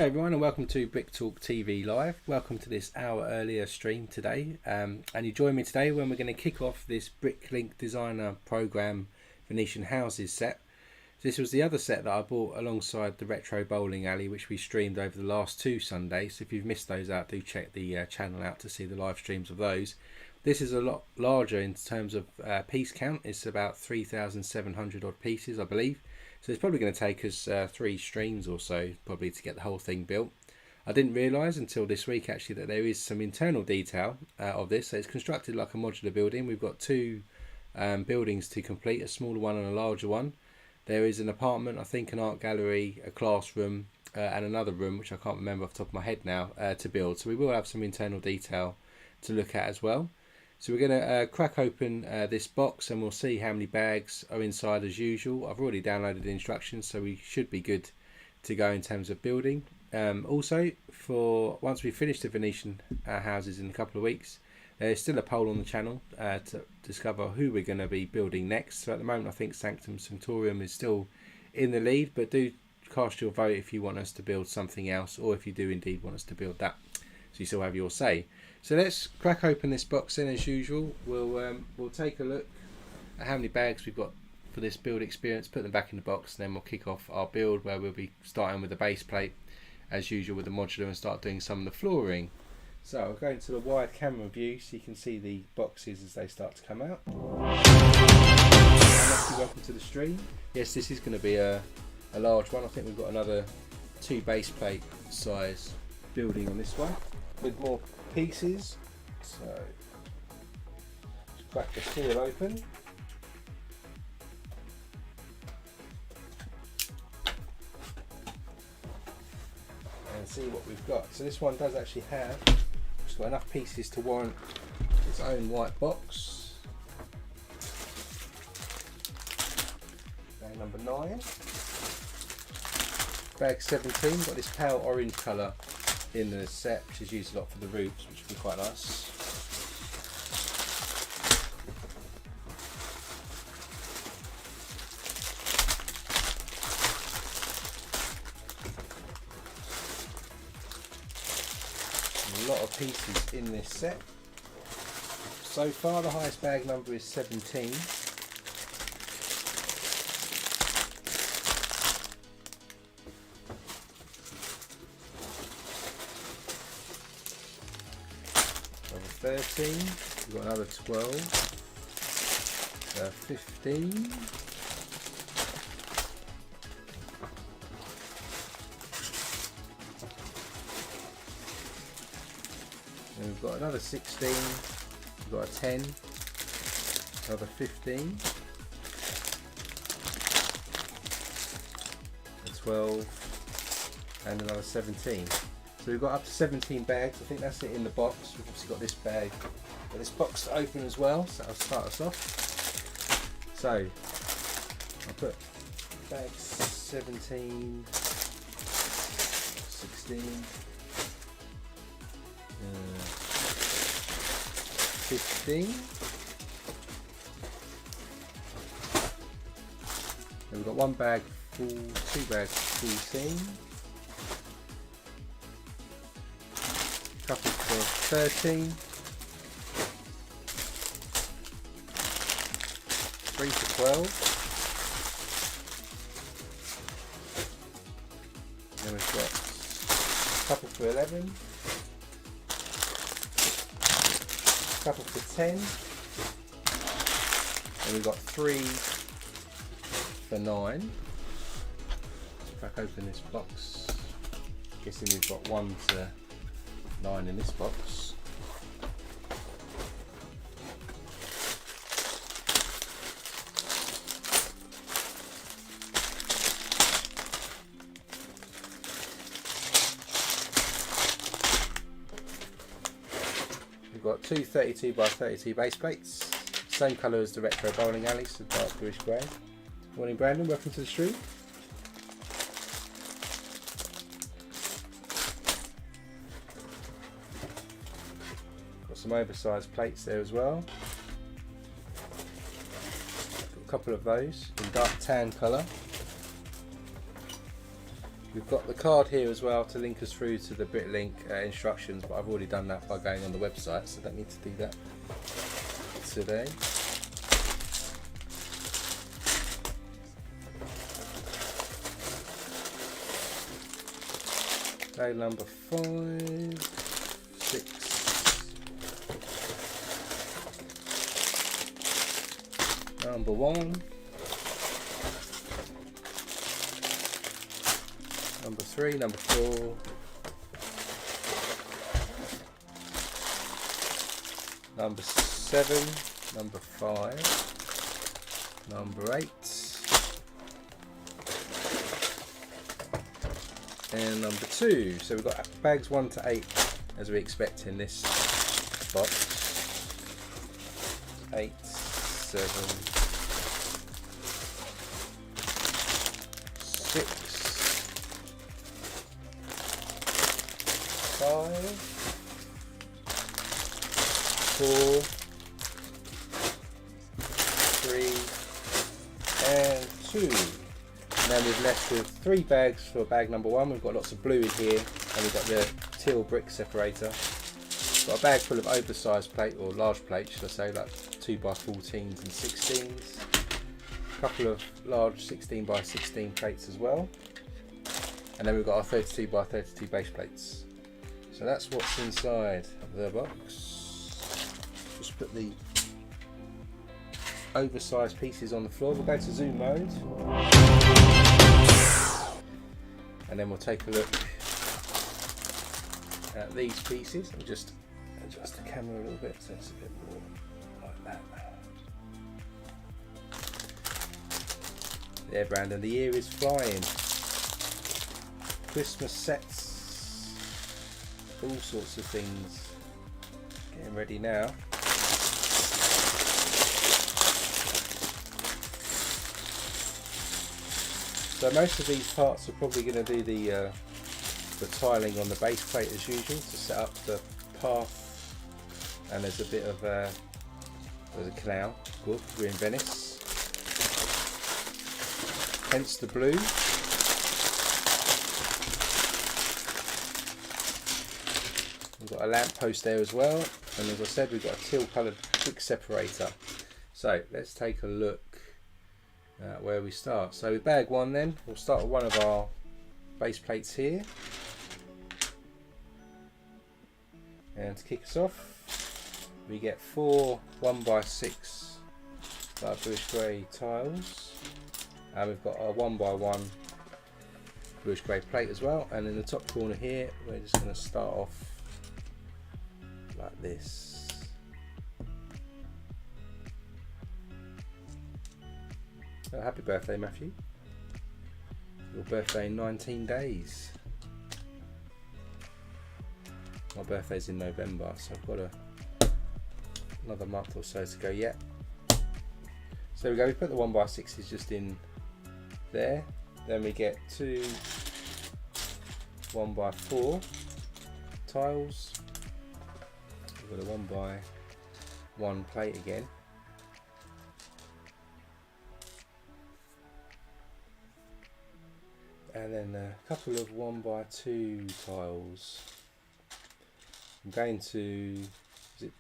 Hello everyone and welcome to Brick Talk TV Live. Welcome to this hour earlier stream today, and you join me today when we're going to kick off this BrickLink Designer Program Venetian Houses set. This was the other set that I bought alongside the Retro Bowling Alley, which we streamed over the last 2 Sundays. So if you've missed those out, do check the channel out to see the live streams of those. This is a lot larger in terms of piece count. It's about 3,700 odd pieces, I believe. So it's probably going to take us 3 streams or so probably to get the whole thing built. I didn't realise until this week actually that there is some internal detail of this. So it's constructed like a modular building. We've got 2 buildings to complete, a smaller one and a larger one. There is an apartment, I think an art gallery, a classroom and another room which I can't remember off the top of my head now to build. So we will have some internal detail to look at as well. So we're going to crack open this box and we'll see how many bags are inside as usual. I've already downloaded the instructions, so we should be good to go in terms of building. Also, for once we finish the Venetian houses in a couple of weeks, there's still a poll on the channel to discover who we're going to be building next. So at the moment I think Sanctum Sanctorium is still in the lead, but do cast your vote if you want us to build something else, or if you do indeed want us to build that, so you still have your say. So let's crack open this box in as usual. We'll take a look at how many bags we've got for this build experience, put them back in the box, and then we'll kick off our build where we'll be starting with the base plate as usual with the modular and start doing some of the flooring. So I'll go into the wide camera view so you can see the boxes as they start to come out. Welcome to the stream. Yes, this is going to be a large one. I think we've got another 2 base plate size building on this one with more pieces. So just crack the seal open. And see what we've got. So this one does actually have, it's got enough pieces to warrant its own white box. Bag number 9. Bag 17, got this pale orange colour in the set, which is used a lot for the roofs, which would be quite nice. A lot of pieces in this set. So far the highest bag number is 17. Number 13, we've got another 12, 15, and we've got another 16, we've got a 10, another 15, a 12, and another 17. So we've got up to 17 bags. I think that's it in the box. We've obviously got this bag, got this box to open as well, so that'll start us off. So I'll put bags 17, 16, 15. And we've got 1 bag full, 2 bags full seam. Couple for 13, 3 for 12, and then we've got a couple for 11, a couple for 10, and we've got 3 for 9. Let's crack open this box. Guessing we've got 1 to 9 in this box. We've got 2 32 by 32 base plates, same colour as the Retro Bowling Alley, so dark bluish grey. Morning Brandon, welcome to the stream. Some oversized plates there as well. Got a couple of those in dark tan colour. We've got the card here as well to link us through to the BrickLink instructions, but I've already done that by going on the website, so I don't need to do that today. Day number 5, 6, number 1, number 3, number 4, number 7, number 5, number 8, and number 2. So we've got bags 1 to 8 as we expect in this box. 8, 7, 6, 5, 4, 3, and 2. And then we've left with 3 bags for bag number 1. We've got lots of blue in here, and we've got the teal brick separator. Got a bag full of oversized plate, or large plates should I say, like 2x14s and 16s. A couple of large 16x16 plates as well. And then we've got our 32x32 base plates. So that's what's inside the box. Just put the oversized pieces on the floor. We'll go to zoom mode. And then we'll take a look at these pieces. I'll just adjust the camera a little bit so it's a bit more like that. There, Brandon, the year is flying. Christmas sets, all sorts of things. Getting ready now. So most of these parts are probably going to do the tiling on the base plate as usual to set up the path, and there's a bit of there's a canal. Good, we're in Venice. Hence the blue. We've got a lamp post there as well, and as I said, we've got a teal coloured brick separator. So let's take a look where we start. So with bag 1 then, we'll start with one of our base plates here. And to kick us off, we get 4 1x6 dark bluish grey tiles. And we've got a 1x1 bluish grey plate as well. And in the top corner here, we're just going to start off like this. Oh, happy birthday, Matthew. Your birthday in 19 days. My birthday's in November, so I've got another month or so to go yet. So there we go, we put the 1x6s just in there. Then we get 2 1x4 tiles. We've got a 1x1 plate again. And then a couple of 1x2 tiles. I'm going to, a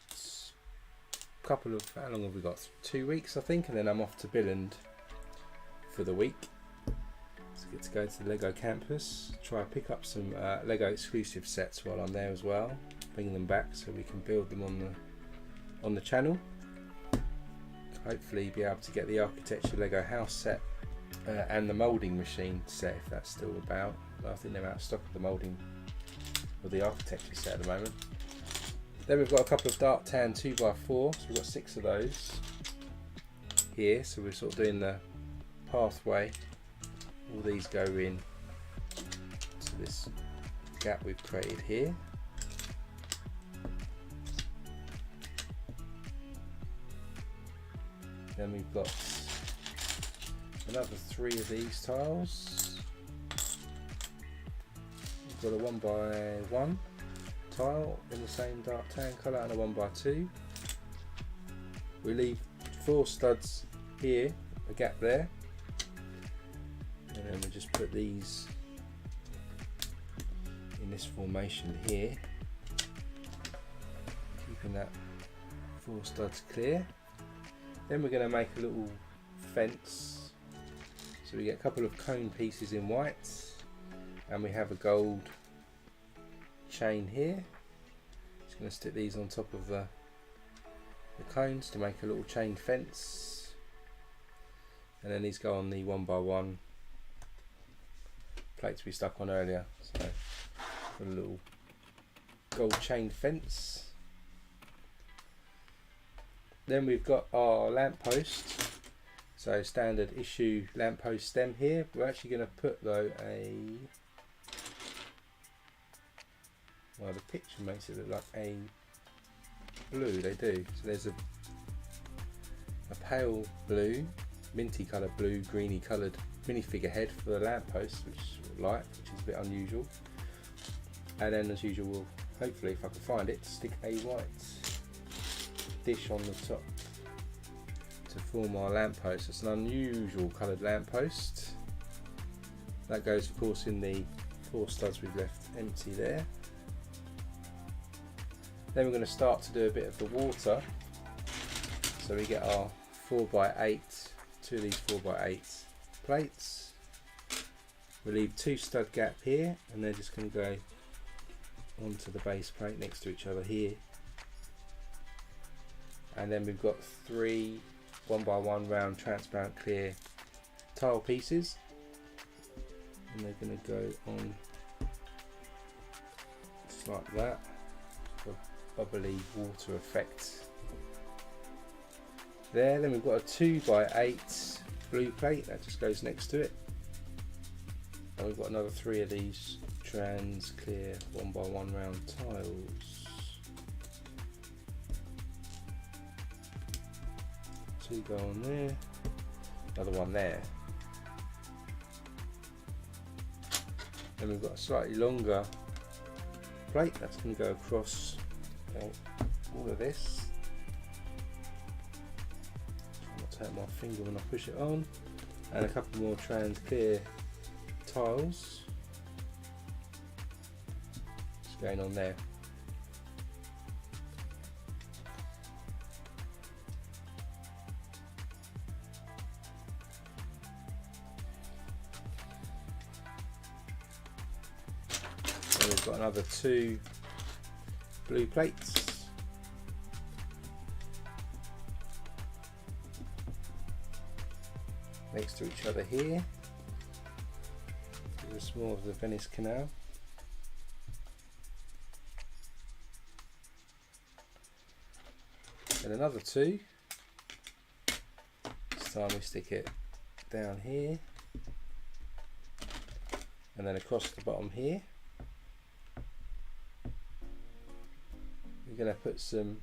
couple of, how long have we got? 2 weeks I think, and then I'm off to Billund for the week. So get to go to the Lego campus, try and pick up some Lego exclusive sets while I'm there as well. Bring them back so we can build them on the channel. Hopefully be able to get the architecture Lego house set. And the moulding machine set, if that's still about. I think they're out of stock of the moulding or the architecture set at the moment. Then we've got a couple of dark tan 2x4, so we've got 6 of those here. So we're sort of doing the pathway. All these go in to this gap we've created here. Then we've got another 3 of these tiles. We've got a 1x1 tile in the same dark tan colour and a 1x2. We leave 4 studs here, a gap there, and then we just put these in this formation here, keeping that 4 studs clear. Then we're going to make a little fence, so we get a couple of cone pieces in white, and we have a gold chain here. Just going to stick these on top of the cones to make a little chain fence, and then these go on the 1x1 plates we stuck on earlier. So a little gold chain fence. Then we've got our lamppost, so standard issue lamppost stem here. We're actually going to put though well, the picture makes it look like a blue, they do. So there's a pale blue, minty coloured blue, greeny coloured minifigure head for the lamppost, which is light, which is a bit unusual. And then as usual, we'll hopefully, if I can find it, stick a white dish on the top to form our lamppost. It's an unusual coloured lamppost. That goes of course in the 4 studs we've left empty there. Then we're going to start to do a bit of the water. So we get our 4x8, 2 of these 4x8 plates. We leave 2 stud gap here, and they're just going to go onto the base plate next to each other here. And then we've got 3 1x1 round transparent clear tile pieces, and they're going to go on just like that, for a bubbly water effect there. Then we've got a 2x8 blue plate that just goes next to it, and we've got another 3 of these trans clear 1x1 round tiles. 2 go on there, another one there. Then we've got a slightly longer plate that's going to go across all of this. Try not to hurt my finger when I push it on. And a couple more trans clear tiles just going on there. And we've got another 2 blue plates. Next to each other here. This is more of the Venice Canal. And another 2. This time we stick it down here and then across the bottom here. We're going to put some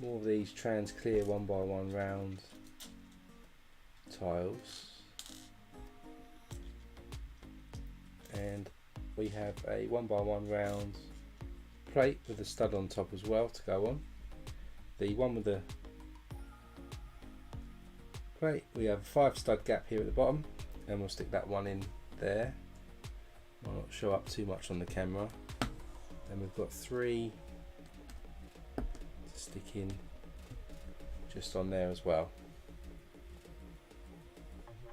more of these trans clear 1x1 round tiles, and we have a 1x1 round plate with a stud on top as well to go on. The one with the plate, we have a 5 stud gap here at the bottom, and we'll stick that one in there. I'll not show up too much on the camera. Then we've got 3 to stick in just on there as well.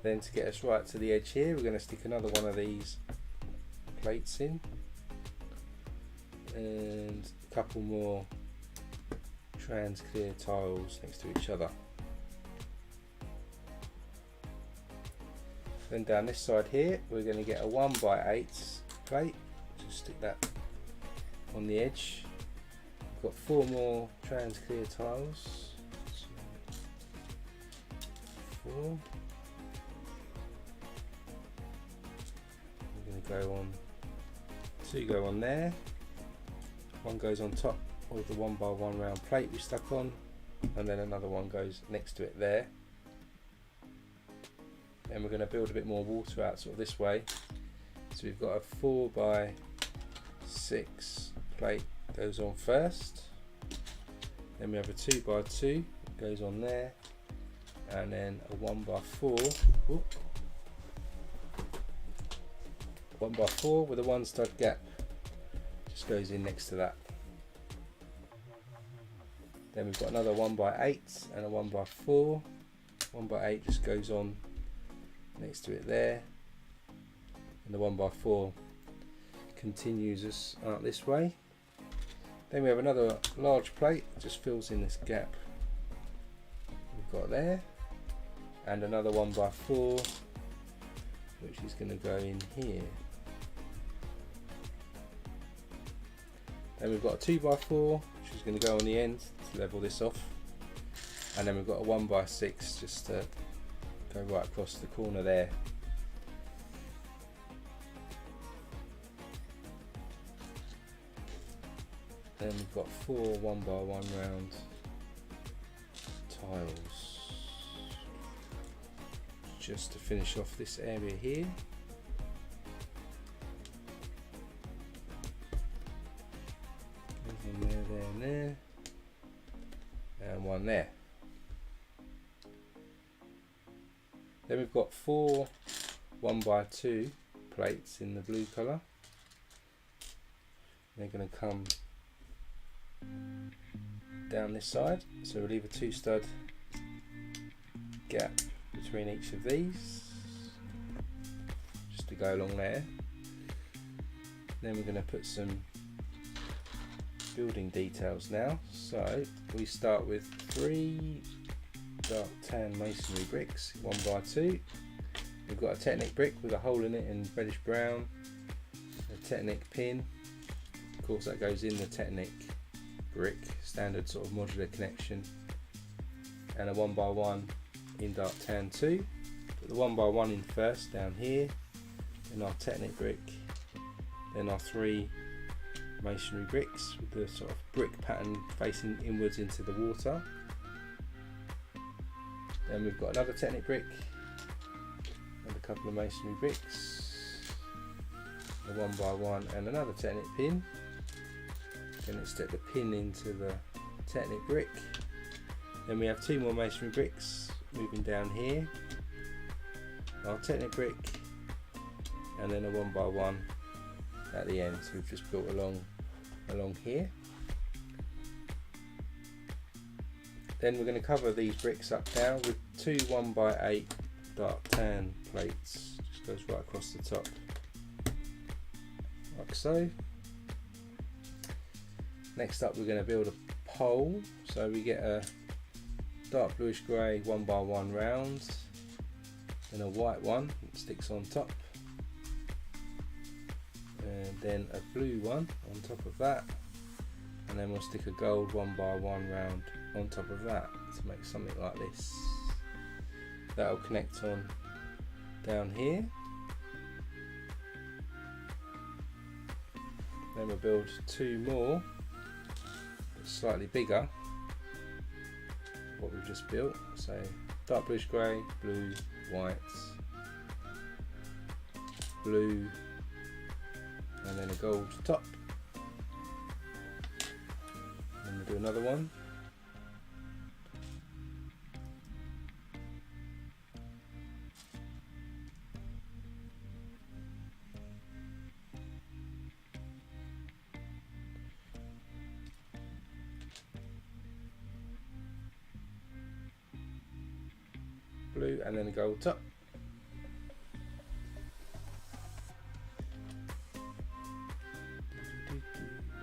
Then to get us right to the edge here, we're going to stick another one of these plates in, and a couple more trans clear tiles next to each other. Then down this side here, we're going to get a 1x8 plate. Just stick that on the edge. We've got 4 more trans clear tiles. So 4. We're going to go on, 2 go on there. 1 goes on top of the 1x1 round plate we stuck on, and then another one goes next to it there. And we're going to build a bit more water out sort of this way. So we've got a 4x6 plate goes on first, then we have a 2x2 goes on there, and then a 1x4 1x4 with a 1 stud gap just goes in next to that. Then we've got another 1x8 and a 1x4. 1x8 just goes on next to it there, and the 1x4 continues us out this way. Then we have another large plate, just fills in this gap we've got there, and another 1x4 which is going to go in here. Then we've got a 2x4 which is going to go on the end to level this off, and then we've got a 1x6 just to go right across the corner there. Then we've got 4 1x1 round tiles just to finish off this area here. One there, there and there, and one there. Then we've got 4 1x2 plates in the blue colour. They're going to come down this side, so we'll leave a 2 stud gap between each of these just to go along there. Then we're going to put some building details now. So we start with 3 dark tan masonry bricks, 1x2. We've got a Technic brick with a hole in it in reddish brown, a Technic pin, of course that goes in the Technic brick, standard sort of modular connection, and a 1x1 in dark tan too. Put the 1x1 in first down here, then our Technic brick, then our 3 masonry bricks with the sort of brick pattern facing inwards into the water. Then we've got another Technic brick and a couple of masonry bricks, a 1x1 and another Technic pin. Then let's stick the pin into the Technic brick. Then we have 2 more masonry bricks moving down here, our Technic brick, and then a 1x1 at the end. So we've just built along here. Then we're going to cover these bricks up now with 2 1x8 dark tan plates. Just goes right across the top, like so. Next up we're going to build a pole, so we get a dark bluish grey 1x1 round, and a white one that sticks on top, and then a blue one on top of that, and then we'll stick a gold 1x1 round on top of that to make something like this. That'll connect on down here. Then we'll build 2 more, slightly bigger, what we've just built. So dark bluish grey, blue, white, blue, and then a gold top. And we'll do another one. Blue and then a gold top.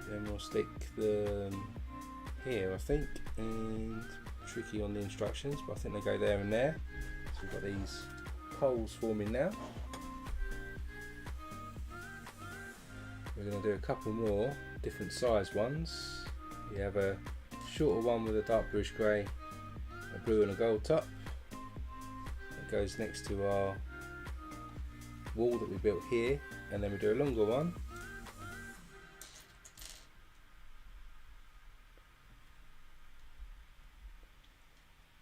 Then we'll stick them here, I think, and tricky on the instructions, but I think they go there and there. So we've got these poles forming now. We're going to do a couple more different size ones. We have a shorter one with a dark bluish grey, a blue and a gold top. It goes next to our wall that we built here, and then we do a longer one.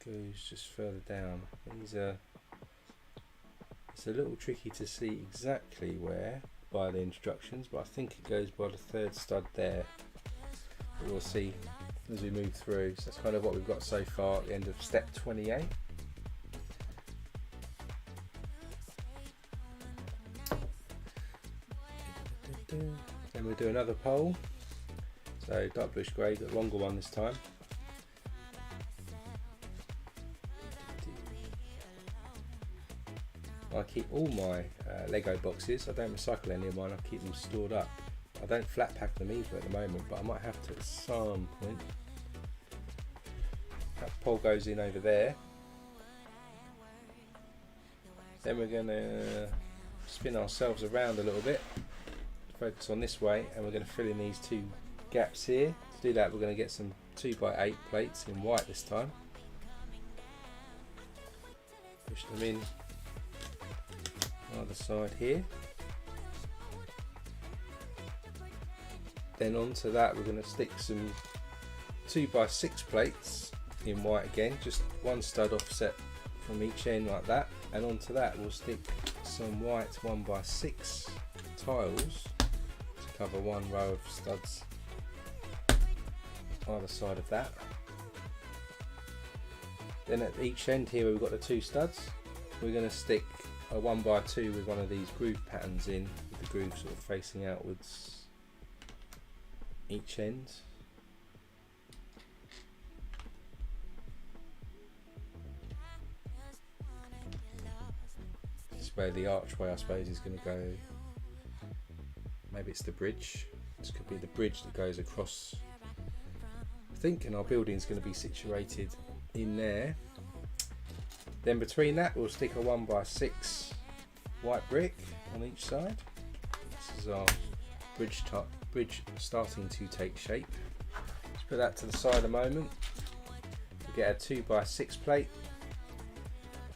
Goes just further down. These are, it's a little tricky to see exactly where by the instructions, but I think it goes by the 3rd stud there. But we'll see as we move through. So that's kind of what we've got so far at the end of step 28. Then we'll do another pole, so dark bluish grey, got a longer one this time. I keep all my Lego boxes, I don't recycle any of mine, I keep them stored up. I don't flat pack them either at the moment, but I might have to at some point. That pole goes in over there. Then we're going to spin ourselves around a little bit, focus on this way, and we're going to fill in these two gaps here. To do that, we're going to get some 2x8 plates in white this time. Push them in either side here. Then onto that we're going to stick some 2x6 plates in white again, just one stud offset from each end like that, and onto that we'll stick some white 1x6 tiles to cover one row of studs either side of that. Then at each end here where we've got the two studs, we're going to stick a 1x2 with one of these groove patterns in, with the groove sort of facing outwards each end. This is where the archway, I suppose, is going to go. Maybe it's the bridge. This could be the bridge that goes across. I think, and our building is going to be situated in there. Then between that we'll stick a 1x6 white brick on each side. This is our bridge starting to take shape. Let's put that to the side a moment. We'll get a 2x6 plate.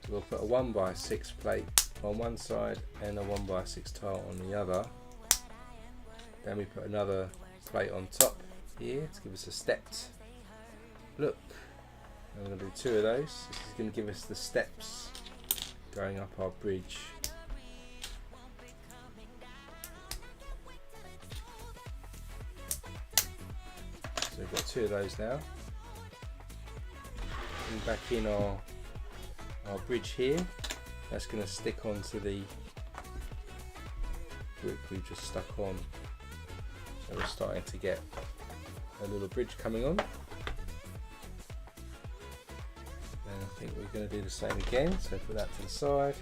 So we'll put a 1x6 plate on one side and a 1x6 tile on the other. Then we put another plate on top here to give us a stepped look. And we're going to do two of those. This is going to give us the steps going up our bridge. So we've got two of those now. And back in our bridge here, that's going to stick onto the brick we've just stuck on. So we're starting to get a little bridge coming on. I think we're going to do the same again, so put that to the side.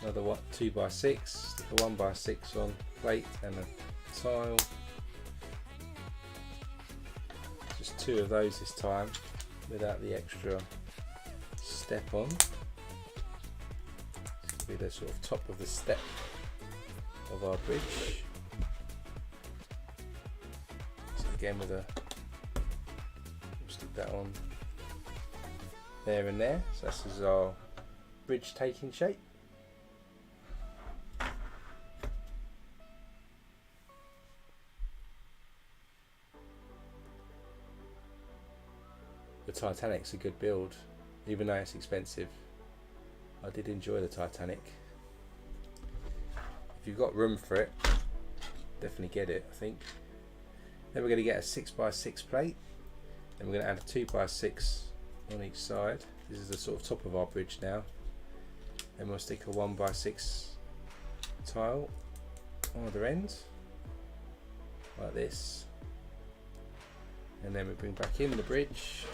Another 2x6, stick a 1x6 on plate and a tile. Just two of those this time without the extra step on. This will be the sort of top of the step of our bridge. So again with we'll stick that on there and there, so this is our bridge taking shape. The Titanic's a good build, even though it's expensive. I did enjoy the Titanic. If you've got room for it, definitely get it, I think. Then we're going to get a 6x6 plate, and we're going to add a 2x6 on each side. This is the sort of top of our bridge now, and we'll stick a 1x6 tile on either end like this, and then we bring back in the bridge,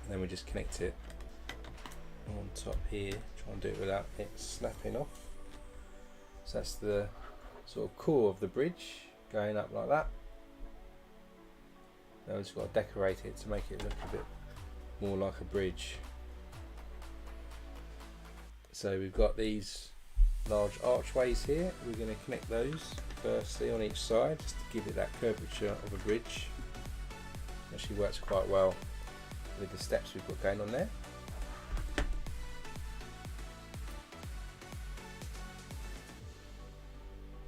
and then we just connect it on top here. Try and do it without it snapping off. So that's the sort of core of the bridge going up like that. Now we've just got to decorate it to make it look a bit more like a bridge. So we've got these large archways here. We're going to connect those firstly on each side just to give it that curvature of a bridge. Actually works quite well with the steps we've got going on there.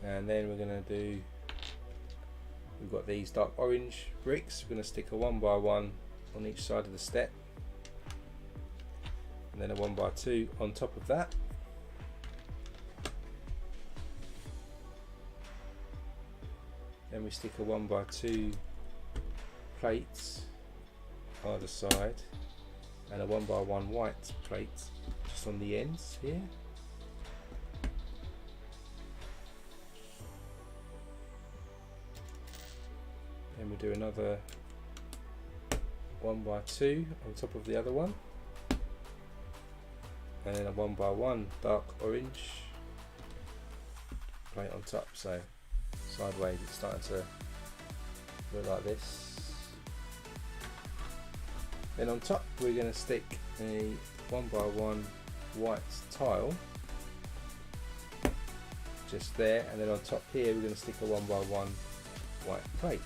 And then we're going to do, we've got these dark orange bricks. We're going to stick a 1x1 on each side of the step, and then a 1x2 on top of that. Then we stick a 1x2 plates either side, and a 1x1 white plate just on the ends here. Then we do another 1x2 on top of the other one, and then a 1x1 dark orange plate on top. So sideways it's starting to look like this. Then on top we're going to stick a 1x1 white tile just there, and then on top here we're going to stick a 1x1 white plate.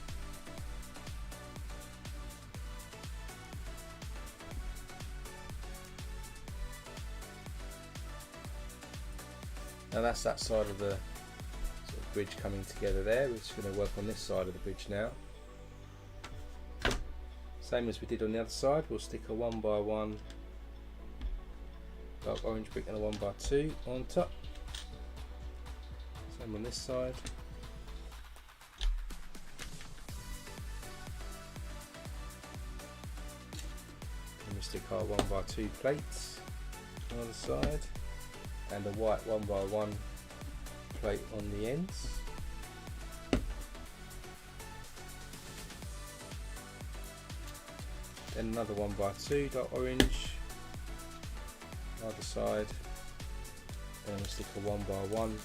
Now that's that side of the sort of bridge coming together there. We're just going to work on this side of the bridge now. Same as we did on the other side, we'll stick a 1x1 dark orange brick and a 1x2 on top. Same on this side. And we stick our 1x2 plates on the side, and a white 1x1 plate on the ends. Then another 1x2 dark orange either side, and we'll stick a 1x1 on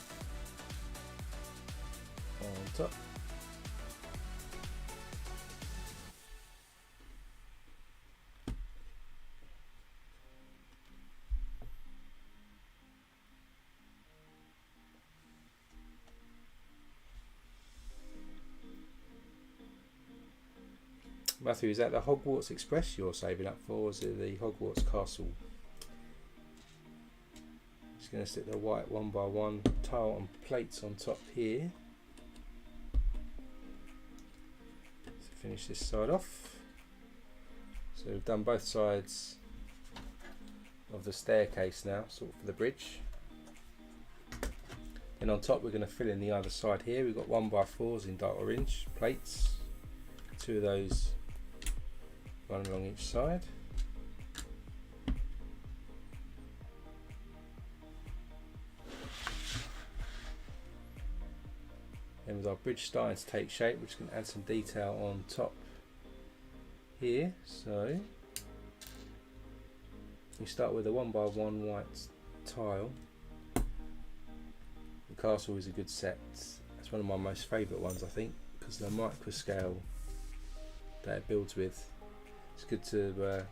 top. Matthew, is that the Hogwarts Express you're saving up for, or is it the Hogwarts Castle? Just going to stick the white 1x1 tile and plates on top here. So finish this side off. So we've done both sides of the staircase now, sort of for the bridge. And on top we're going to fill in the other side here. We've got 1x4s in dark orange plates, two of those, one along each side. And with our bridge starting to take shape, we're just going to add some detail on top here. So we start with a 1x1 white tile. The castle is a good set. It's one of my most favourite ones, I think, because the micro scale that it builds with. It's good to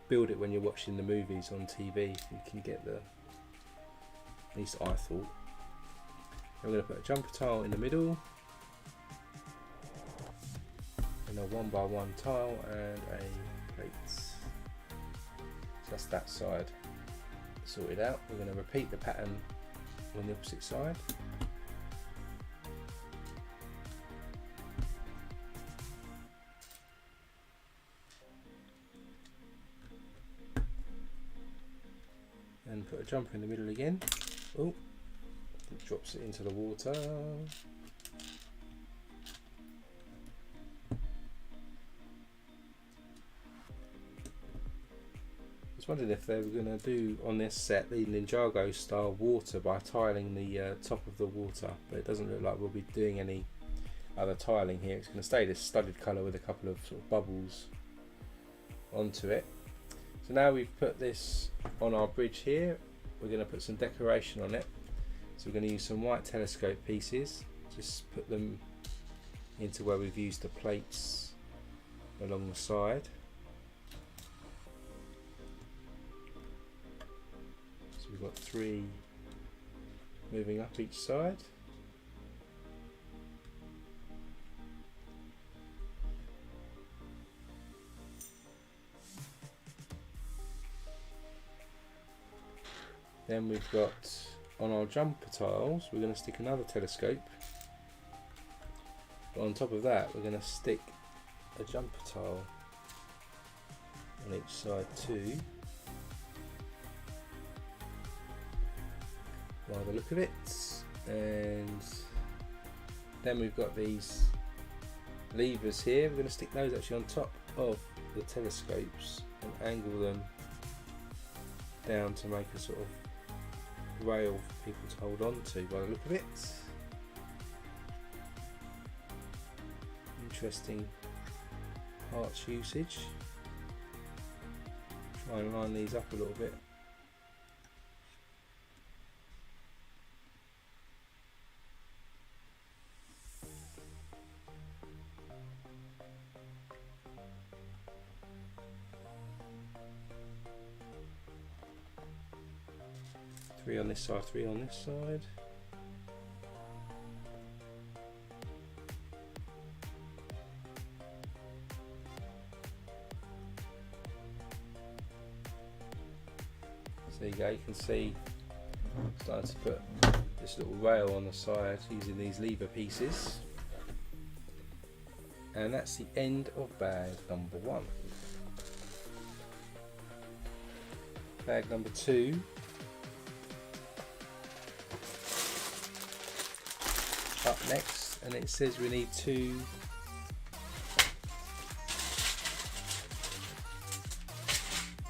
build it when you're watching the movies on TV, if you can get the, at least I thought. I'm going to put a jumper tile in the middle, and a 1x1 tile and a plate. So that's that side sorted out. We're going to repeat the pattern on the opposite side. And put a jumper in the middle again. Oh, it drops it into the water. I was wondering if they were going to do on this set the Ninjago style water by tiling the top of the water, but it doesn't look like we'll be doing any other tiling here. It's going to stay this studded colour with a couple of sort of bubbles onto it. So now we've put this on our bridge here, we're going to put some decoration on it. So we're going to use some white telescope pieces, just put them into where we've used the plates along the side. So we've got 3 moving up each side. Then we've got, on our jumper tiles, we're going to stick another telescope. But on top of that, we're going to stick a jumper tile on each side too, by the look of it. And then we've got these levers here. We're going to stick those actually on top of the telescopes and angle them down to make a sort of rail for people to hold on to by the look of it. I'm interesting parts usage. Try and line these up a little bit. Three on this side, three on this side. So there you go, you can see I'm starting to put this little rail on the side using these lever pieces. And that's the end of bag number 1. Bag number 2. Up next, and it says we need 2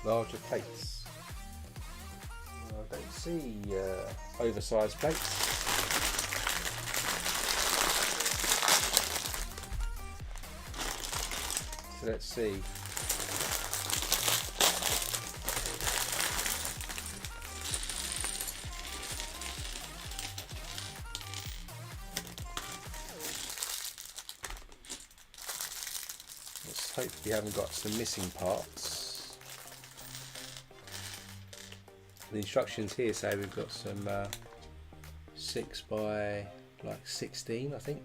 larger plates. I don't see oversized plates. So let's see. Let's hope we haven't got some missing parts. The instructions here say we've got some 6 by like 16, I think,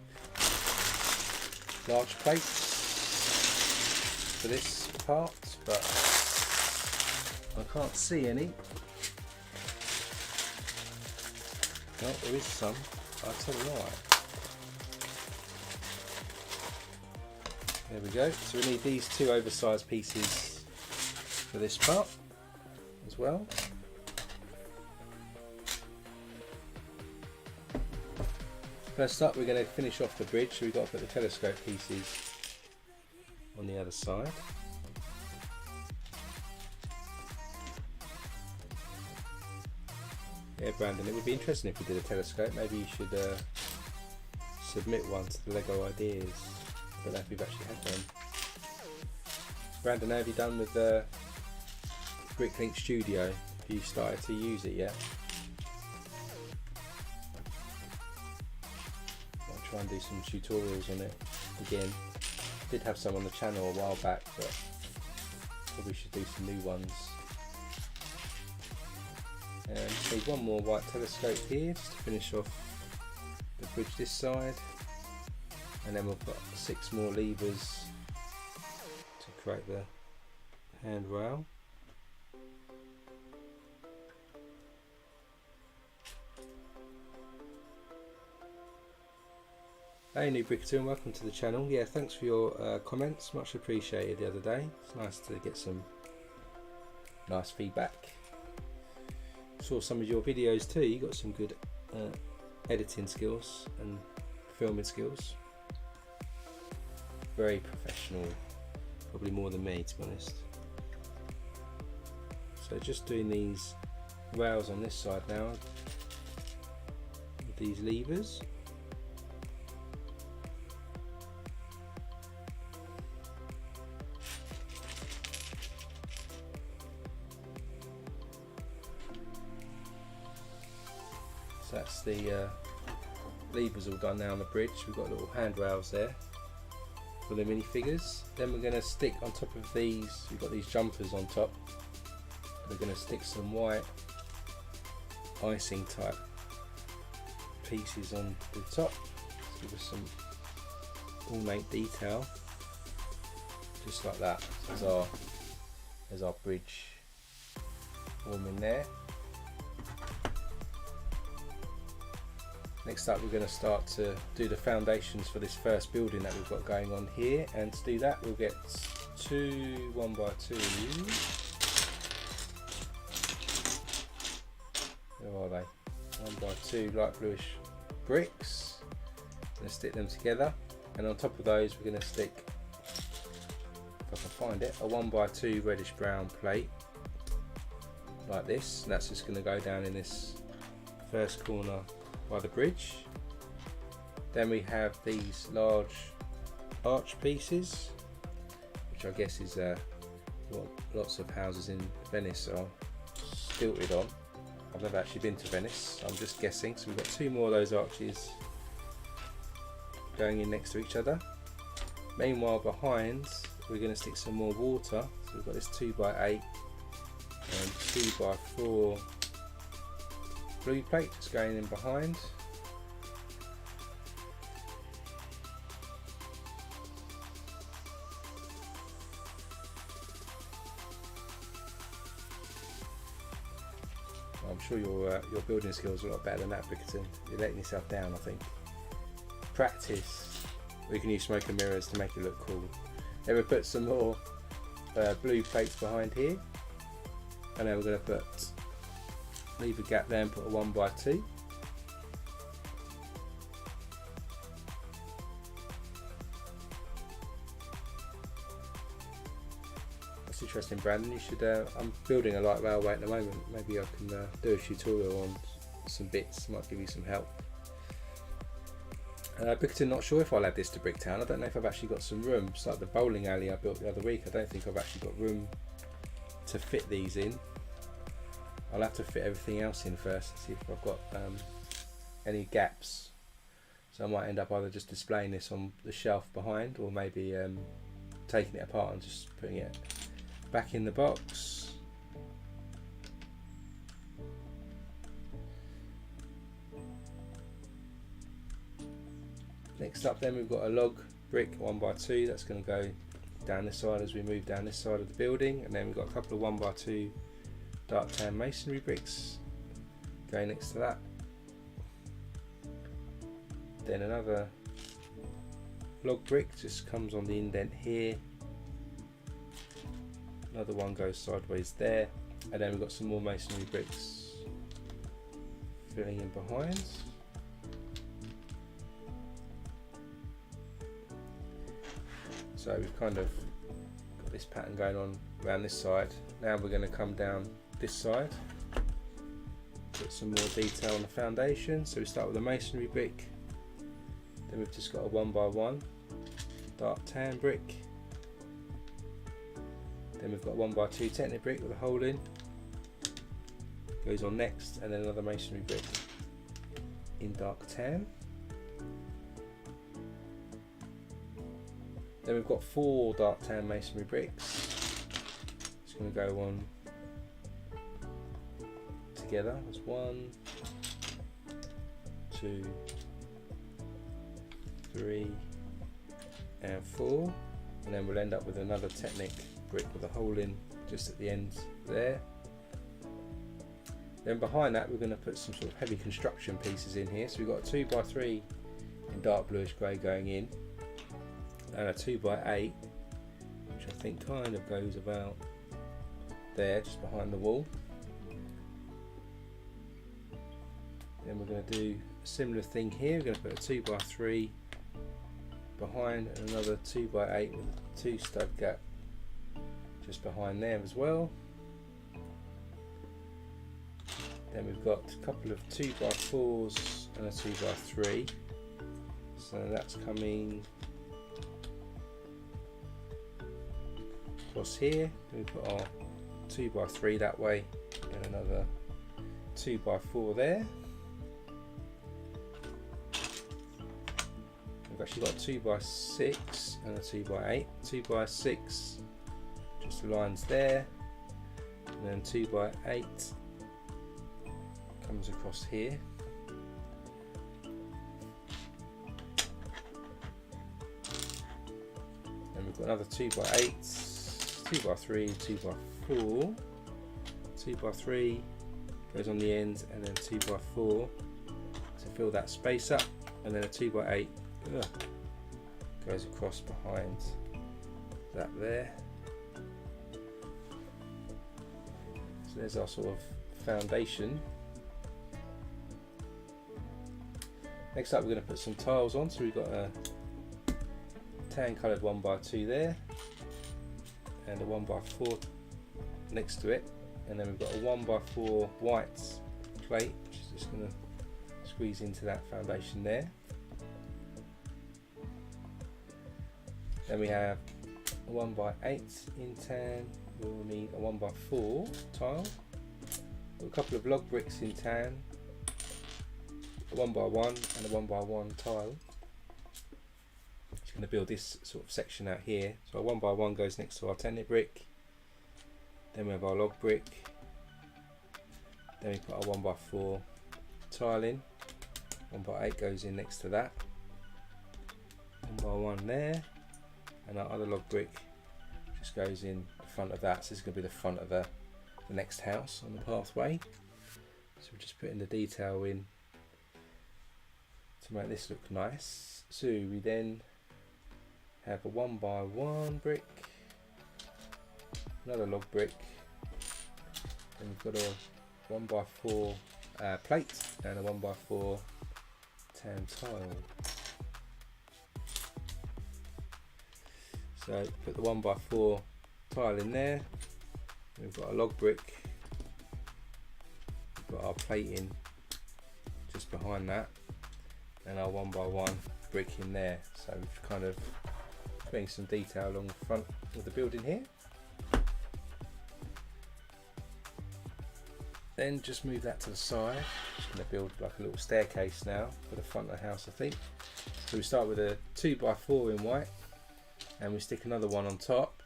large plates for this part, but I can't see any. No, there is some. I'll tell you why. There we go. So we need these 2 oversized pieces for this part as well. First up, we're going to finish off the bridge, so we've got to put the telescope pieces on the other side. Yeah, Brandon, it would be interesting if we did a telescope. Maybe you should submit one to the LEGO Ideas. I don't know if we've actually had one. Brandon, how have you done with the BrickLink Studio? Have you started to use it yet? Try and do some tutorials on it again. Did have some on the channel a while back, but probably should do some new ones. And need one more white telescope here just to finish off the bridge this side, and then we've got 6 more levers to create the handrail. Hey new Bricketer, and welcome to the channel. Yeah, thanks for your comments, much appreciated the other day. It's nice to get some nice feedback. Saw some of your videos too, you got some good editing skills and filming skills. Very professional, probably more than me to be honest. So just doing these rails on this side now with these levers. So that's the levers all done now on the bridge. We've got little handrails there for the minifigures. Then we're going to stick on top of these, we've got these jumpers on top. We're going to stick some white icing type pieces on the top to give us some ornate detail, just like that. So there's our bridge forming there. Next up, we're going to start to do the foundations for this first building that we've got going on here, and to do that we'll get 2 1x2. Where are they? 1x2 light bluish bricks. Going to stick them together, and on top of those we're going to stick, if I can find it, a 1x2 reddish brown plate like this, and that's just going to go down in this first corner by the bridge. Then we have these large arch pieces, which I guess is what lots of houses in Venice are stilted on. I've never actually been to Venice, so I'm just guessing. So we've got 2 more of those arches going in next to each other. Meanwhile, behind we're going to stick some more water. So we've got this 2x8 and 2x4 blue plates going in behind. I'm sure your building skills are a lot better than that, Brickerton. You're letting yourself down, I think. Practice. We can use smoke and mirrors to make it look cool. Then we put some more blue plates behind here, and then we're going to leave a gap there and put a 1x2. That's interesting, Brandon. You should. I'm building a light railway at the moment. Maybe I can do a tutorial on some bits. Might give you some help. Brickerton, not sure if I'll add this to Bricktown. I don't know if I've actually got some room. It's like the bowling alley I built the other week. I don't think I've actually got room to fit these in. I'll have to fit everything else in first and see if I've got any gaps. So I might end up either just displaying this on the shelf behind, or maybe taking it apart and just putting it back in the box. Next up then we've got a log brick 1x2 that's going to go down this side as we move down this side of the building, and then we've got a couple of 1x2 dark tan masonry bricks going next to that. Then another log brick just comes on the indent here, another one goes sideways there, and then we've got some more masonry bricks filling in behind. So we've kind of got this pattern going on around this side. Now we're going to come down this side, put some more detail on the foundation. So we start with a masonry brick, then we've just got a 1x1 dark tan brick, then we've got a 1x2 Technic brick with a hole in, goes on next, and then another masonry brick in dark tan. Then we've got 4 dark tan masonry bricks. It's going to go on together as 1, 2, 3 and 4, and then we'll end up with another Technic brick with a hole in just at the end there. Then behind that we're going to put some sort of heavy construction pieces in here. So we've got a 2x3 in dark bluish grey going in, and a 2x8 which I think kind of goes about there just behind the wall. Then we're going to do a similar thing here. We're going to put a 2x3 behind and another 2x8 with a 2 stud gap just behind there as well. Then we've got a couple of 2x4s and a 2x3, so that's coming across here. We put our 2x3 that way and another 2x4 there. We've actually got a 2x6 and a 2x8. 2x6 just lines there, and then 2x8 comes across here. Then we've got another 2x8, 2x3, 2x4. 2x3 goes on the end, and then 2x4 to fill that space up, and then a 2x8 goes across behind that there. So there's our sort of foundation. Next up we're going to put some tiles on, so we've got a tan coloured 1x2 there and a 1x4 next to it, and then we've got a 1x4 white plate which is just going to squeeze into that foundation there. Then we have a 1x8 in tan. We'll need a 1x4 tile. A couple of log bricks in tan. A 1x1 and a 1x1 tile. Just going to build this sort of section out here. So a 1x1 goes next to our tenant brick. Then we have our log brick. Then we put our 1x4 tile in. 1x8 goes in next to that. 1x1 there. And our other log brick just goes in the front of that. So this is going to be the front of the next house on the pathway. So we're just putting the detail in to make this look nice. So we then have a 1x1 brick, another log brick, and we've got a 1x4 plate and a 1x4 tan tile. So put the 1x4 tile in there. We've got a log brick. We've got our plate in just behind that, and our 1x1 brick in there. So we've kind of putting some detail along the front of the building here. Then just move that to the side. Just going to build like a little staircase now for the front of the house, I think. So we start with a 2x4 in white, and we stick another one on top.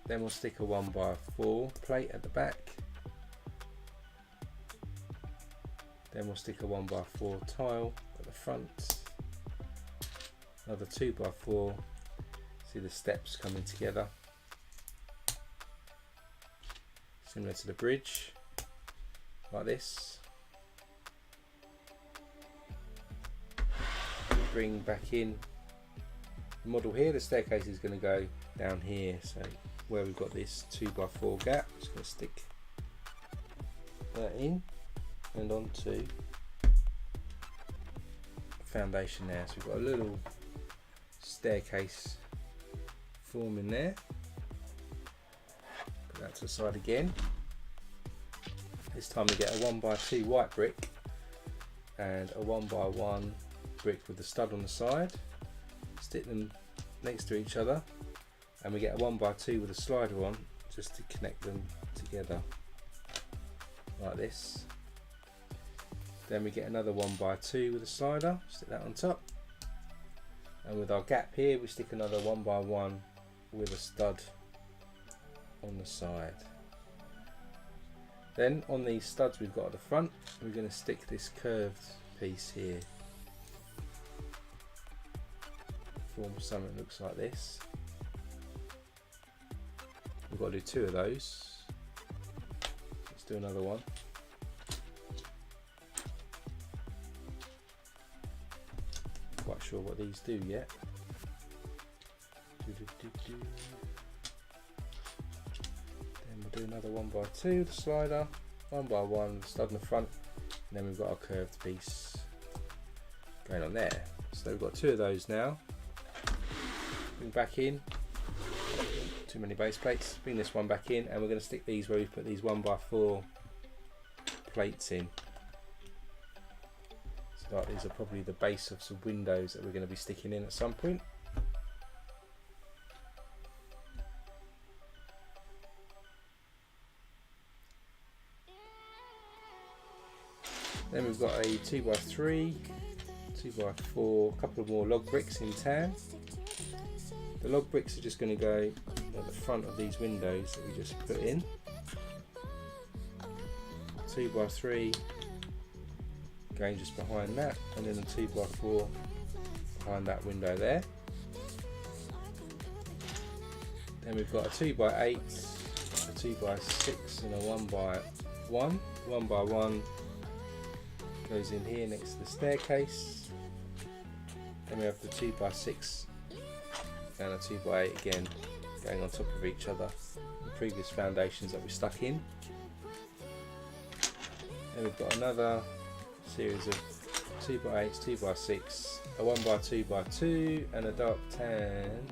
Then we'll stick a 1x4 plate at the back. Then we'll stick a 1x4 tile at the front. Another 2x4. See the steps coming together. Similar to the bridge, like this. Bring back in the model here. The staircase is going to go down here. So where we've got this 2x4 gap, just going to stick that in and onto foundation there. So we've got a little staircase forming there. Put that to the side again. This time we get a 1x2 white brick and a 1x1 brick with the stud on the side. Stick them next to each other, and we get a 1x2 with a slider on just to connect them together like this. Then we get another 1x2 with a slider, stick that on top, and with our gap here we stick another 1x1 with a stud on the side. Then on these studs we've got at the front, we're going to stick this curved piece here. Form something that looks like this. We've got to do two of those. Let's do another one. Not quite sure what these do yet. Then we'll do another 1x2, the slider, 1x1, the stud in the front, and then we've got our curved piece going on there. So we've got two of those now. Bring back in, too many base plates, bring this one back in, and we're going to stick these where we put these 1x4 plates in. So that these are probably the base of some windows that we're going to be sticking in at some point. Then we've got a 2x3, 2x4, a couple of more log bricks in tan. The log bricks are just going to go at the front of these windows that we just put in. 2x3 going just behind that, and then a 2x4 behind that window there. Then we've got a 2x8, a 2x6 and a 1x1. 1x1 goes in here next to the staircase. Then we have the 2x6 and a 2x8 again going on top of each other, the previous foundations that we stuck in. Then we've got another series of 2x8s, 2x6, a 1x2x2 and a dark tan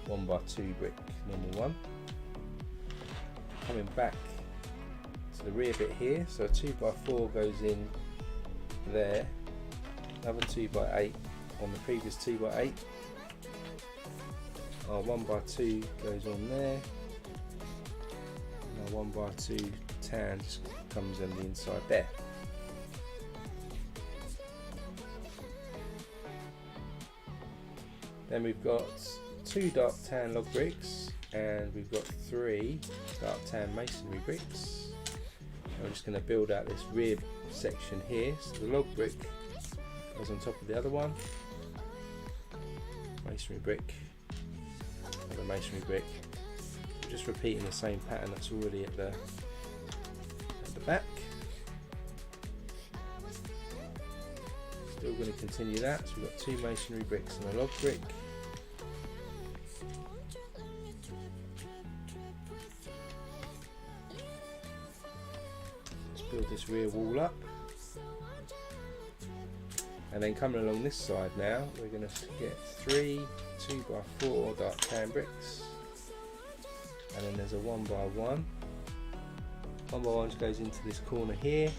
1x2 brick, normal one. Coming back to the rear bit here, so a 2x4 goes in there, another 2x8 on the previous 2x8, our 1x2 goes on there. And our 1x2 tan just comes on the inside there. Then we've got 2 dark tan log bricks, and we've got 3 dark tan masonry bricks. I'm just going to build out this rear section here. So the log brick goes on top of the other one, masonry brick, another masonry brick. I'm just repeating the same pattern that's already at the back. Still going to continue that. So we've got 2 masonry bricks and a log brick. Let's build this rear wall up. And then coming along this side now, we're going to get 3 2x4 dark tan bricks. And then there's a 1x1. 1x1 goes into this corner here.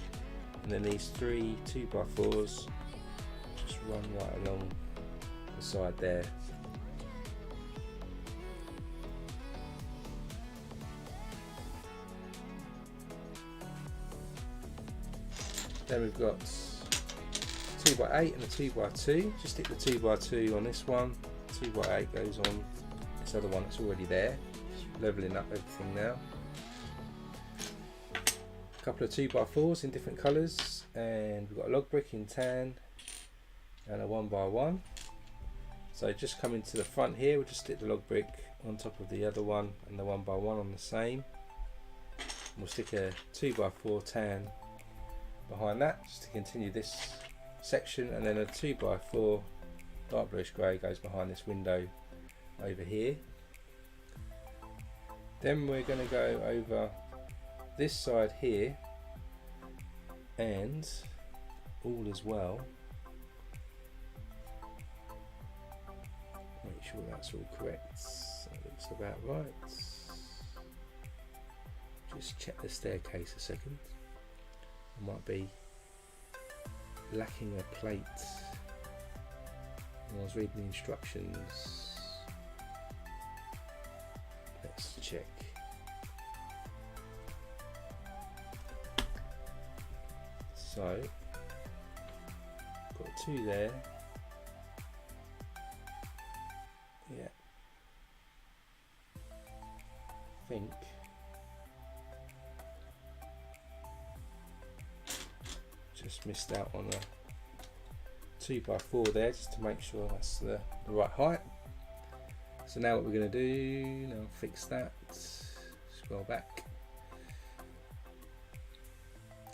And then these 3 2x4s just run right along the side there. Then we've got 2x8 and a 2x2. Just stick the 2x2 on this one. 2x8 goes on this other one that's already there. Just leveling up everything now. A couple of 2x4s in different colours, and we've got a log brick in tan and a 1x1. So just coming to the front here, we'll just stick the log brick on top of the other one and the 1x1 on the same. And we'll stick a 2x4 tan behind that just to continue this section, and then a 2x4 dark bluish grey goes behind this window over here. Then we're going to go over this side here, and all as well, make sure that's all correct. That looks about right. Just check the staircase a second. I might be lacking a plate when I was reading the instructions. Let's check. So, got 2 there. Yeah. I think just missed out on a 2x4 there, just to make sure that's the right height. So now what we're going to do, now fix that, scroll back,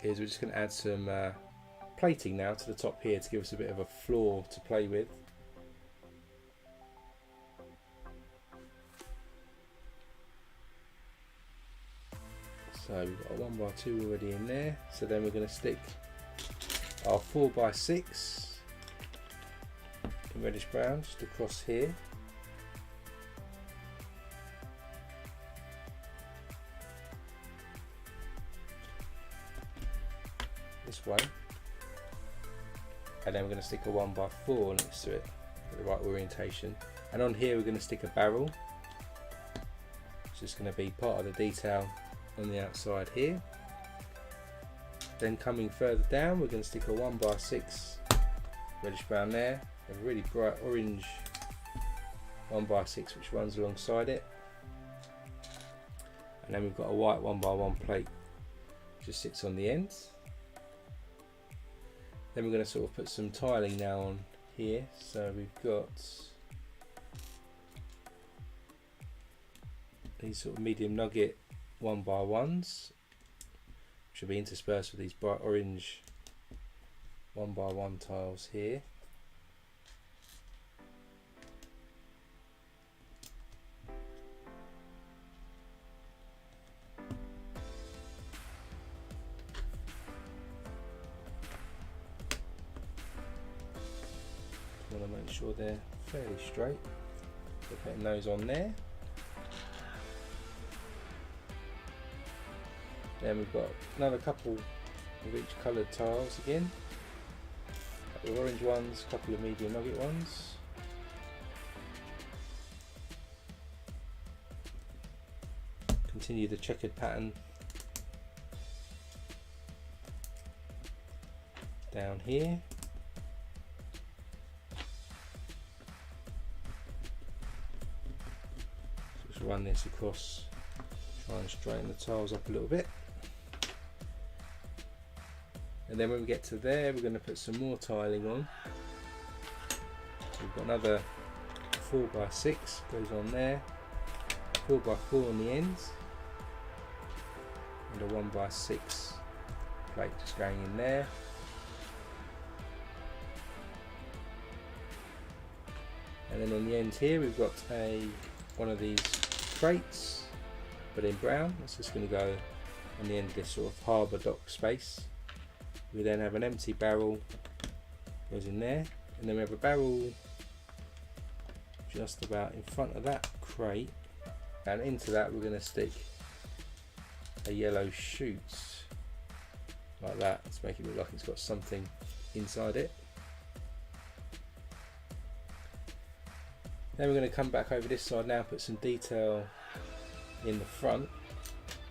is we're just going to add some plating now to the top here to give us a bit of a floor to play with. So we've got a 1x2 already in there, so then we're going to stick our 4x6 in reddish brown just across here. This way. And then we're going to stick a 1x4 next to it for the right orientation. And on here we're going to stick a barrel. It's just going to be part of the detail on the outside here. Then coming further down, we're going to stick a 1x6 reddish brown there, a really bright orange 1x6 which runs alongside it, and then we've got a white 1x1 plate which just sits on the end. Then we're going to sort of put some tiling now on here, so we've got these sort of medium nugget 1x1s, which will be interspersed with these bright orange 1x1 tiles here. Just want to make sure they're fairly straight. So putting those on there. Then we've got another couple of each coloured tiles again. A couple of orange ones, a couple of medium nugget ones. continue the checkered pattern down here. Just run this across, try and straighten the tiles up a little bit. And then when we get to there, we're going to put some more tiling on. So we've got another 4x6 goes on there, 4x4 on the ends, and a 1x6 plate just going in there. And then on the end here we've got one of these crates, but in brown. That's just going to go on the end of this sort of harbour dock space. We then have an empty barrel goes in there, and then we have a barrel just about in front of that crate, and into that we're going to stick a yellow chute like that to make it look like it's got something inside it. Then we're going to come back over this side now, put some detail in the front.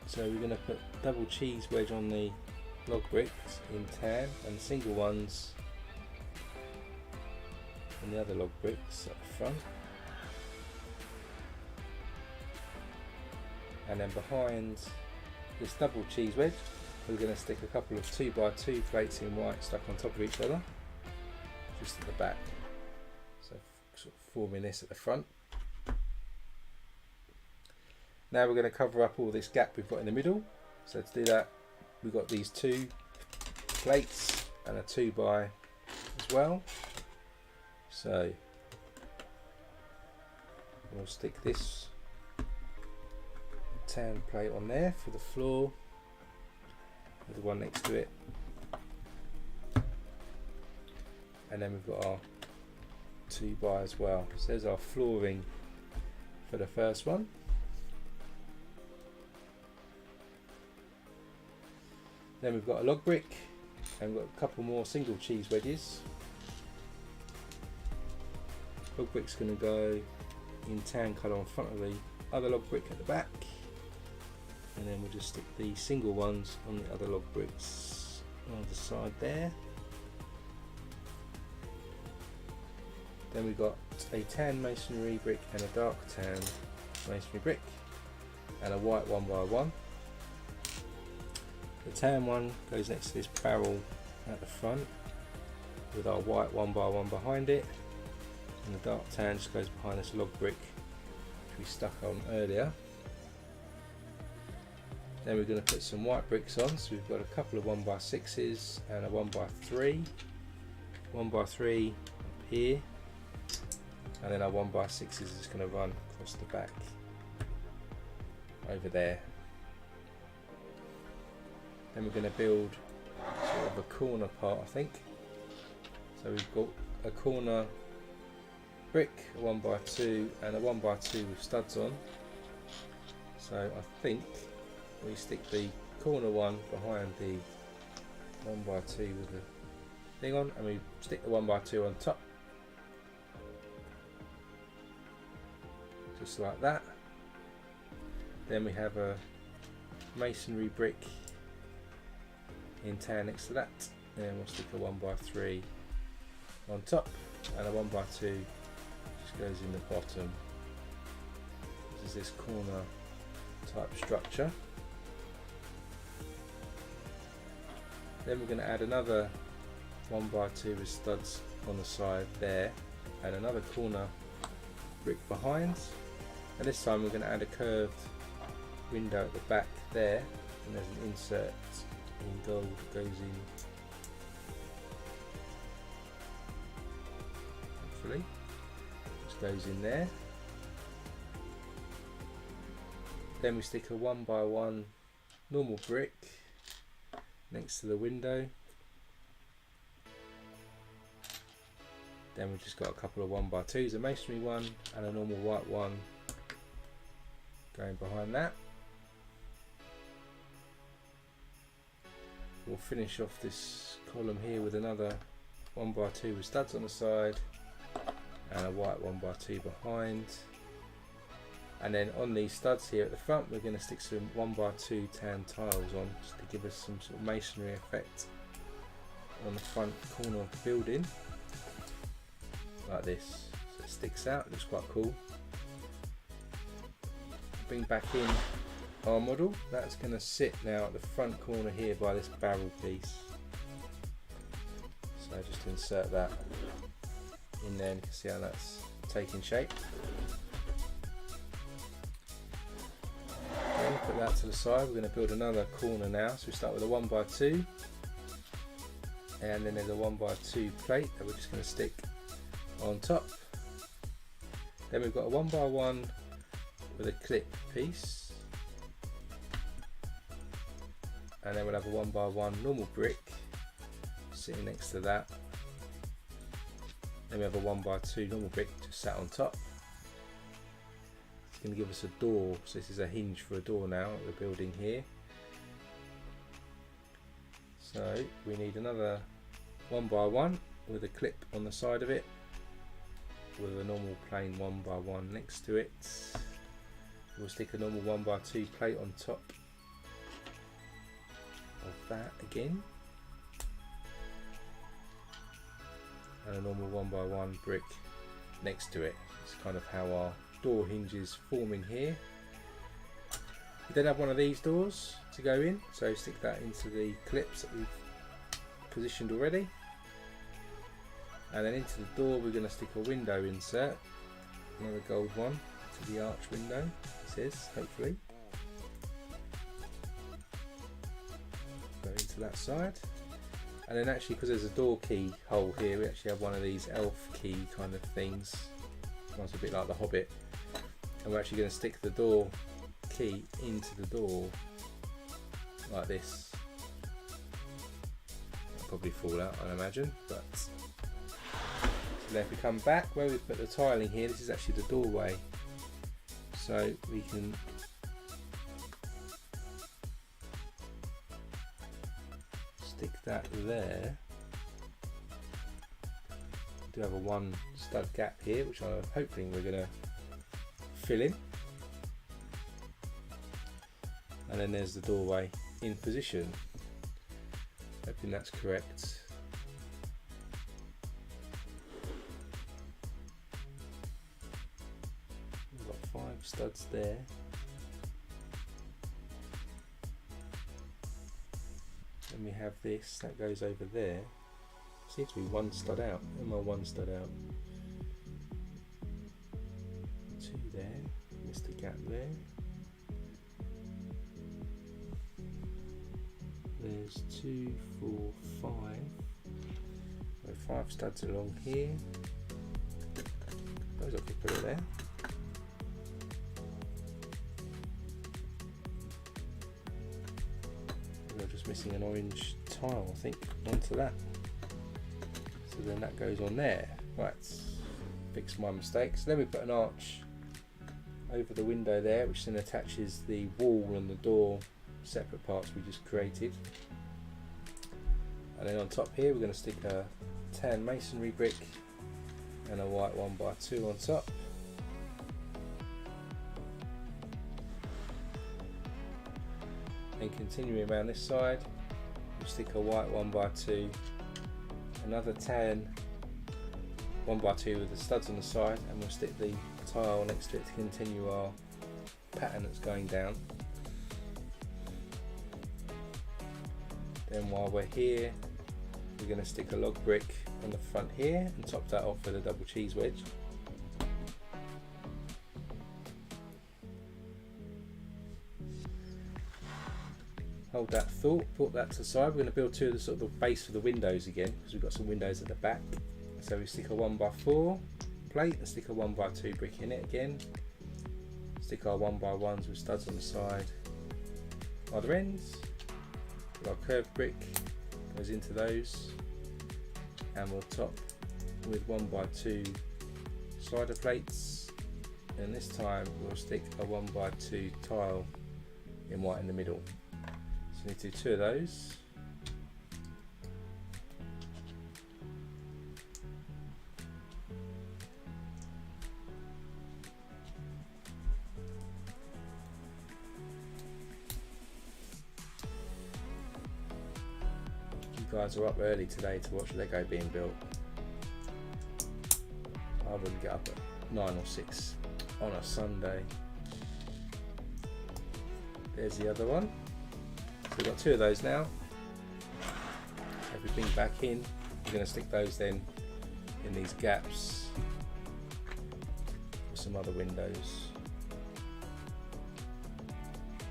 So we're going to put double cheese wedge on the log bricks in tan, and single ones on the other log bricks at the front. And then behind this double cheese wedge we're going to stick a couple of 2x2 plates in white stuck on top of each other just at the back, so sort of forming this at the front. Now we're going to cover up all this gap we've got in the middle. So to do that we've got these 2 plates and a 2x as well. So we'll stick this tan plate on there for the floor with the one next to it, and then we've got our 2x as well. So there's our flooring for the first one. Then we've got a log brick, and we've got a couple more single cheese wedges. Log brick's going to go in tan colour on front of the other log brick at the back, and then we'll just stick the single ones on the other log bricks on the side there. Then we've got a tan masonry brick and a dark tan masonry brick and a white 1x1. The tan one goes next to this barrel at the front with our white 1x1 behind it, and the dark tan just goes behind this log brick which we stuck on earlier. Then we're going to put some white bricks on, so we've got a couple of 1x6s and a 1x3. 1x3 up here, and then our 1x6s is just going to run across the back over there. Then we're going to build sort of a corner part, I think. So we've got a corner brick, a 1x2 and a 1x2 with studs on. So I think we stick the corner one behind the 1x2 with the thing on, and we stick the 1x2 on top, just like that. Then we have a masonry brick in tan next to that, and we'll stick a 1x3 on top, and a 1x2 just goes in the bottom. This is this corner type structure. Then we're going to add another 1x2 with studs on the side there, and another corner brick behind, and this time we're going to add a curved window at the back there, and there's an insert in gold that goes in, hopefully just goes in there. Then we stick a 1x1 normal brick next to the window. Then we've just got a couple of 1x2s, a masonry one and a normal white one going behind that. We'll finish off this column here with another 1x2 with studs on the side and a white 1x2 behind. And then on these studs here at the front, we're going to stick some 1x2 tan tiles on, just to give us some sort of masonry effect on the front corner of the building, like this. So it sticks out, looks quite cool. Bring back in our model. That's going to sit now at the front corner here by this barrel piece. So just insert that in there, and you can see how that's taking shape. Then put that to the side. We're going to build another corner now. So we start with a 1x2, and then there's a 1x2 plate that we're just going to stick on top. Then we've got a 1x1 with a clip piece, and then we'll have a 1x1 normal brick sitting next to that. Then we have a 1x2 normal brick just sat on top. It's going to give us a door, so this is a hinge for a door now that we're building here. So we need another 1x1 with a clip on the side of it, with a normal plain 1x1 next to it. We'll stick a normal 1x2 plate on top of that again, and a normal 1x1 brick next to it. It's kind of how our door hinges form in here. We then have one of these doors to go in, so stick that into the clips that we've positioned already, and then into the door we're going to stick a window insert, another gold one to the arch window, this is, hopefully. Go into that side, and then actually, because there's a door key hole here, we actually have one of these elf key kind of things. Sounds a bit like the Hobbit, and we're actually going to stick the door key into the door like this. It'll probably fall out, I imagine, but so then if we come back where we put the tiling here, this is actually the doorway, so we can stick that there. We do have a one stud gap here, which I'm hoping we're going to fill in, and then there's the doorway in position. Hoping that's correct. We've got 5 studs there. And we have this that goes over there. Seems to be 1 stud out. Am I 1 stud out? 2 there. Missed a gap there. There's 2, 4, 5. So 5 studs along here. Those I could put it there. We're just missing an orange tile, I think, onto that. So then that goes on there. Right, fix my mistake. So then we put an arch over the window there, which then attaches the wall and the door separate parts we just created. And then on top here we're going to stick a tan masonry brick and a white 1x2 on top. And continuing around this side, we'll stick a white 1x2, another tan 1x2 with the studs on the side, and we'll stick the tile next to it to continue our pattern that's going down. Then while we're here, we're going to stick a log brick on the front here and top that off with a double cheese wedge. Hold that thought, put that to the side. We're going to build 2 of the sort of the base for the windows again, because we've got some windows at the back. So we stick a 1x4 plate and stick a 1x2 brick in it again. Stick our 1x1s with studs on the side, other ends. Our curved brick goes into those, and we'll top with 1x2 slider plates, and this time we'll stick a 1x2 tile in white in the middle. So we need to do 2 of those. guys are up early today to watch Lego being built. I wouldn't get up at 9 or 6 on a Sunday. There's the other one. So we've got 2 of those now. Everything back in. We're going to stick those then in these gaps with some other windows.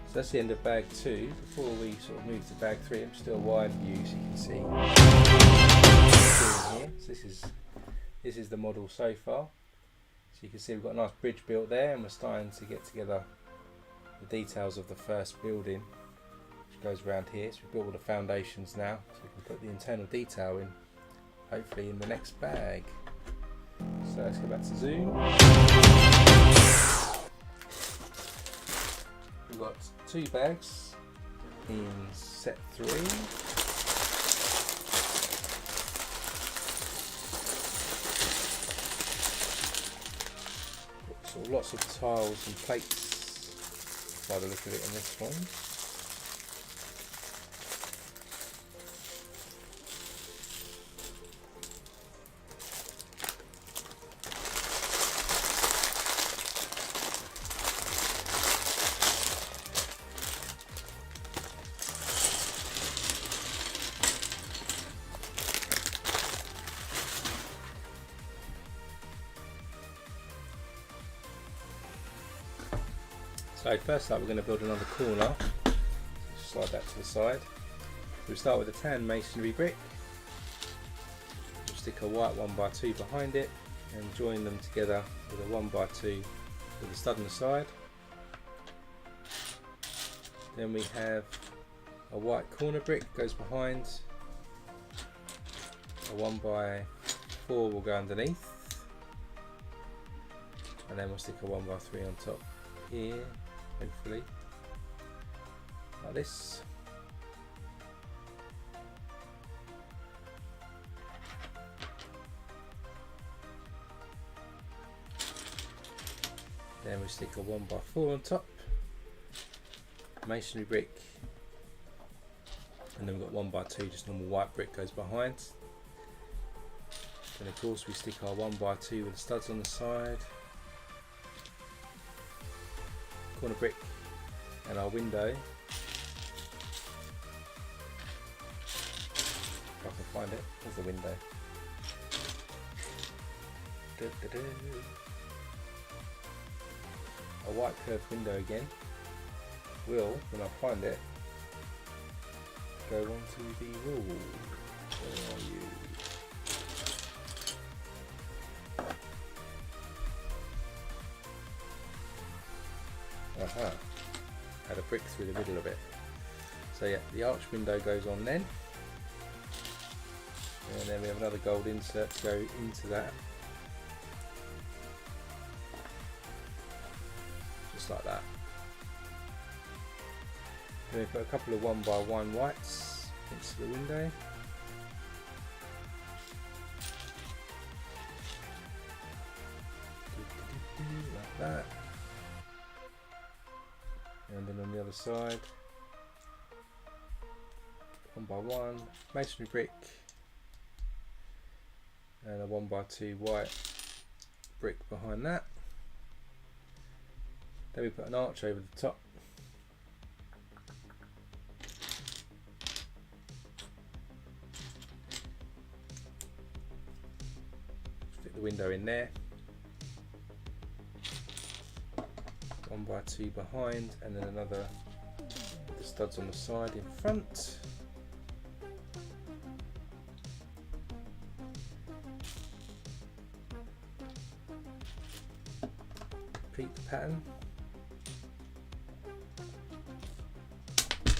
So that's the end of bag 2. Before we sort of move to bag 3, I'm just do a wide view so you can see here. So this is the model so far. So you can see we've got a nice bridge built there, and we're starting to get together the details of the first building, which goes around here. So we've built all the foundations now, so we can put the internal detail in, hopefully in the next bag. So let's go back to zoom. We've got 2 bags in set 3. So lots of tiles and plates by the look of it on this one. So first up we're going to build another corner. Slide that to the side. We'll start with a tan masonry brick. We'll stick a white 1x2 behind it and join them together with a 1x2 with a stud on the side. Then we have a white corner brick goes behind. A 1x4 will go underneath. And then we'll stick a 1x3 on top here. Hopefully, like this. Then we stick a 1x4 on top, masonry brick, and then we've got 1x2, just normal white brick goes behind. Then of course we stick our 1x2 with the studs on the side. Corner brick and our window. If I can find it, there's the window. A white curved window again will, when I find it, go onto the wall. Where are you? Aha, had a brick through the middle of it. So yeah, the arch window goes on then, and then we have another gold insert to go into that, just like that. Then we put a couple of 1x1 whites into the window. Like that. And then on the other side, 1x1 masonry brick and a 1x2 white brick behind that. Then we put an arch over the top. Stick the window in there. 1x2 behind, and then another with the studs on the side in front. Repeat the pattern.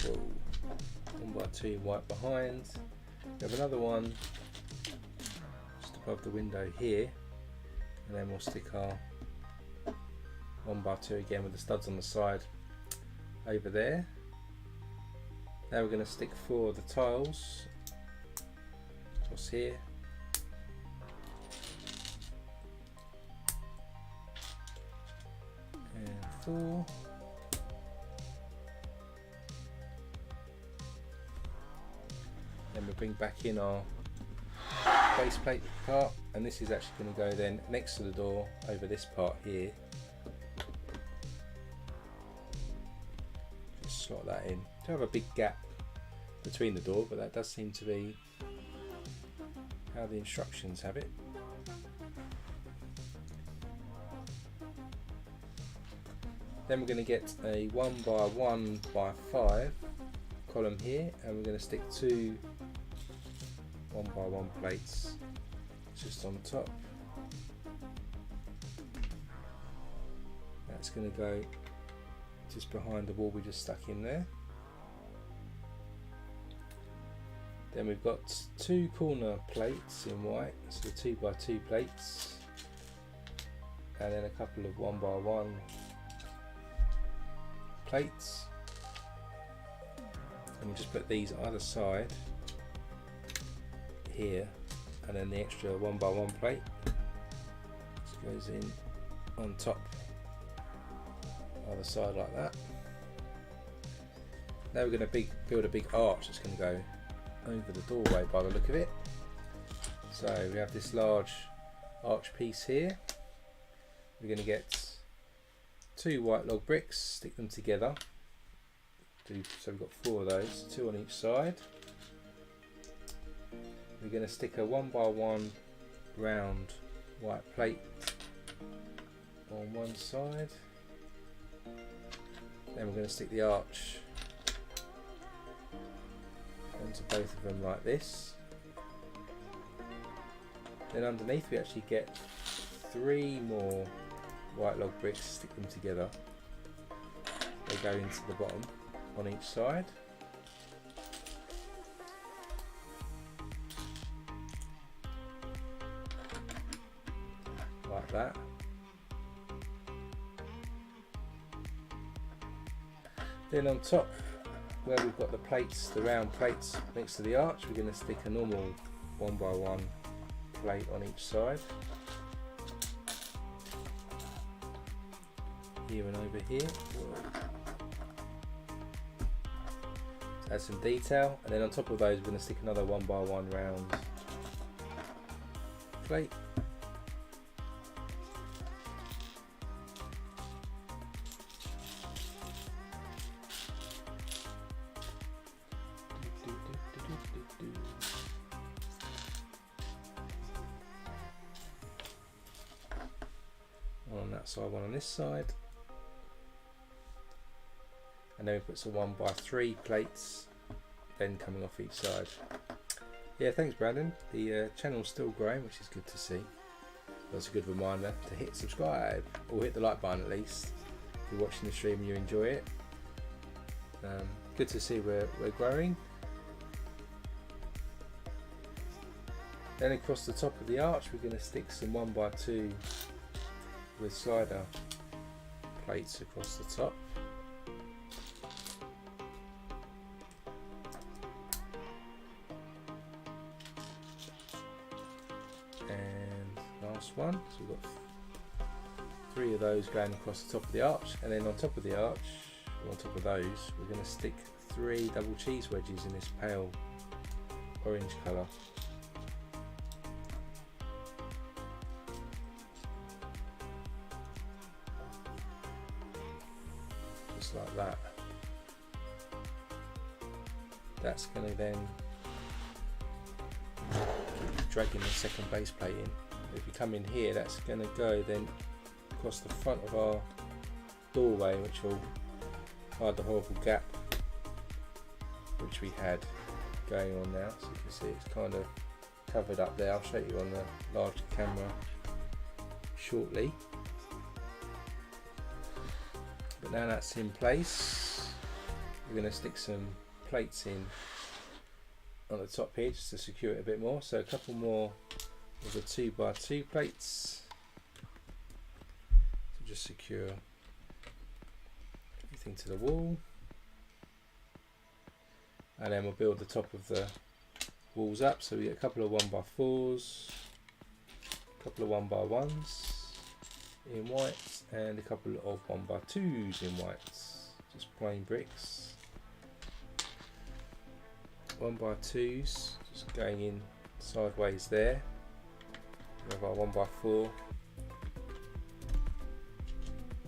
Whoa. 1x2 white behind. We have another one just above the window here, and then we'll stick our 1x2 again with the studs on the side over there. Now we're going to stick 4 of the tiles across here. And 4. Then we bring back in our base plate part, and this is actually going to go then next to the door over this part here. Just slot that in. To have a big gap between the door, but that does seem to be how the instructions have it. Then we're going to get a 1x1x5 column here, and we're going to stick two 1x1 plates just on top. That's going to go just behind the wall we just stuck in there. Then we've got two corner plates in white, so 2x2 plates, and then a couple of 1x1 plates, and we just put these either side here, and then the extra 1x1 plate just goes in on top either side like that. Now we're going to build a big arch that's going to go over the doorway by the look of it. So we have this large arch piece here. We're going to get two white log bricks, stick them together. So we've got 4 of those, 2 on each side. We're going to stick a 1x1 round white plate on one side. Then we're going to stick the arch onto both of them like this. Then underneath we actually get 3 more white log bricks, stick them together. They go into the bottom on each side. Like that. Then on top, where we've got the plates, the round plates next to the arch, we're going to stick a normal 1x1 plate on each side. Here and over here. To add some detail, and then on top of those we're going to stick another 1x1 round plate. One on that side, one on this side. And then we put some 1x3 plates then coming off each side. Yeah, thanks Brandon. The channel's still growing, which is good to see. That's a good reminder to hit subscribe, or hit the like button at least if you're watching the stream and you enjoy it. Good to see we're growing. Then across the top of the arch we're going to stick some 1x2 with slider plates across the top. And last one, so we've got 3 of those going across the top of the arch, and then on top of the arch, or on top of those, we're going to stick 3 double cheese wedges in this pale orange colour. Just like that. That's going to then dragging the second base plate in. If you come in here, that's going to go then across the front of our doorway, which will hide the horrible gap which we had going on now. So you can see it's kind of covered up there. I'll show you on the larger camera shortly. But now that's in place, we're going to stick some plates in on the top here just to secure it a bit more. So a couple more of the 2x2 plates to just secure everything to the wall, and then we'll build the top of the walls up. So we get a couple of 1x4s, a couple of 1x1s in white, and a couple of 1x2s in white, just plain bricks. 1x2s just going in sideways there. We have our 1x4,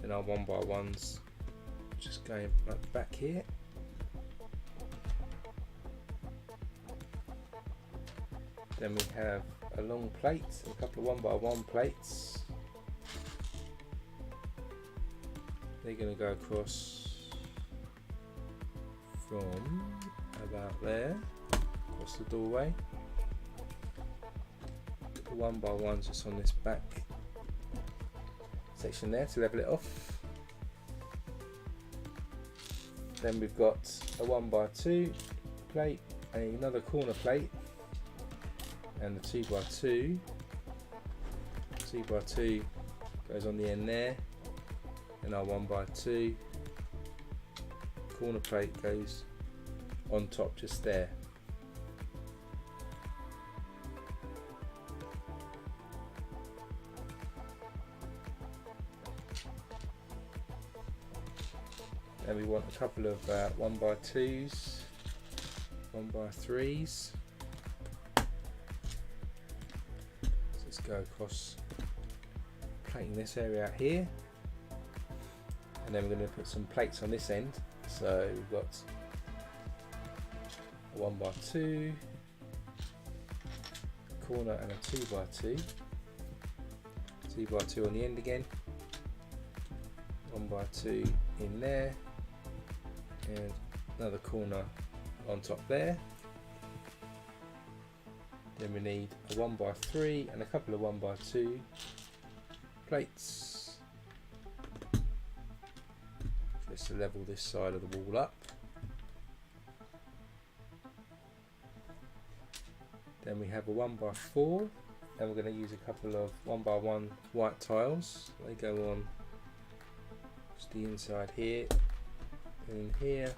then our 1x1s just going right back here. Then we have a long plate, a couple of 1x1 plates. They're going to go across from about there, across the doorway. The 1x1s just on this back section there to level it off. Then we've got a 1x2 plate, another corner plate, and the 2x2. 2x2 goes on the end there, and our 1x2 corner plate goes on top just there. Then we want a couple of 1x2s, 1x3s. Go across, plating this area out here, and then we're going to put some plates on this end. So we've got a 1x2 corner and a 2x2, 2x2 on the end again, 1x2 in there, and another corner on top there. Then we need a 1x3 and a couple of 1x2 plates just to level this side of the wall up. Then we have a 1x4, and we're going to use a couple of 1x1 white tiles. They go on just the inside here and here,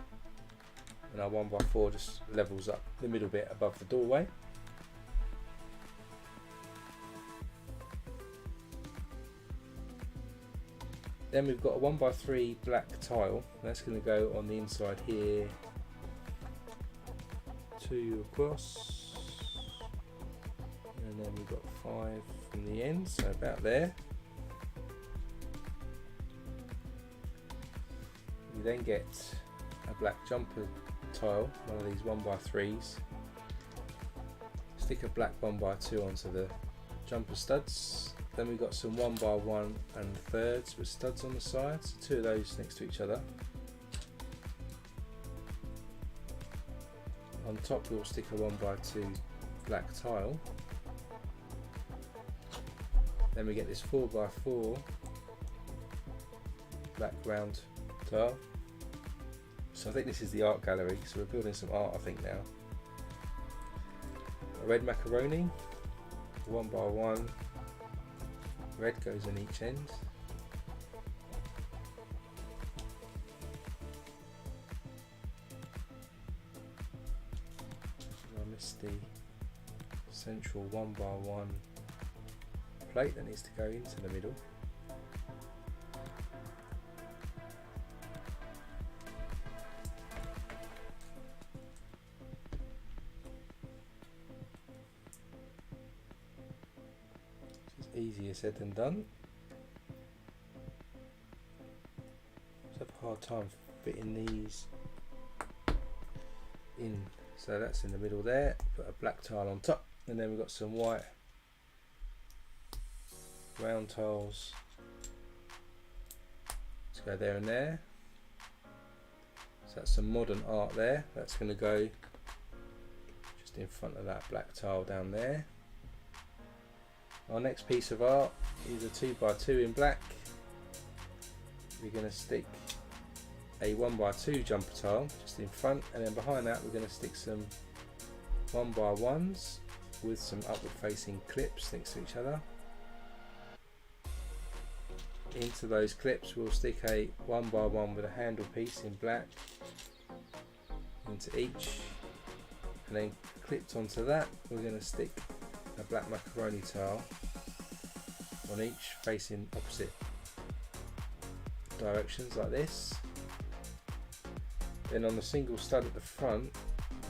and our 1x4 just levels up the middle bit above the doorway. Then we've got a 1x3 black tile, that's going to go on the inside here, 2 across, and then we've got 5 from the end, so about there. We then get a black jumper tile, one of these 1x3s, stick a black 1x2 onto the jumper studs. Then we've got some 1x1 and thirds with studs on the sides, 2 of those next to each other. On top we'll stick a 1x2 black tile. Then we get this 4x4 black round tile. So I think this is the art gallery, so we're building some art I think now. A red macaroni, 1x1. Red goes on each end. I missed the central 1x1 plate that needs to go into the middle. Easier said than done. Just have a hard time fitting these in. So that's in the middle there. Put a black tile on top, and then we've got some white round tiles to go there and there. So that's some modern art there. That's going to go just in front of that black tile down there. Our next piece of art is a 2x2 in black. We're going to stick a 1x2 jumper tile just in front, and then behind that we're going to stick some 1x1s with some upward facing clips next to each other. Into those clips we'll stick a 1x1 with a handle piece in black into each, and then clipped onto that we're going to stick a black macaroni tile on each, facing opposite directions like this. Then on the single stud at the front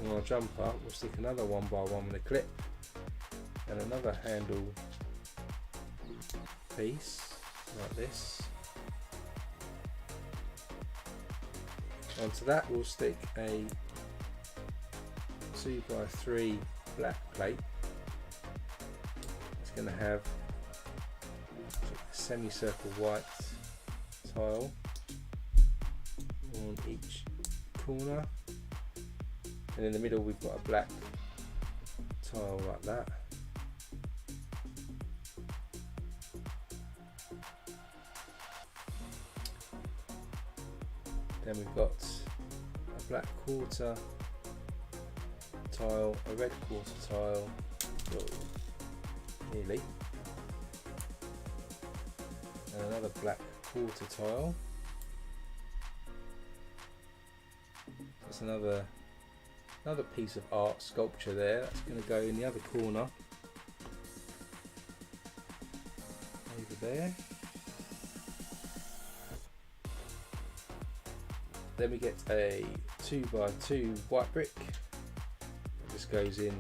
On our jumper we'll stick another 1x1 with a clip and another handle piece like this. Onto that we'll stick a 2x3 black plate. It's going to have a semicircle white tile on each corner, and in the middle we've got a black tile like that. Then we've got a black quarter tile, a red quarter tile, nearly, and another black quarter tile. That's another piece of art sculpture there. That's going to go in the other corner over there. Then we get a 2x2 white brick. This goes in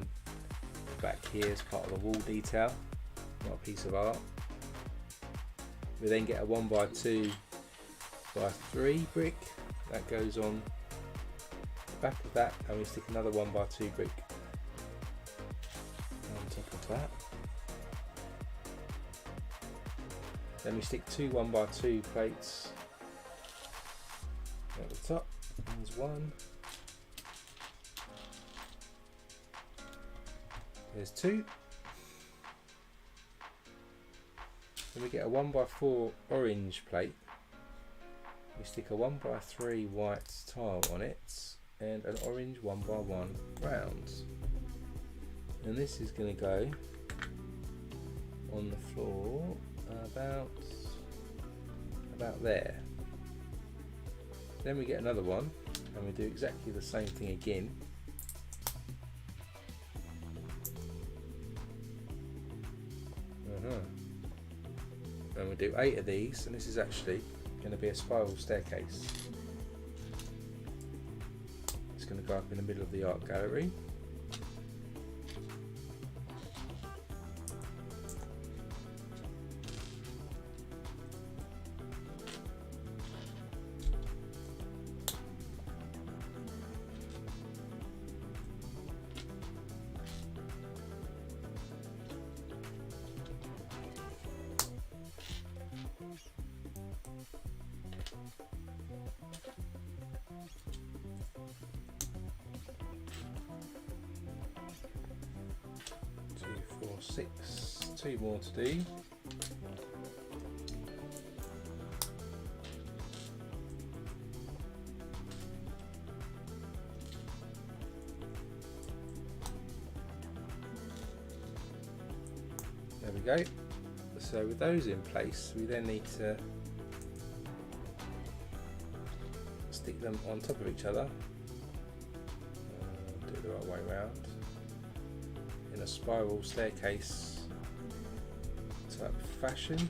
back here as part of the wall detail, not a piece of art. We then get a 1x2x3 brick that goes on the back of that, and we stick another 1x2 brick on top of that. Then we stick two 1x2 plates at the top. There's one. There's two. Then we get a 1x4 orange plate. We stick a 1x3 white tile on it and an orange 1x1 round. And this is going to go on the floor about there. Then we get another one and we do exactly the same thing again. And we do 8 of these, and this is actually going to be a spiral staircase. It's going to go up in the middle of the art gallery. Six, two more to do. There we go. So with those in place, we then need to stick them on top of each other. Do it the right way around. In a spiral staircase type fashion.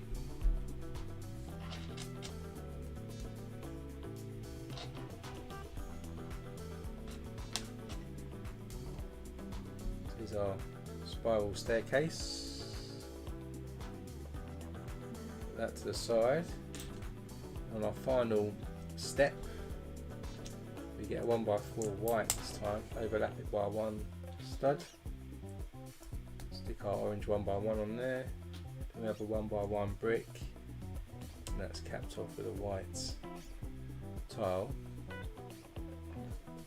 This is our spiral staircase. Put that to the side. On our final step, we get a 1x4 white this time, overlap it by one stud. Stick our orange 1x1 on there. Then we have a 1x1 brick, and that's capped off with a white tile.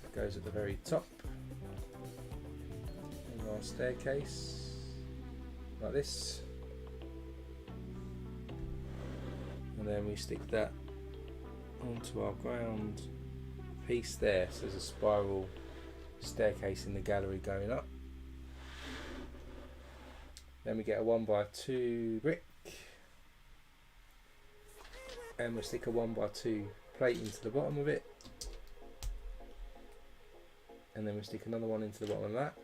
It goes at the very top of our staircase, like this. And then we stick that onto our ground piece there. So there's a spiral staircase in the gallery going up. Then we get a 1x2 brick, and we'll stick a 1x2 plate into the bottom of it, and then we stick another one into the bottom of that,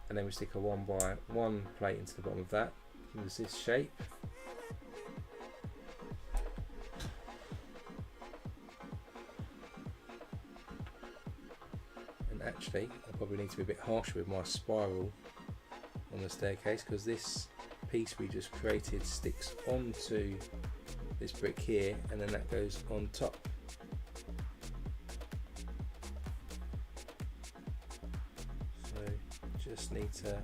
and then we stick a 1x1 plate into the bottom of that. Gives this shape. actually. I probably need to be a bit harsher with my spiral on the staircase, because this piece we just created sticks onto this brick here, and then that goes on top. So just need to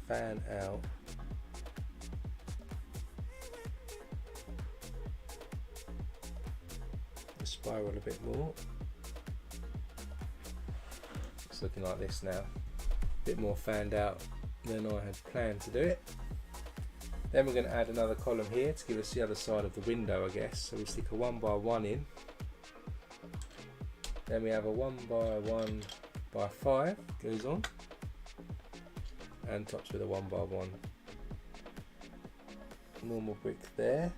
fan out the spiral a bit more. It's looking like this now, a bit more fanned out than I had planned to do it. Then we're going to add another column here to give us the other side of the window, I guess. So we stick a 1x1 in. Then we have a 1x1x5 goes on, and tops with a 1x1 normal brick there.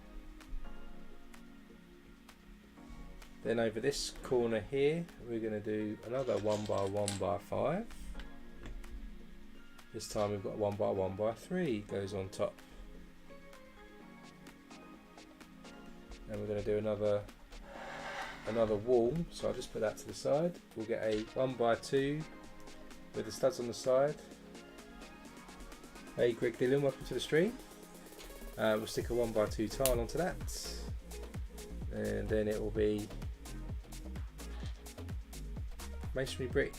Then over this corner here, we're going to do another 1x1x5. This time we've got 1x1x3 goes on top. And we're going to do another wall, so I'll just put that to the side. We'll get a 1x2 with the studs on the side. Hey Greg Dillon, welcome to the stream. We'll stick a 1x2 tile onto that, and then it will be masonry brick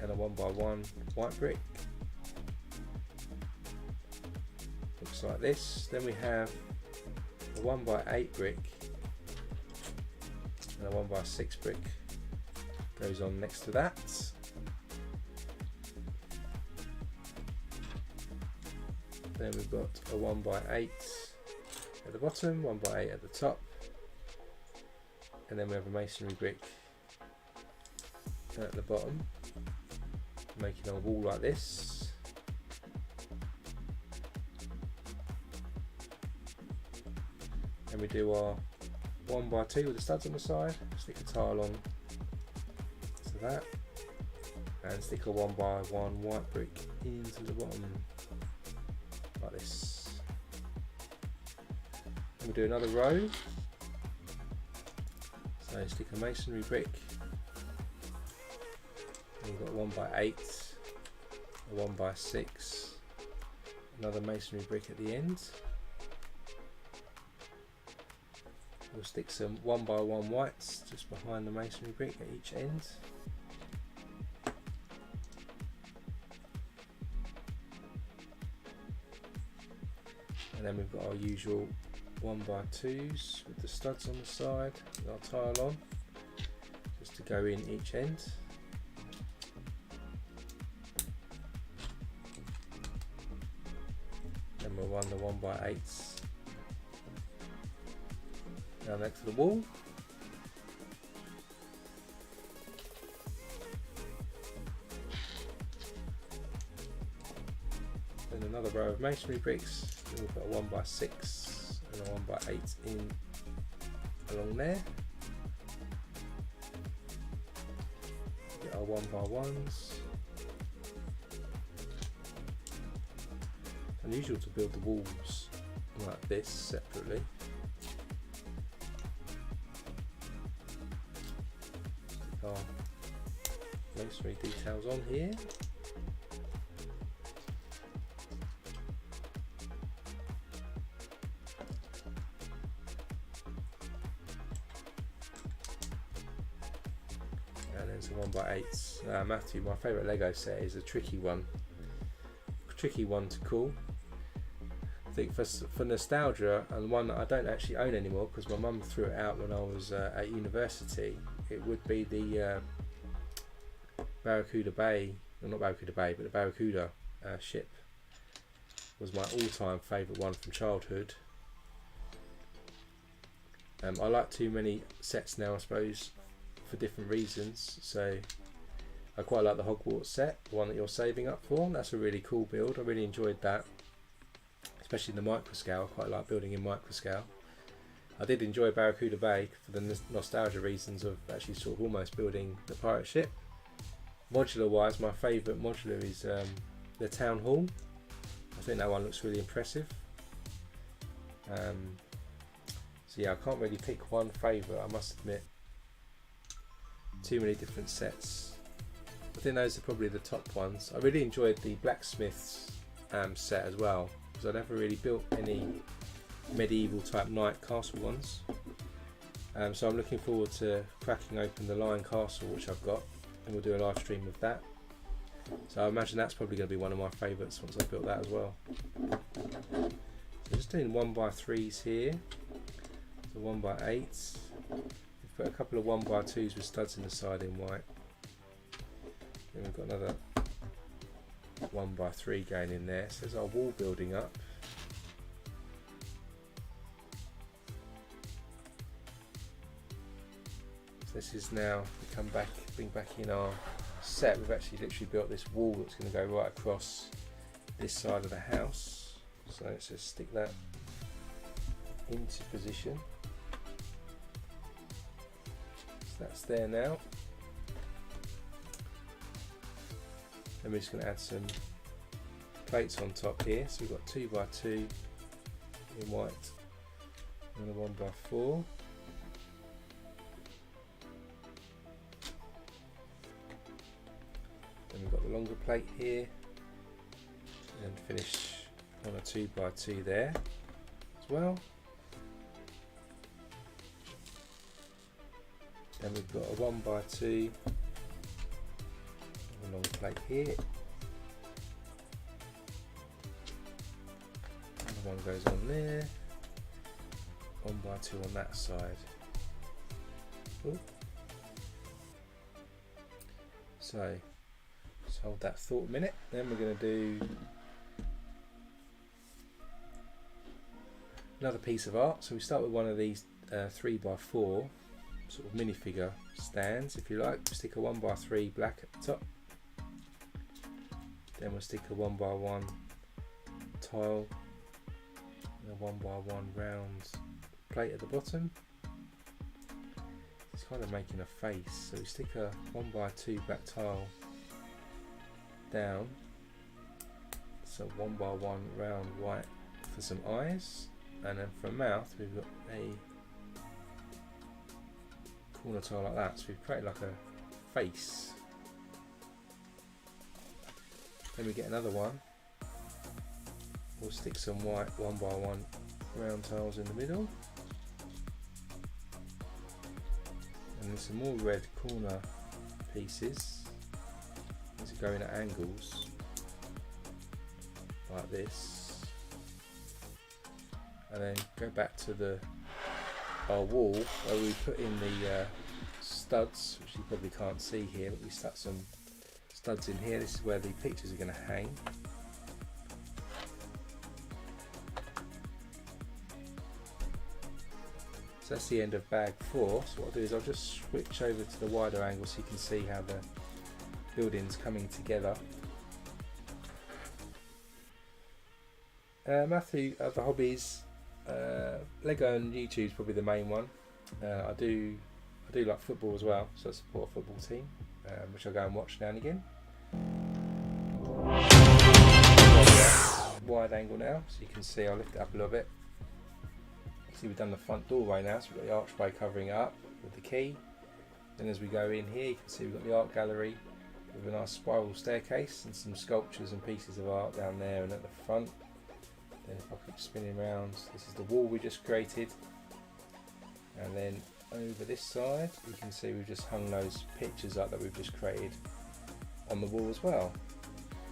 and a 1x1 white brick. Looks like this. Then we have a 1x8 brick and a 1x6 brick goes on next to that. Then we've got a 1x8 at the bottom, 1x8 at the top, and then we have a masonry brick at the bottom, making a wall like this. And we do our 1x2 with the studs on the side, stick a tile on to that, and stick a 1x1 white brick into the bottom like this. And we do another row, so stick a masonry brick, and we've got 1x8, a 1x6, another masonry brick at the end. We'll stick some 1x1 whites just behind the masonry brick at each end. And then we've got our usual 1x2s with the studs on the side with our tile on, just to go in each end. Then we'll run the 1x8s down next to the wall. Then another row of masonry bricks. Then we'll put a 1x6 and a 1x8 in along there. Get our 1x1s. It's unusual to build the walls like this separately. Masonry details on here. And then some 1x8s. Matthew, my favourite Lego set is a tricky one to call. I think for nostalgia, and one that I don't actually own anymore because my mum threw it out when I was at university, it would be the Barracuda Bay, well, not Barracuda Bay, but the Barracuda ship was my all-time favourite one from childhood. I like too many sets now, I suppose, for different reasons. So I quite like the Hogwarts set, the one that you're saving up for. That's a really cool build. I really enjoyed that, especially in the micro scale. I quite like building in micro scale. I did enjoy Barracuda Bay for the nostalgia reasons of actually sort of almost building the pirate ship. Modular wise, my favourite modular is the Town Hall. I think that one looks really impressive. So yeah, I can't really pick one favourite, I must admit. Too many different sets think those are probably the top ones. I really enjoyed the blacksmith's set as well, because I never really built any medieval type knight castle ones. So I'm looking forward to cracking open the Lion Castle, which I've got, and we'll do a live stream of that. So I imagine that's probably going to be one of my favourites once I've built that as well. So just doing 1x3s here, so 1x8s. We've put a couple of 1x2s with studs in the side in white. Then we've got another 1x3 going in there. So there's our wall building up. So this is now, we come back, bring back in our set. We've actually literally built this wall that's going to go right across this side of the house. So let's just stick that into position. So that's there now. Then we're just going to add some plates on top here. So we've got 2x2 in white and a 1x4. Then we've got the longer plate here, and finish on a 2x2 there as well. Then we've got a 1x2, a long plate here. Another one goes on there. 1x2 on that side. Ooh. So just hold that thought a minute. Then we're going to do another piece of art. So we start with one of these 3x4 sort of minifigure stands, if you like. Stick a 1x3 black at the top. Then we'll stick a 1x1 tile and a 1x1 round plate at the bottom. It's kind of making a face, so we stick a 1x2 black tile down. So 1x1 round white for some eyes, and then for a mouth we've got a corner tile like that, so we've created like a face. Then we get another one. We'll stick some white 1x1 round tiles in the middle, and then some more red corner pieces. These are going at angles like this, and then go back to our wall where we put in the studs, which you probably can't see here, but we stuck some studs in here. This is where the pictures are going to hang. So that's the end of bag 4. So what I'll do is I'll just switch over to the wider angle so you can see how the building's coming together. Matthew, other hobbies, Lego and YouTube is probably the main one. I do like football as well, so I support a football team, which I go and watch now and again. Wide angle now, so you can see. I'll lift it up a little bit. You see we've done the front doorway now, so we've got the archway covering it up with the key. Then as we go in here, you can see we've got the art gallery with a nice spiral staircase and some sculptures and pieces of art down there and at the front. Then if I keep spinning around, this is the wall we just created. And then over this side, you can see we've just hung those pictures up that we've just created on the wall as well.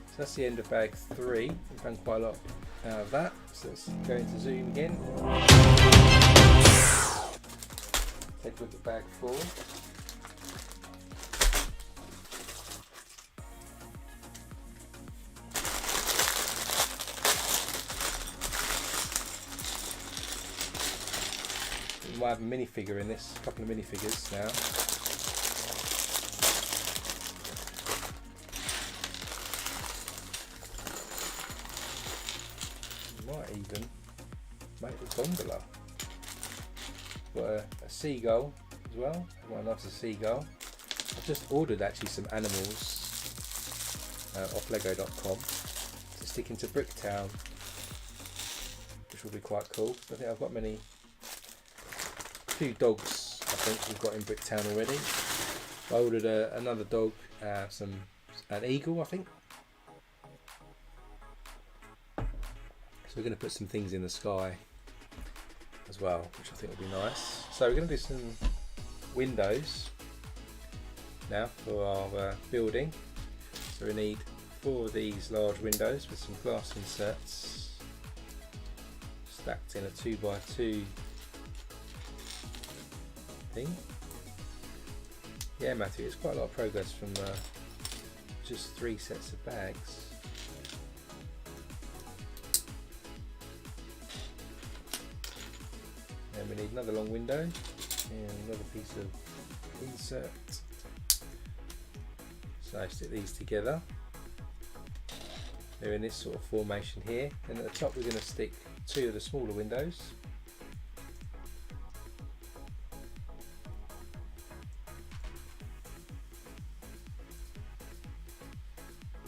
So that's the end of bag 3. We've done quite a lot out of that. So let's go into zoom again. Take a look at bag 4. We might have a minifigure in this, a couple of minifigures now. Might even make the gondola. Got a seagull as well. Everyone loves a seagull. I've just ordered actually some animals off lego.com to stick into Bricktown, which will be quite cool. I think I've got few dogs I think we've got in Bricktown already. I ordered another dog, some an eagle, I think. So we're going to put some things in the sky as well, which I think will be nice. So we're going to do some windows now for our building. So we need 4 of these large windows with some glass inserts stacked in a 2x2 thing. Yeah, Matthew, it's quite a lot of progress from just 3 sets of bags. And we need another long window and another piece of insert. So I stick these together. They're in this sort of formation here, and at the top we're going to stick 2 of the smaller windows.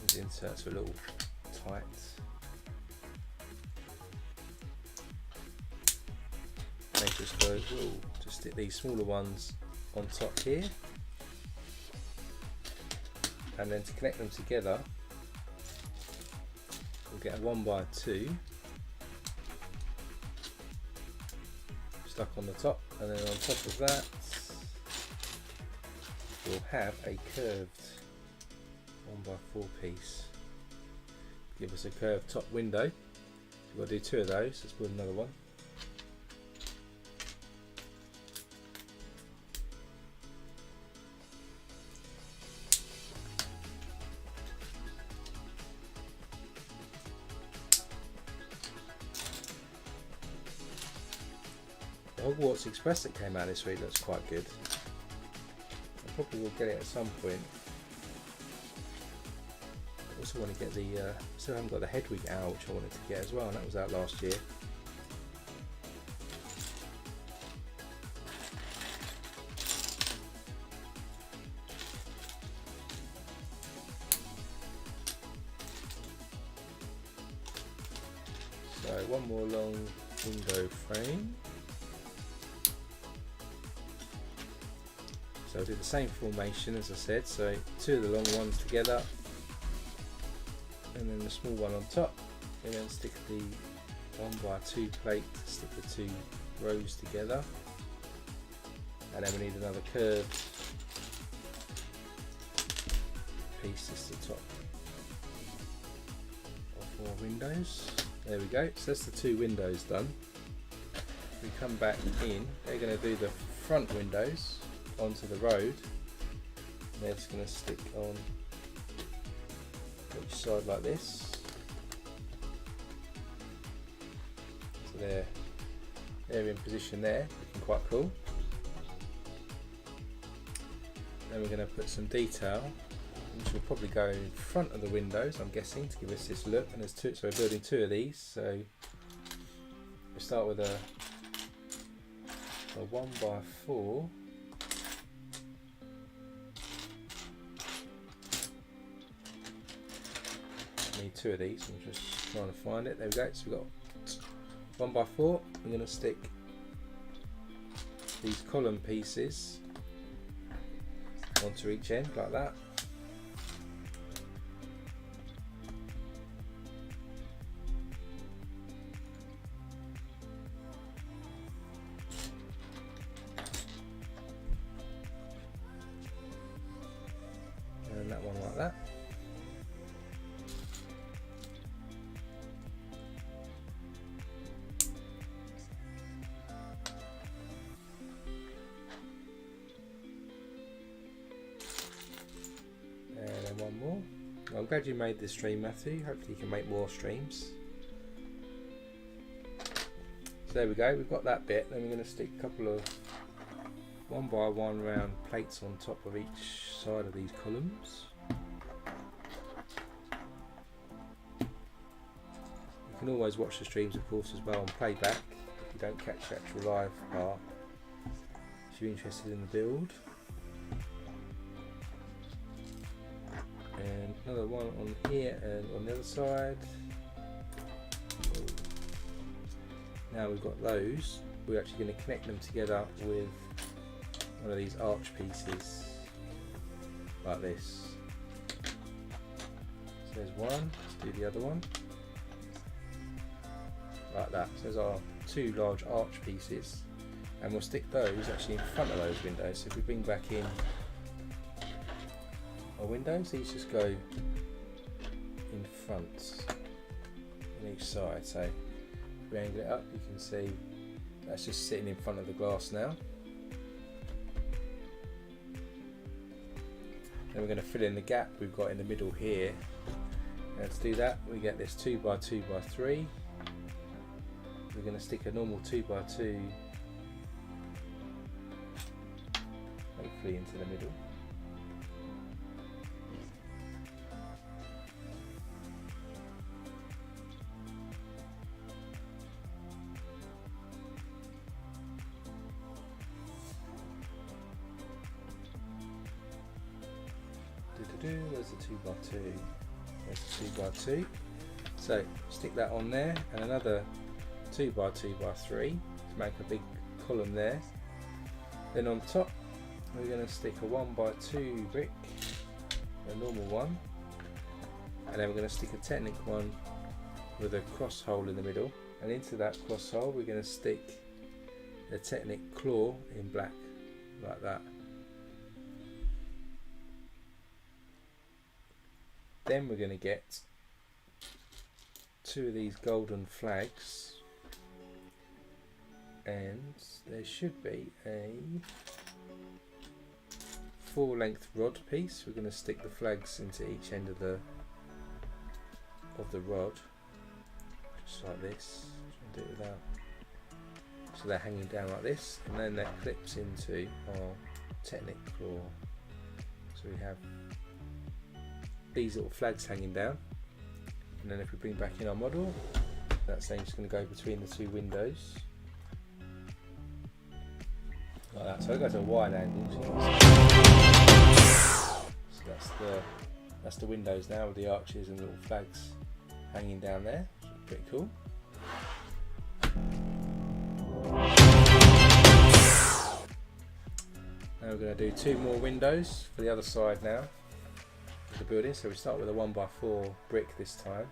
These inserts are a little tight. They just go, we'll just stick these smaller ones on top here, and then to connect them together we'll get a 1x2 stuck on the top, and then on top of that we'll have a curved 1x4 piece. Give us a curved top window. So we've got to do 2 of those. Let's build another one. The Hogwarts Express that came out this week looks quite good. I probably will get it at some point. I also want to get the, still haven't got the Hedwig Owl, which I wanted to get as well, and that was out last year. So one more long window frame. So I'll do the same formation as I said, so 2 of the long ones together, and then the small one on top, and then stick the 1x2 plate, stick the 2 rows together, and then we need another curved piece just the top of 4 windows. There we go, so that's the 2 windows done. We come back in, they're going to do the front windows onto the road, and they're just going to stick on each side like this. So they're in position there, looking quite cool. Then we're going to put some detail, which will probably go in front of the windows, I'm guessing, to give us this look. And there's 2, so we're building 2 of these. So we start with a 1x4. Need 2 of these. I'm just trying to find it. There we go. So we've got 1x4. I'm going to stick these column pieces onto each end like that. And that one like that. One more. Well, I'm glad you made this stream, Matthew. Hopefully you can make more streams. So there we go, we've got that bit. Then we're going to stick a couple of 1x1 round plates on top of each side of these columns. You can always watch the streams, of course, as well on playback if you don't catch the actual live part, if you're interested in the build. And another one on here and on the other side. Now we've got those, we're actually going to connect them together with one of these arch pieces like this. There's one, let's do the other one. Like that. So there's our two large arch pieces, and we'll stick those actually in front of those windows. So if we bring back in our windows, these just go in front on each side. So if we angle it up, you can see that's just sitting in front of the glass now. Then we're going to fill in the gap we've got in the middle here. And to do that, we get this 2x2x3. We're going to stick a normal 2x2 hopefully into the middle. There's a 2x2. There's a 2x2. So stick that on there, and another 2x2x3 to make a big column there. Then on top we're going to stick a 1x2 brick, a normal one, and then we're going to stick a Technic one with a cross hole in the middle, and into that cross hole we're going to stick a Technic claw in black, like that. Then we're going to get two of these golden flags, and there should be a 4-length rod piece. We're going to stick the flags into each end of the rod, just like this. Do it without. So they're hanging down like this, and then that clips into our Technic claw. So we have these little flags hanging down, and then if we bring back in our model, that's then just going to go between the two windows like that. So it goes at a wide angle. So that's the windows now with the arches and little flags hanging down there. Pretty cool. Now we're going to do two more windows for the other side now of the building. So we start with a 1x4 brick this time.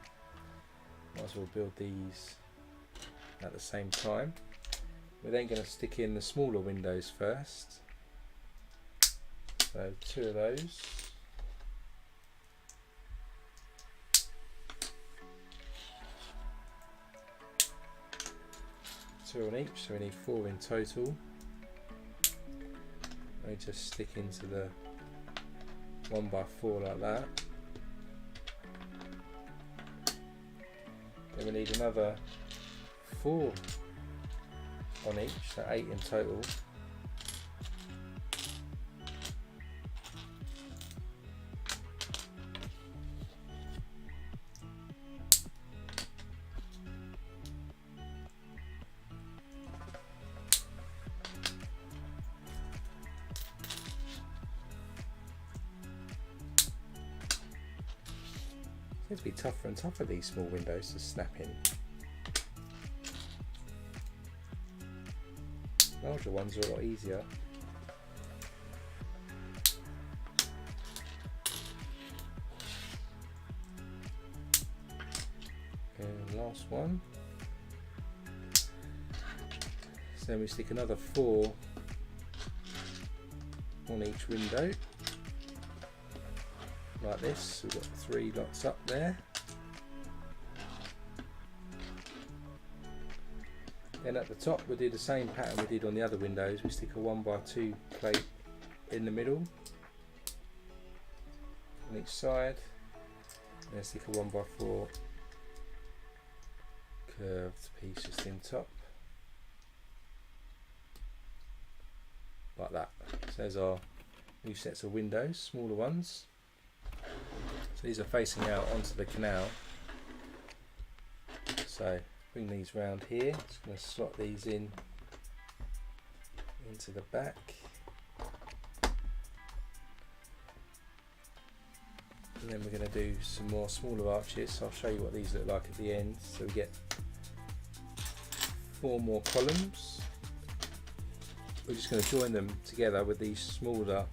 Might as well build these at the same time. We're then going to stick in the smaller windows first. So two of those. Two on each, so we need 4 in total. We just stick into the 1x4 like that. Then we need another 4 on each, so 8 in total. Seems to be tougher and tougher, these small windows to snap in. Larger ones are a lot easier. And last one. So then we stick another 4 on each window. Like this, we've got 3 lots up there. Then at the top we do the same pattern we did on the other windows. We stick a 1x2 plate in the middle on each side, and then stick a 1x4 curved piece just in top, like that. So there's our new sets of windows, smaller ones. So these are facing out onto the canal. So bring these round here. Just going to slot these in into the back. And then we're going to do some more smaller arches. So I'll show you what these look like at the end. So we get 4 more columns. We're just going to join them together with these smaller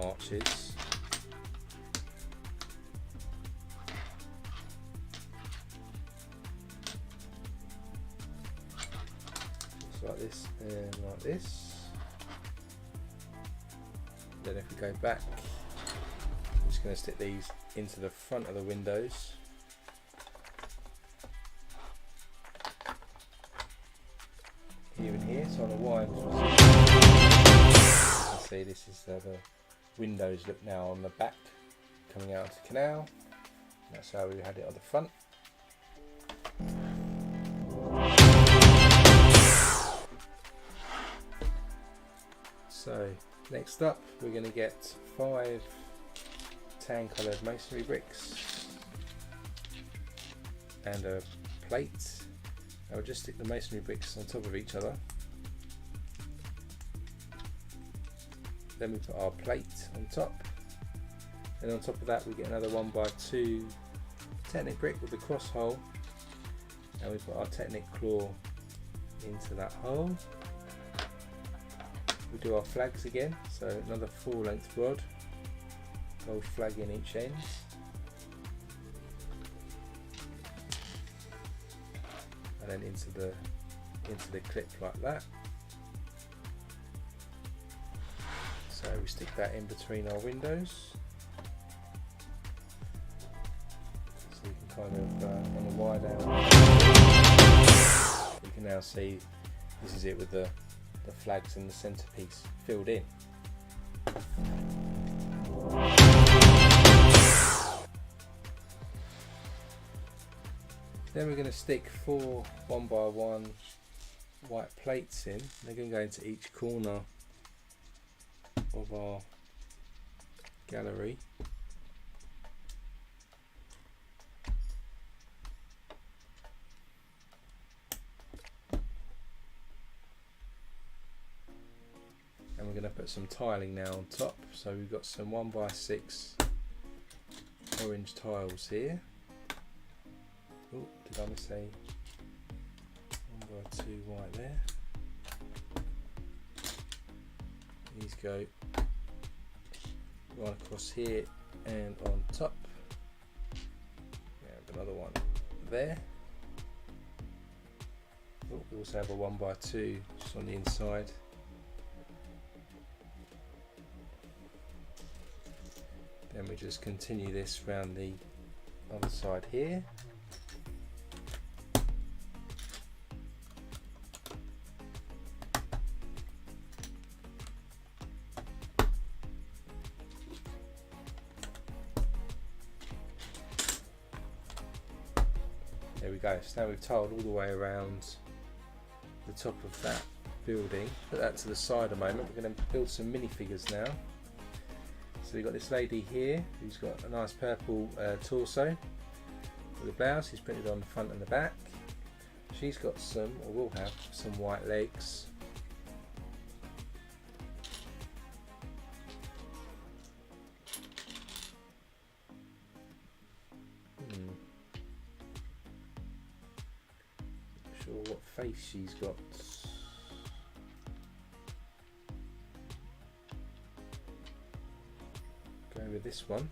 arches. and like this. Then if we go back, I'm just going to stick these into the front of the windows. Here and here, so on a wide, you can see this is the windows look now on the back, coming out of the canal. That's how we had it on the front. So next up, we're going to get 5 tan coloured masonry bricks and a plate. I'll just stick the masonry bricks on top of each other. Then we put our plate on top, and on top of that we get another 1x2 Technic brick with a cross hole, and we put our Technic claw into that hole. We do our flags again, so another 4-length rod, gold flag in each end. And then into the clip like that. So we stick that in between our windows. So you can kind of on a wide angle, you can now see this is it with the flags and the centerpiece filled in. Then we're going to stick 4 1x1 white plates in. They're going to go into each corner of our gallery. And we're going to put some tiling now on top. So we've got some 1x6 orange tiles here. Oh, did I miss a 1x2 white there? These go right across here and on top. And another one there. Oh, we also have a 1x2 just on the inside. Then we just continue this round the other side here. There we go, so now we've tiled all the way around the top of that building. Put that to the side a moment. We're going to build some minifigures now. So we've got this lady here who's got a nice purple torso with a blouse. She's printed on the front and the back. She's got some, or will have, some white legs. Not sure what face she's got. With this one,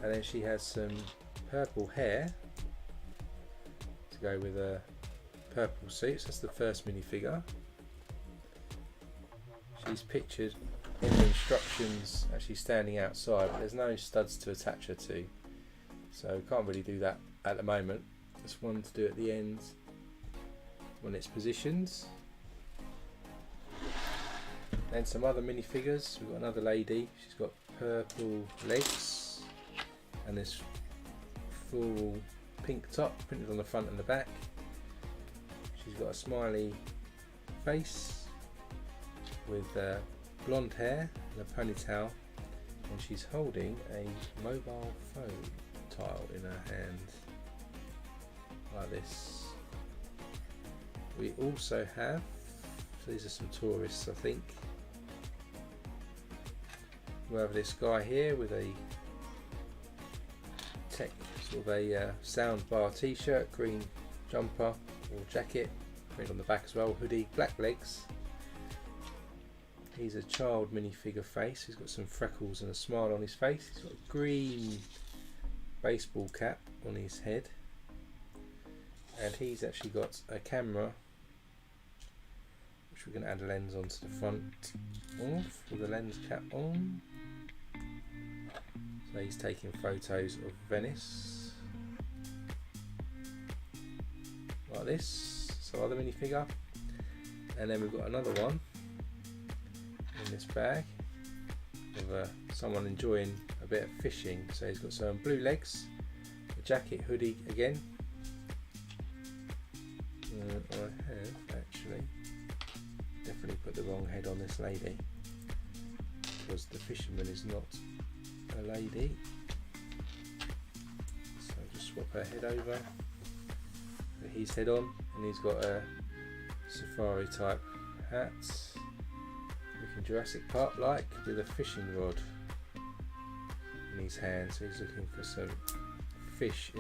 and then she has some purple hair to go with a purple suit. So that's the first minifigure. She's pictured in the instructions actually standing outside, but there's no studs to attach her to, so we can't really do that at the moment. Just one to do at the end when it's positioned. Then some other minifigures. We've got another lady. She's got purple legs and this full pink top printed on the front and the back. She's got a smiley face with blonde hair and a ponytail, and she's holding a mobile phone tile in her hand like this. We also have, so these are some tourists I think. We have this guy here with a tech, sort of a sound bar t-shirt, green jumper or jacket, printed on the back as well, hoodie, black legs. He's a child minifigure face. He's got some freckles and a smile on his face. He's got a green baseball cap on his head, and he's actually got a camera which we're going to add a lens onto the front of with the lens cap on. So he's taking photos of Venice like this, so other minifigure, and then we've got another one in this bag of someone enjoying a bit of fishing. So he's got some blue legs, a jacket, hoodie again. I have actually definitely put the wrong head on this lady, because the fisherman is not a lady. So just swap her head over, put his head on, and he's got a safari type hat, looking Jurassic Park like, with a fishing rod in his hand. So he's looking for some fish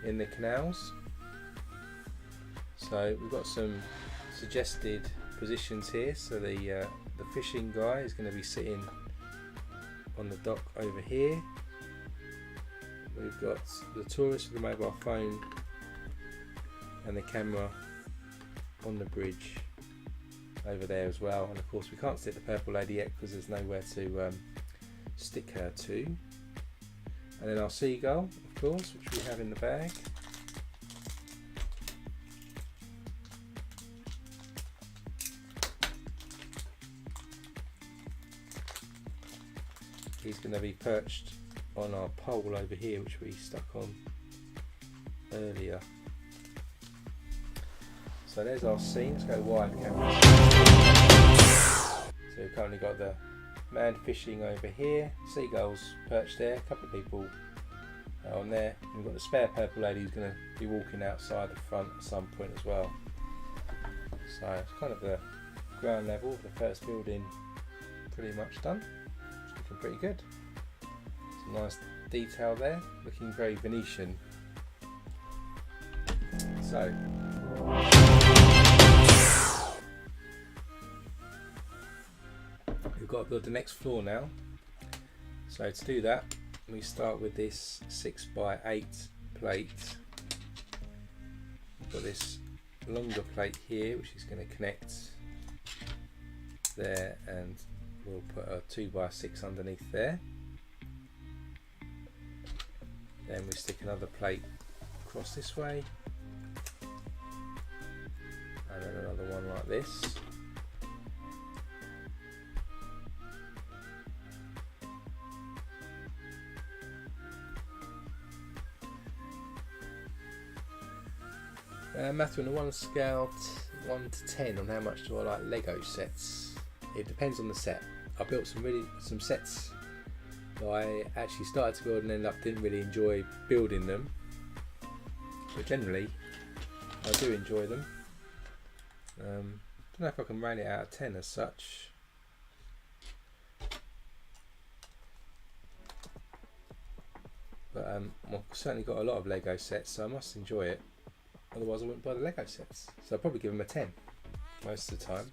in the canals. So we've got some suggested positions here. So the fishing guy is going to be sitting on the dock over here. We've got the tourist with the mobile phone and the camera on the bridge over there as well. And of course we can't stick the purple lady yet because there's nowhere to stick her to. And then our seagull, of course, which we have in the bag. He's going to be perched on our pole over here, which we stuck on earlier. So there's our scene. Let's go wide camera. So we've currently got the man fishing over here, seagulls perched there, a couple of people on there. And we've got the spare purple lady who's going to be walking outside the front at some point as well. So it's kind of the ground level of the first building pretty much done. Looking pretty good. Some nice detail there, looking very Venetian. So we've got to build the next floor now. So to do that, we start with this 6x8 plate. We've got this longer plate here, which is going to connect there, and we'll put a 2x6 underneath there. Then we stick another plate across this way, and then another one like this. Matter on a 1 scale 1 to 10 on how much do I like Lego sets. It depends on the set. I built some sets that I actually started to build and ended up didn't really enjoy building them, but generally I do enjoy them. Don't know if I can rate it out of 10 as such. But I've certainly got a lot of Lego sets, so I must enjoy it. Otherwise I wouldn't buy the Lego sets. So I'll probably give them a 10 most of the time.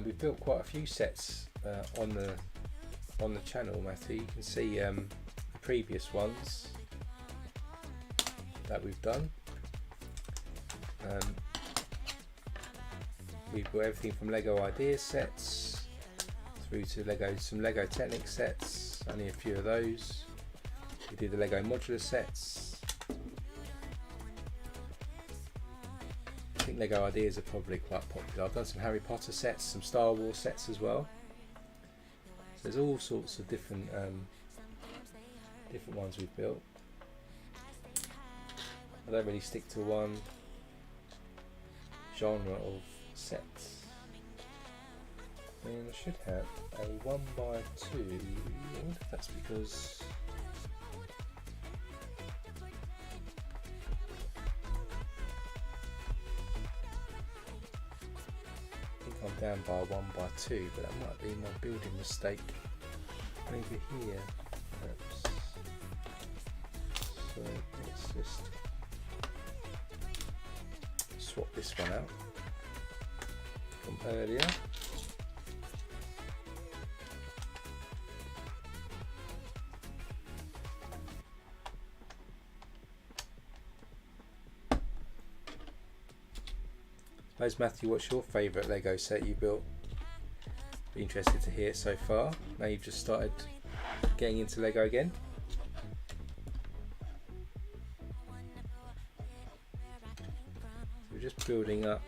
We've built quite a few sets on the channel, Matthew. You can see the previous ones that we've done. We've got everything from Lego Ideas sets through to some Lego Technic sets, only a few of those. We did the Lego modular sets. I think Lego Ideas are probably quite popular. I've done some Harry Potter sets, some Star Wars sets as well. So there's all sorts of different ones we've built. I don't really stick to one genre of sets. I mean, I should have a 1x2. I wonder if that's because I'm down by 1x2, but that might be my building mistake over here, perhaps. So let's just swap this one out from earlier. Rose Matthew, what's your favourite Lego set you built? Be interested to hear so far. Now you've just started getting into Lego again. So we're just building up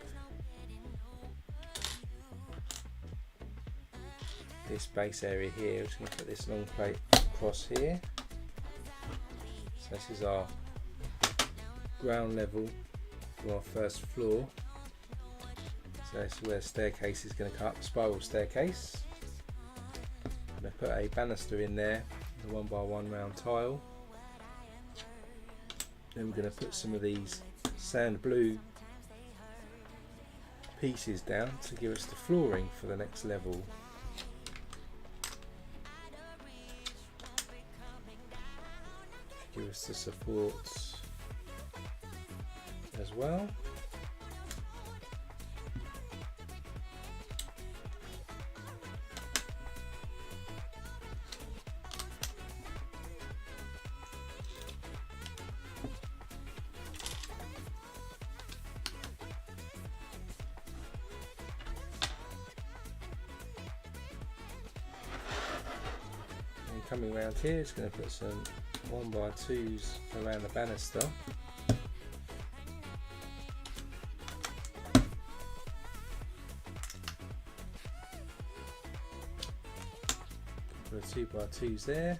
this base area here. We're just going to put this long plate across here. So this is our ground level for our first floor. So this is where the staircase is going to come up, spiral staircase. I'm going to put a banister in there, the 1x1 round tile. Then we're going to put some of these sand blue pieces down to give us the flooring for the next level. Give us the supports as well. And coming around here, it's going to put some 1x2s around the banister. Put a 2x2s there.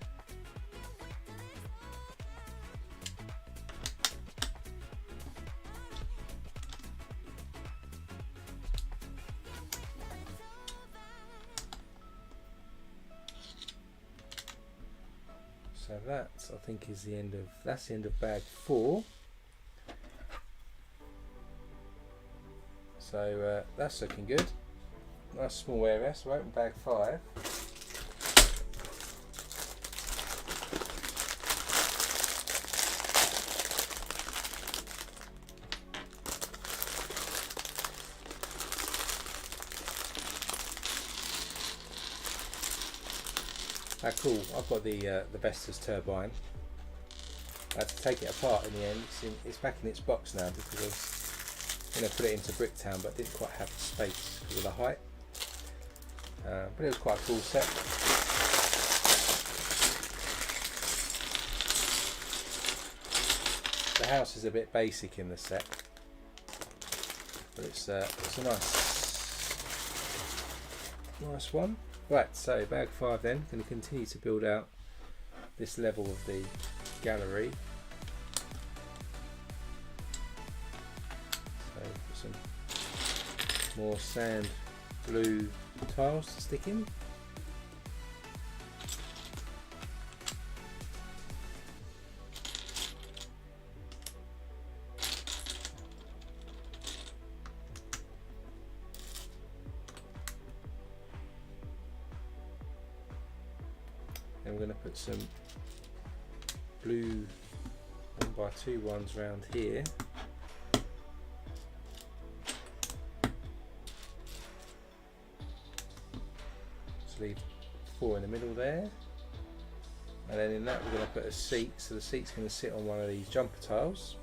So that, I think, is the end of, that's the end of bag 4. So that's looking good. Nice small area. So we'll open bag 5. Ah, cool, I've got the Vestas turbine. I had to take it apart in the end. It's back in its box now because I was going to put it into Bricktown, but didn't quite have the space because of the height. But it was quite a cool set. The house is a bit basic in the set, but it's a nice one. Right, so bag 5 then, going to continue to build out this level of the gallery. So put some more sand blue tiles to stick in. And we're going to put some blue 1x2 ones around here. Just leave 4 in the middle there. And then in that we're going to put a seat, so the seat's going to sit on one of these jumper tiles.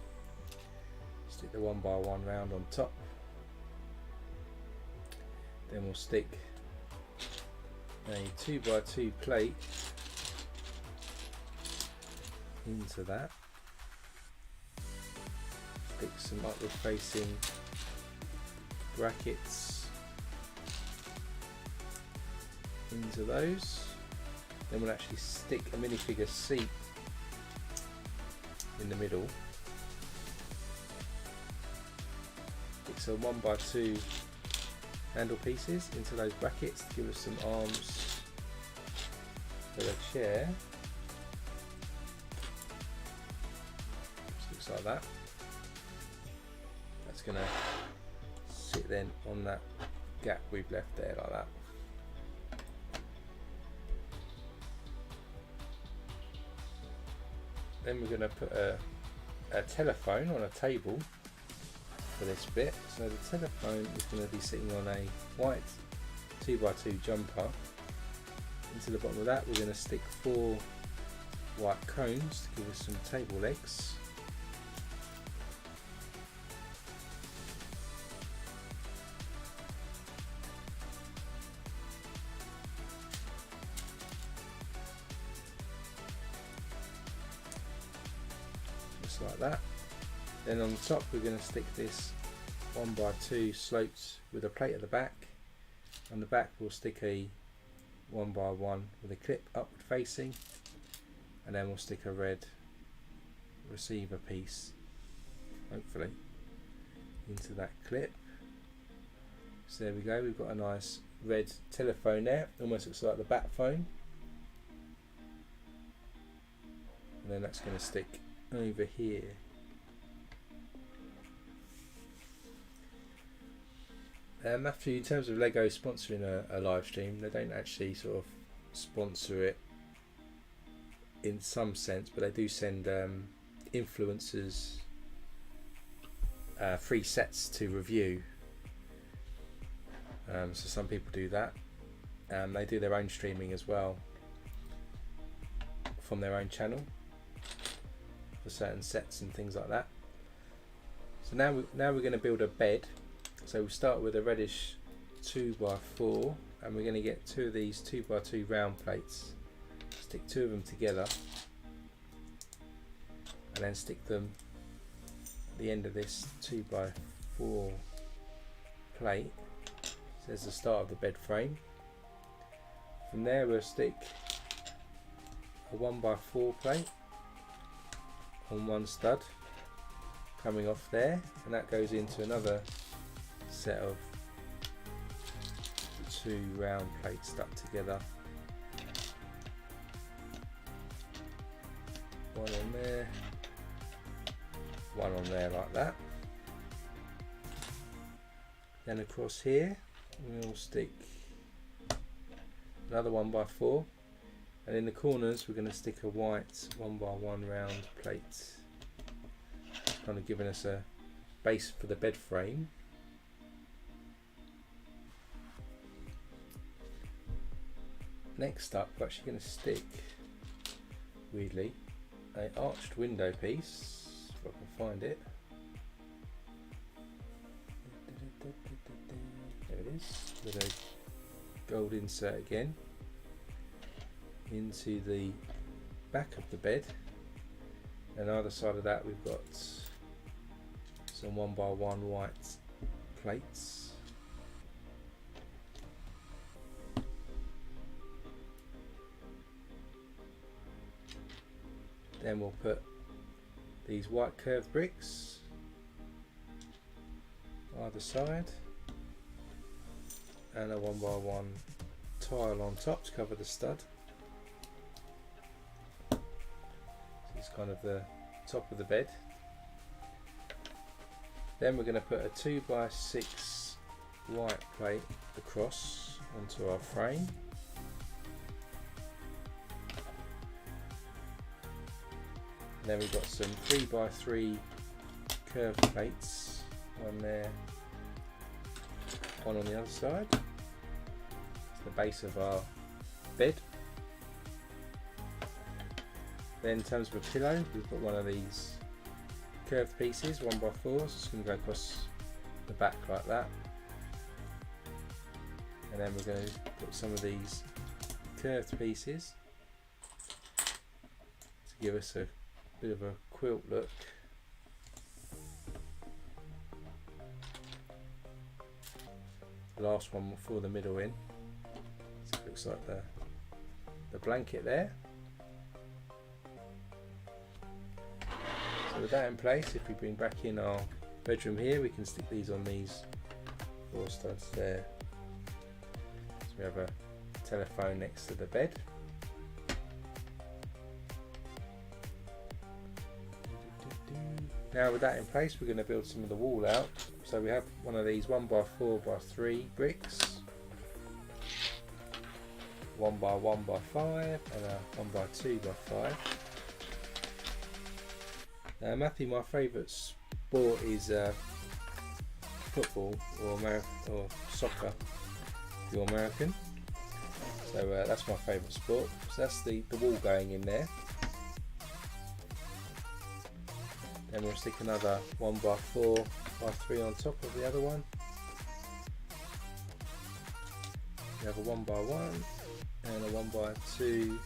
Stick the 1x1 round on top. Then we'll stick a 2x2 plate into that. Stick some upward facing brackets into those. Then we'll actually stick a minifigure seat in the middle. Stick some 1x2 handle pieces into those brackets to give us some arms for the chair. Just looks like that. That's going to sit then on that gap we've left there like that. Then we're going to put a telephone on a table for this bit. So the telephone is going to be sitting on a white 2x2 jumper. Into the bottom of that we're going to stick 4 white cones to give us some table legs. like that. Then on the top we're going to stick this 1x2 sloped with a plate at the back. On the back we'll stick a 1x1 with a clip upward facing, and then we'll stick a red receiver piece, hopefully, into that clip. So there we go, we've got a nice red telephone there, almost looks like the bat phone. And then that's going to stick over here. Matthew, in terms of Lego sponsoring a live stream, they don't actually sort of sponsor it in some sense, but they do send influencers free sets to review. So some people do that. They do their own streaming as well from their own channel for certain sets and things like that. So now we're going to build a bed. So we start with a reddish 2x4, and we're going to get two of these 2x2 round plates. Stick two of them together, and then stick them at the end of this 2x4 plate. So there's the start of the bed frame. From there we'll stick a 1x4 plate on one stud coming off there, and that goes into another set of two round plates stuck together. One on there, one on there, like that. Then across here we'll stick another 1x4, and in the corners we're going to stick a white 1x1 round plate, kind of giving us a base for the bed frame. Next up, we're actually going to stick, weirdly, an arched window piece, if I can find it. There it is, with a gold insert again, into the back of the bed. And either side of that we've got some 1x1 white plates. Then we'll put these white curved bricks either side, and a 1x1 tile on top to cover the stud. So it's kind of the top of the bed. Then we're going to put a 2x6 white plate across onto our frame. And then we've got some 3x3 curved plates, one there, one on the other side. It's the base of our bed. Then in terms of a pillow, we've got one of these curved pieces, 1x4, so it's going to go across the back like that. And then we're going to put some of these curved pieces to give us a bit of a quilt look. The last one will fill the middle in, so it looks like the blanket there. So with that in place, if we bring back in our bedroom here, we can stick these on these 4 studs there. So we have a telephone next to the bed. Now with that in place, we're going to build some of the wall out. So we have one of these 1x4x3 bricks, 1x1x5 and a 1x2x5. Matthew, my favourite sport is football or soccer, if you're American. So that's my favourite sport. So that's the wall going in there. Then we'll stick another 1x4x3 on top of the other one. We have a 1x1 and a 1x2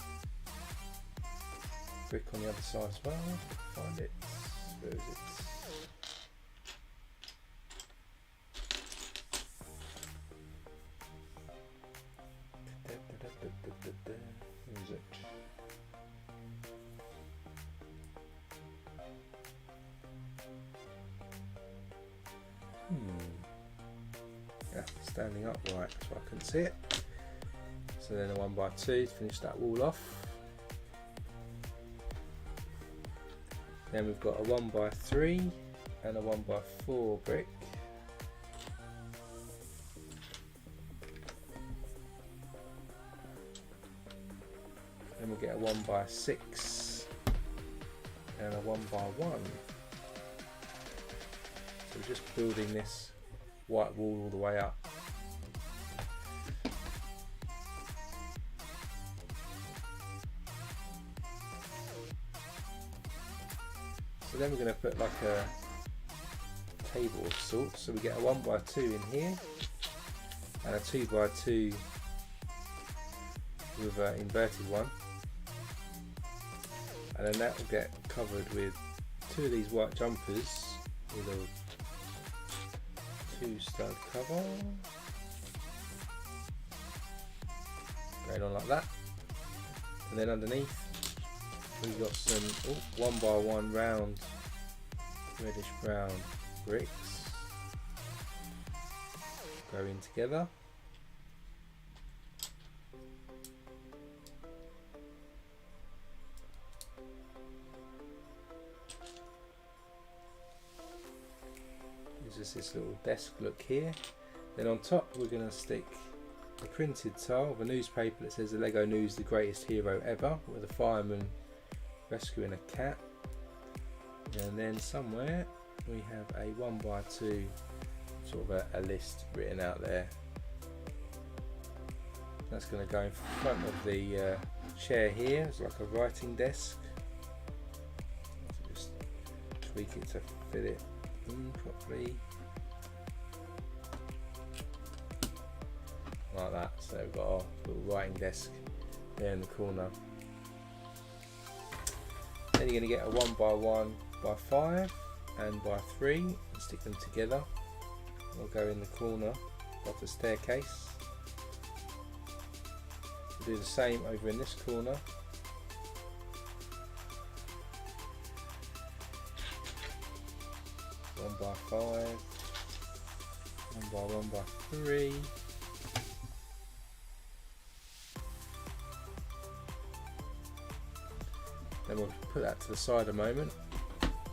brick on the other side as well. Find it. Where is it? Where is it? Yeah, standing upright, so I couldn't see it. So then a 1x2 to finish that wall off. Then we've got a 1x3 and a 1x4 brick. Then we'll get a 1x6 and a 1x1. So we're just building this white wall all the way up. So then we're going to put like a table of sorts. So we get a 1x2 in here and a 2x2 with an inverted one, and then that will get covered with two of these white jumpers with a 2-stud cover going on like that, and then underneath we've got some 1x1 round reddish brown bricks going together. Just this little desk look here. Then on top we're going to stick a printed tile of a newspaper that says the Lego News, the greatest hero ever, with a fireman rescuing a cat. And then somewhere we have a 1x2 sort of a list written out there. That's going to go in front of the chair here. It's like a writing desk. So just tweak it to fit it in properly. Like that. So we've got our little writing desk there in the corner. Then you're going to get a 1x1 by 5 and by 3 and stick them together. They'll go in the corner of the staircase. We'll do the same over in this corner. One by 5, 1 by 3. Then we'll put that to the side a moment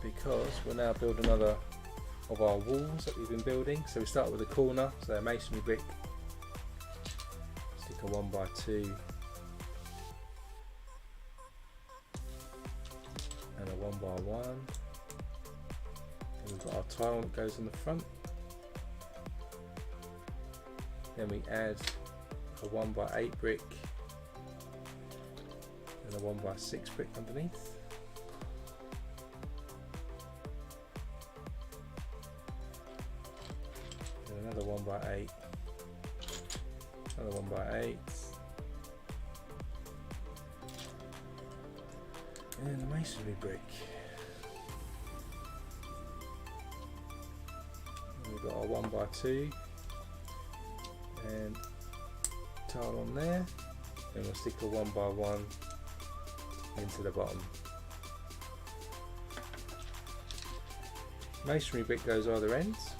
because we'll now build another of our walls that we've been building. So we start with a corner, so a masonry brick, stick a 1x2 and a 1x1. And we've got our tile that goes on the front. Then we add a 1x8 brick and a 1x6 brick underneath. And another 1x8, another 1x8, and a masonry brick. And we've got our 1x2 and tile on there. Then we'll stick a 1x1 into the bottom. Masonry brick goes either ends.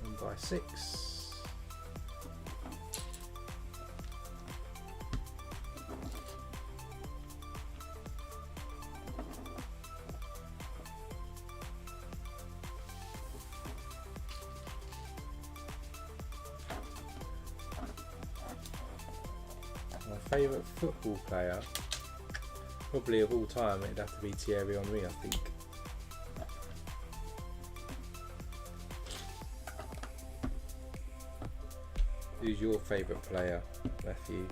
One by 6. My favourite football player, probably of all time, it'd have to be Thierry Henry, I think. Who's your favourite player, Matthew?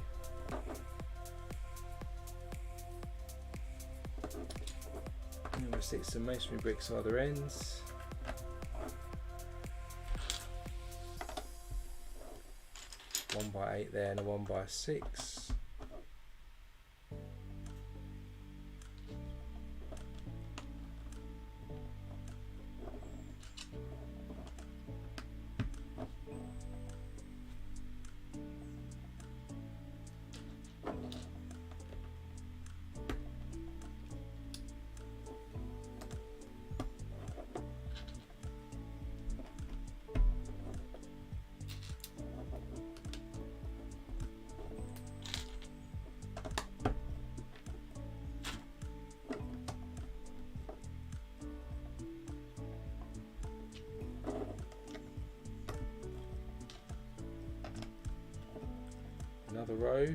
And we'll stick some masonry bricks either ends. One 1x8 there and a 1x6. Another row. I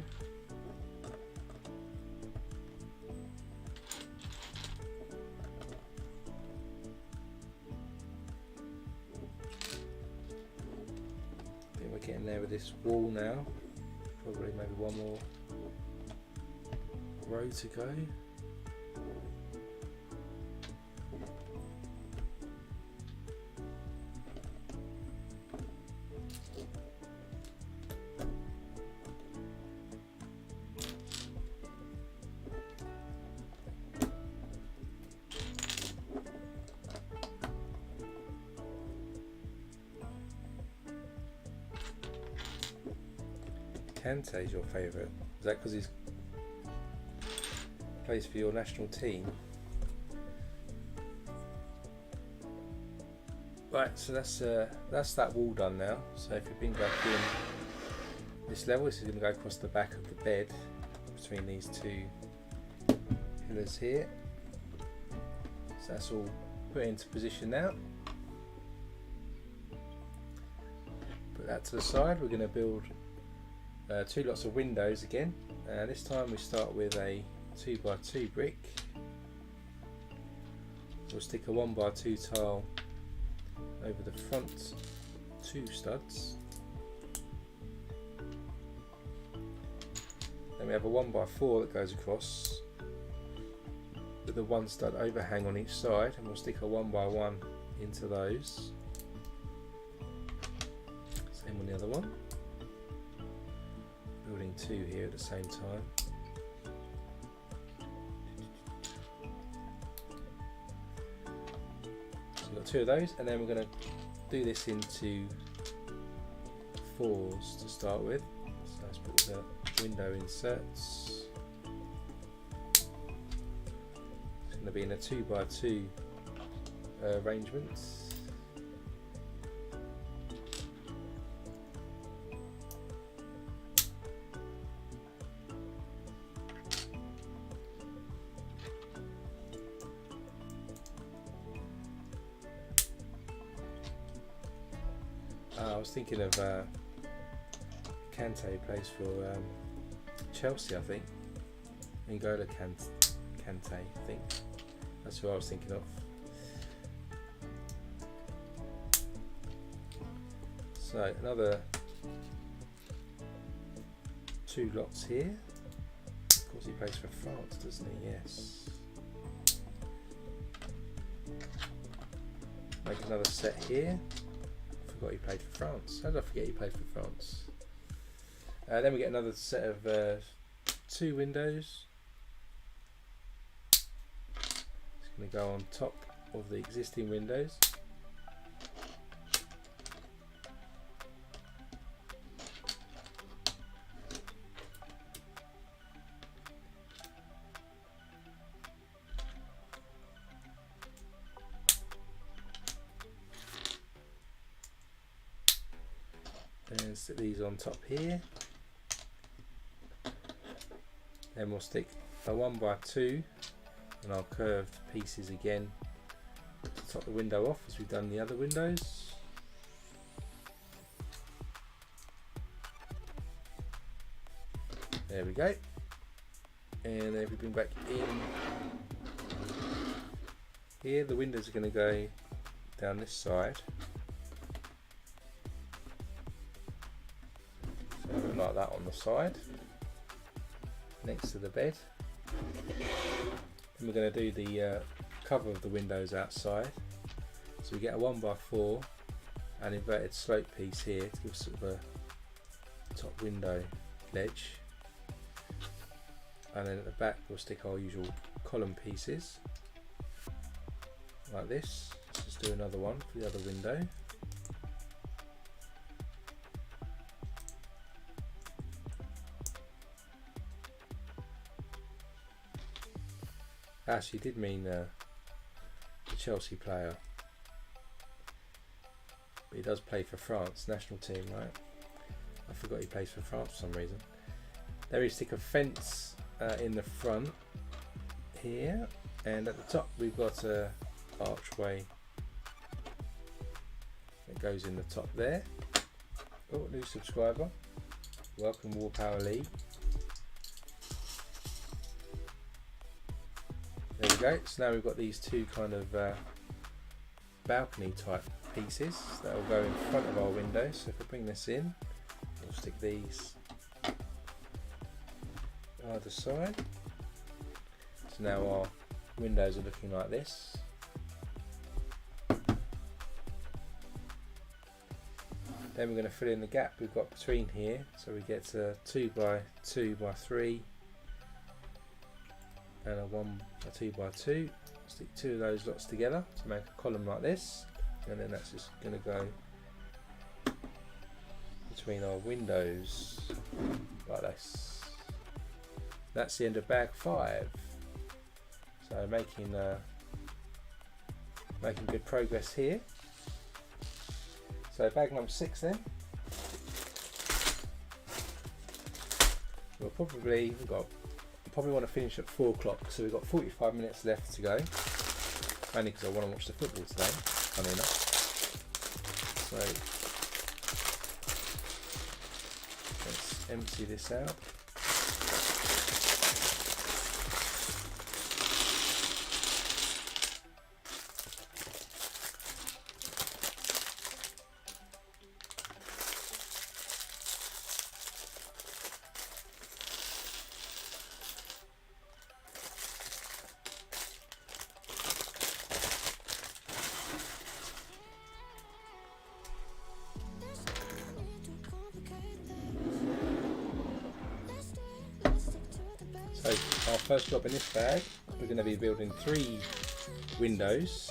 think we're getting there with this wall now. Probably maybe one more row to go. Kante is your favourite? Is that because he's plays for your national team? Right, so that's that wall done now. So if you bring back in this level, this is going to go across the back of the bed between these two pillars here. So that's all put into position now. Put that to the side. We're going to build two lots of windows again. This time we start with a 2x2 brick. We'll stick a 1x2 tile over the front two studs. Then we have a 1x4 that goes across with a one stud overhang on each side, and we'll stick a 1x1 into those. Same on the other one. Building two here at the same time. So we've got two of those, and then we're going to do this into fours to start with. So let's put the window inserts. It's going to be in a 2x2 arrangement. I was thinking of Kante plays for Chelsea, I think. N'Golo Kante, I think. That's who I was thinking of. So another two lots here. Of course he plays for France, doesn't he? Yes. Make another set here. Forgot he played for France. How did I forget he played for France? Then we get another set of two windows. It's going to go on top of the existing windows. And stick these on top here. Then we'll stick a 1x2 and our curved pieces again to top the window off as we've done the other windows. There we go. And then if we bring back in here, the windows are going to go down this side. Like that on the side next to the bed. And we're going to do the cover of the windows outside, so we get a 1x4 and inverted slope piece here to give sort of a top window ledge, and then at the back we'll stick our usual column pieces like this. Let's just do another one for the other window. Actually did mean the Chelsea player, but he does play for France national team, right? I forgot he plays for France for some reason. There we stick a fence in the front here, and at the top we've got a archway that goes in the top there. Oh, new subscriber, welcome Warpower League. There we go. So now we've got these two kind of balcony type pieces that will go in front of our window. So if I bring this in, we'll stick these either side. So now our windows are looking like this. Then we're going to fill in the gap we've got between here. So we get a 2 by 2 by 3 and a 2 by 2. Stick two of those lots together to make a column like this, and then that's just going to go between our windows like this. That's the end of bag 5. So making good progress here. So bag number 6 then. We'll probably want to finish at 4 o'clock, so we've got 45 minutes left to go. Only because I want to watch the football today, funny enough. So let's empty this out. So our first job in this bag, we're going to be building 3 windows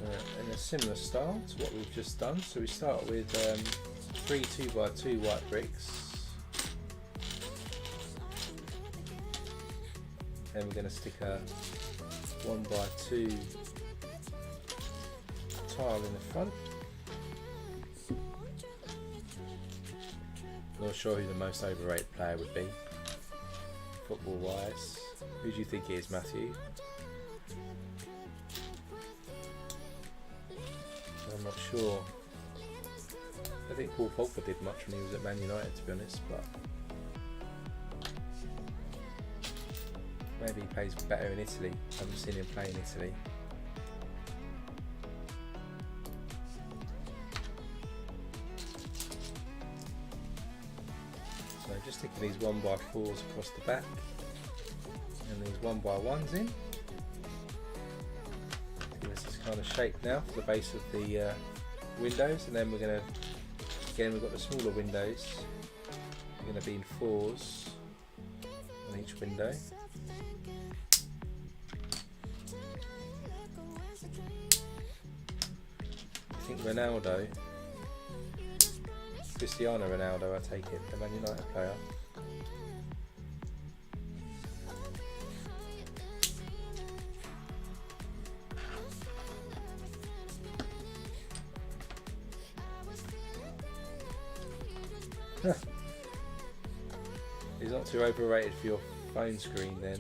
in a similar style to what we've just done. So we start with 3 2 by 2 white bricks, then we're going to stick a 1 by 2 tile in the front. Not sure who the most overrated player would be, football wise. Who do you think he is, Matthew? I'm not sure. I think Paul Pogba did much when he was at Man United, to be honest, but maybe he plays better in Italy. I haven't seen him play in Italy. So just sticking these 1 by 4s across the back and these 1 by 1s in. Give us this kind of shape now for the base of the windows, and then we're going to, again we've got the smaller windows, they're going to be in 4s on each window. I think Ronaldo, Cristiano Ronaldo, I take it, the Man United player. He's not too overrated for your phone screen then.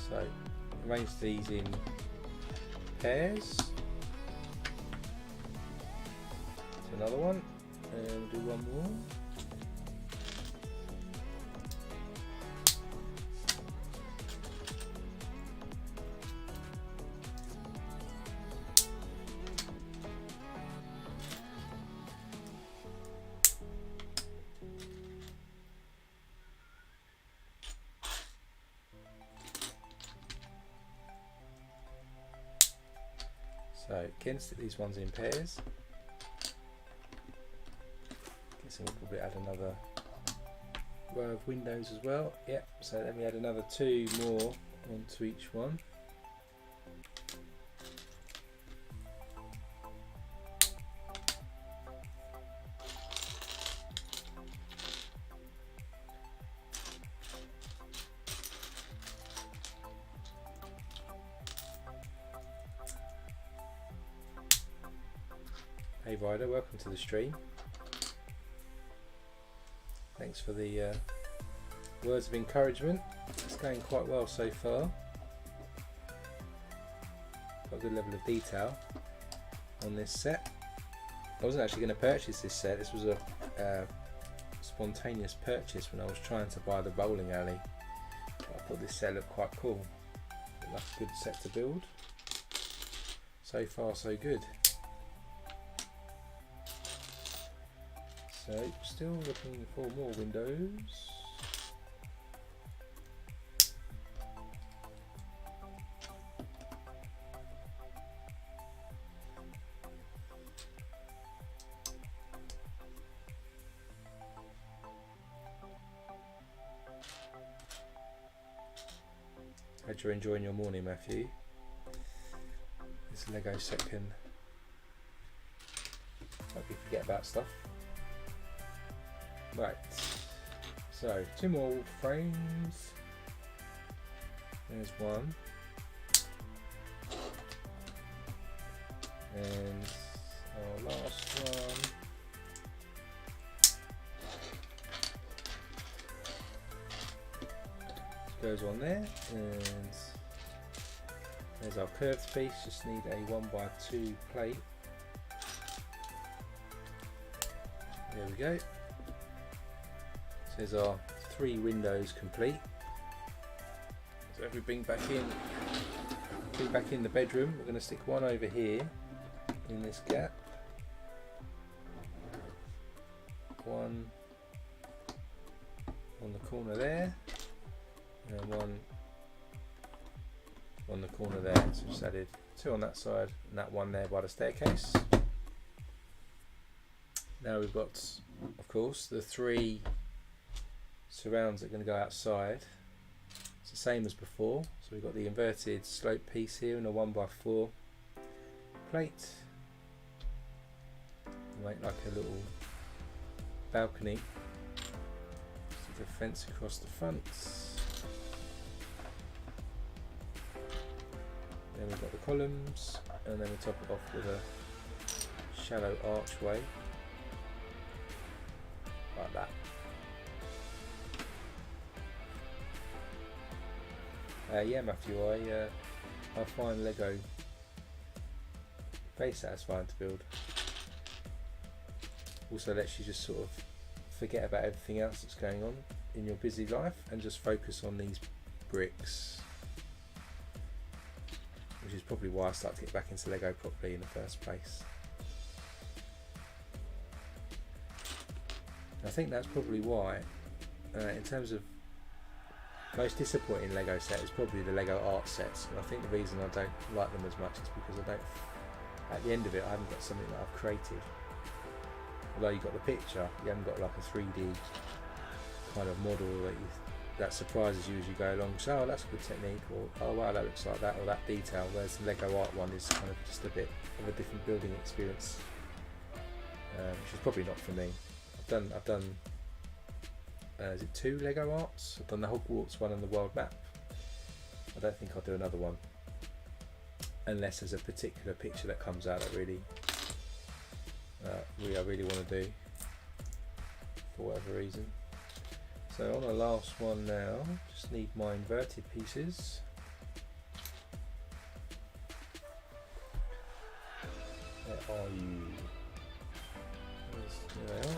So arrange these in pairs. Another one, and we'll do one more. So again, stick these ones in pairs. Guess we'll probably add another row of windows as well. Yep, so let me add another 2 more onto each one. Hey Ryder, welcome to the stream. Thanks for the words of encouragement. It's going quite well so far. Got a good level of detail on this set. I wasn't actually going to purchase this set. This was a spontaneous purchase when I was trying to buy the bowling alley. But I thought this set looked quite cool. Looked like a good set to build. So far so good. So still looking for more windows. Hope you're enjoying your morning, Matthew. This Lego set can help you forget about stuff. Right, so 2 more frames. There's one, and our last one. Goes on there, and there's our curved piece. Just need a 1x2 plate. There we go. So there's our 3 windows complete. So if we bring back in the bedroom, we're going to stick one over here in this gap, one on the corner there, and one on the corner there. So just added 2 on that side and that one there by the staircase. Now we've got, of course, the 3 surrounds that are going to go outside. It's the same as before. So we've got the inverted slope piece here and a 1x4 plate. Make like a little balcony. Stick a fence across the front. Then we've got the columns, and then we top it off with a shallow archway like that. Yeah, Matthew, I find Lego very satisfying to build. Also lets you just sort of forget about everything else that's going on in your busy life and just focus on these bricks, which is probably why I started to get back into Lego properly in the first place. I think that's probably why, in terms of most disappointing Lego set, is probably the Lego art sets. And I think the reason I don't like them as much is because at the end of it, I haven't got something that I've created. Although you've got the picture, you haven't got like a 3D kind of model that surprises you as you go along. So, oh, that's a good technique, or oh wow, that looks like that, or that detail. Whereas the Lego art one is kind of just a bit of a different building experience, which is probably not for me. I've done is it 2 Lego arts? I've done the Hogwarts one and the world map. I don't think I'll do another one unless there's a particular picture that comes out that really I really want to do for whatever reason. So on the last one now, just need my inverted pieces. Where are you? There they are.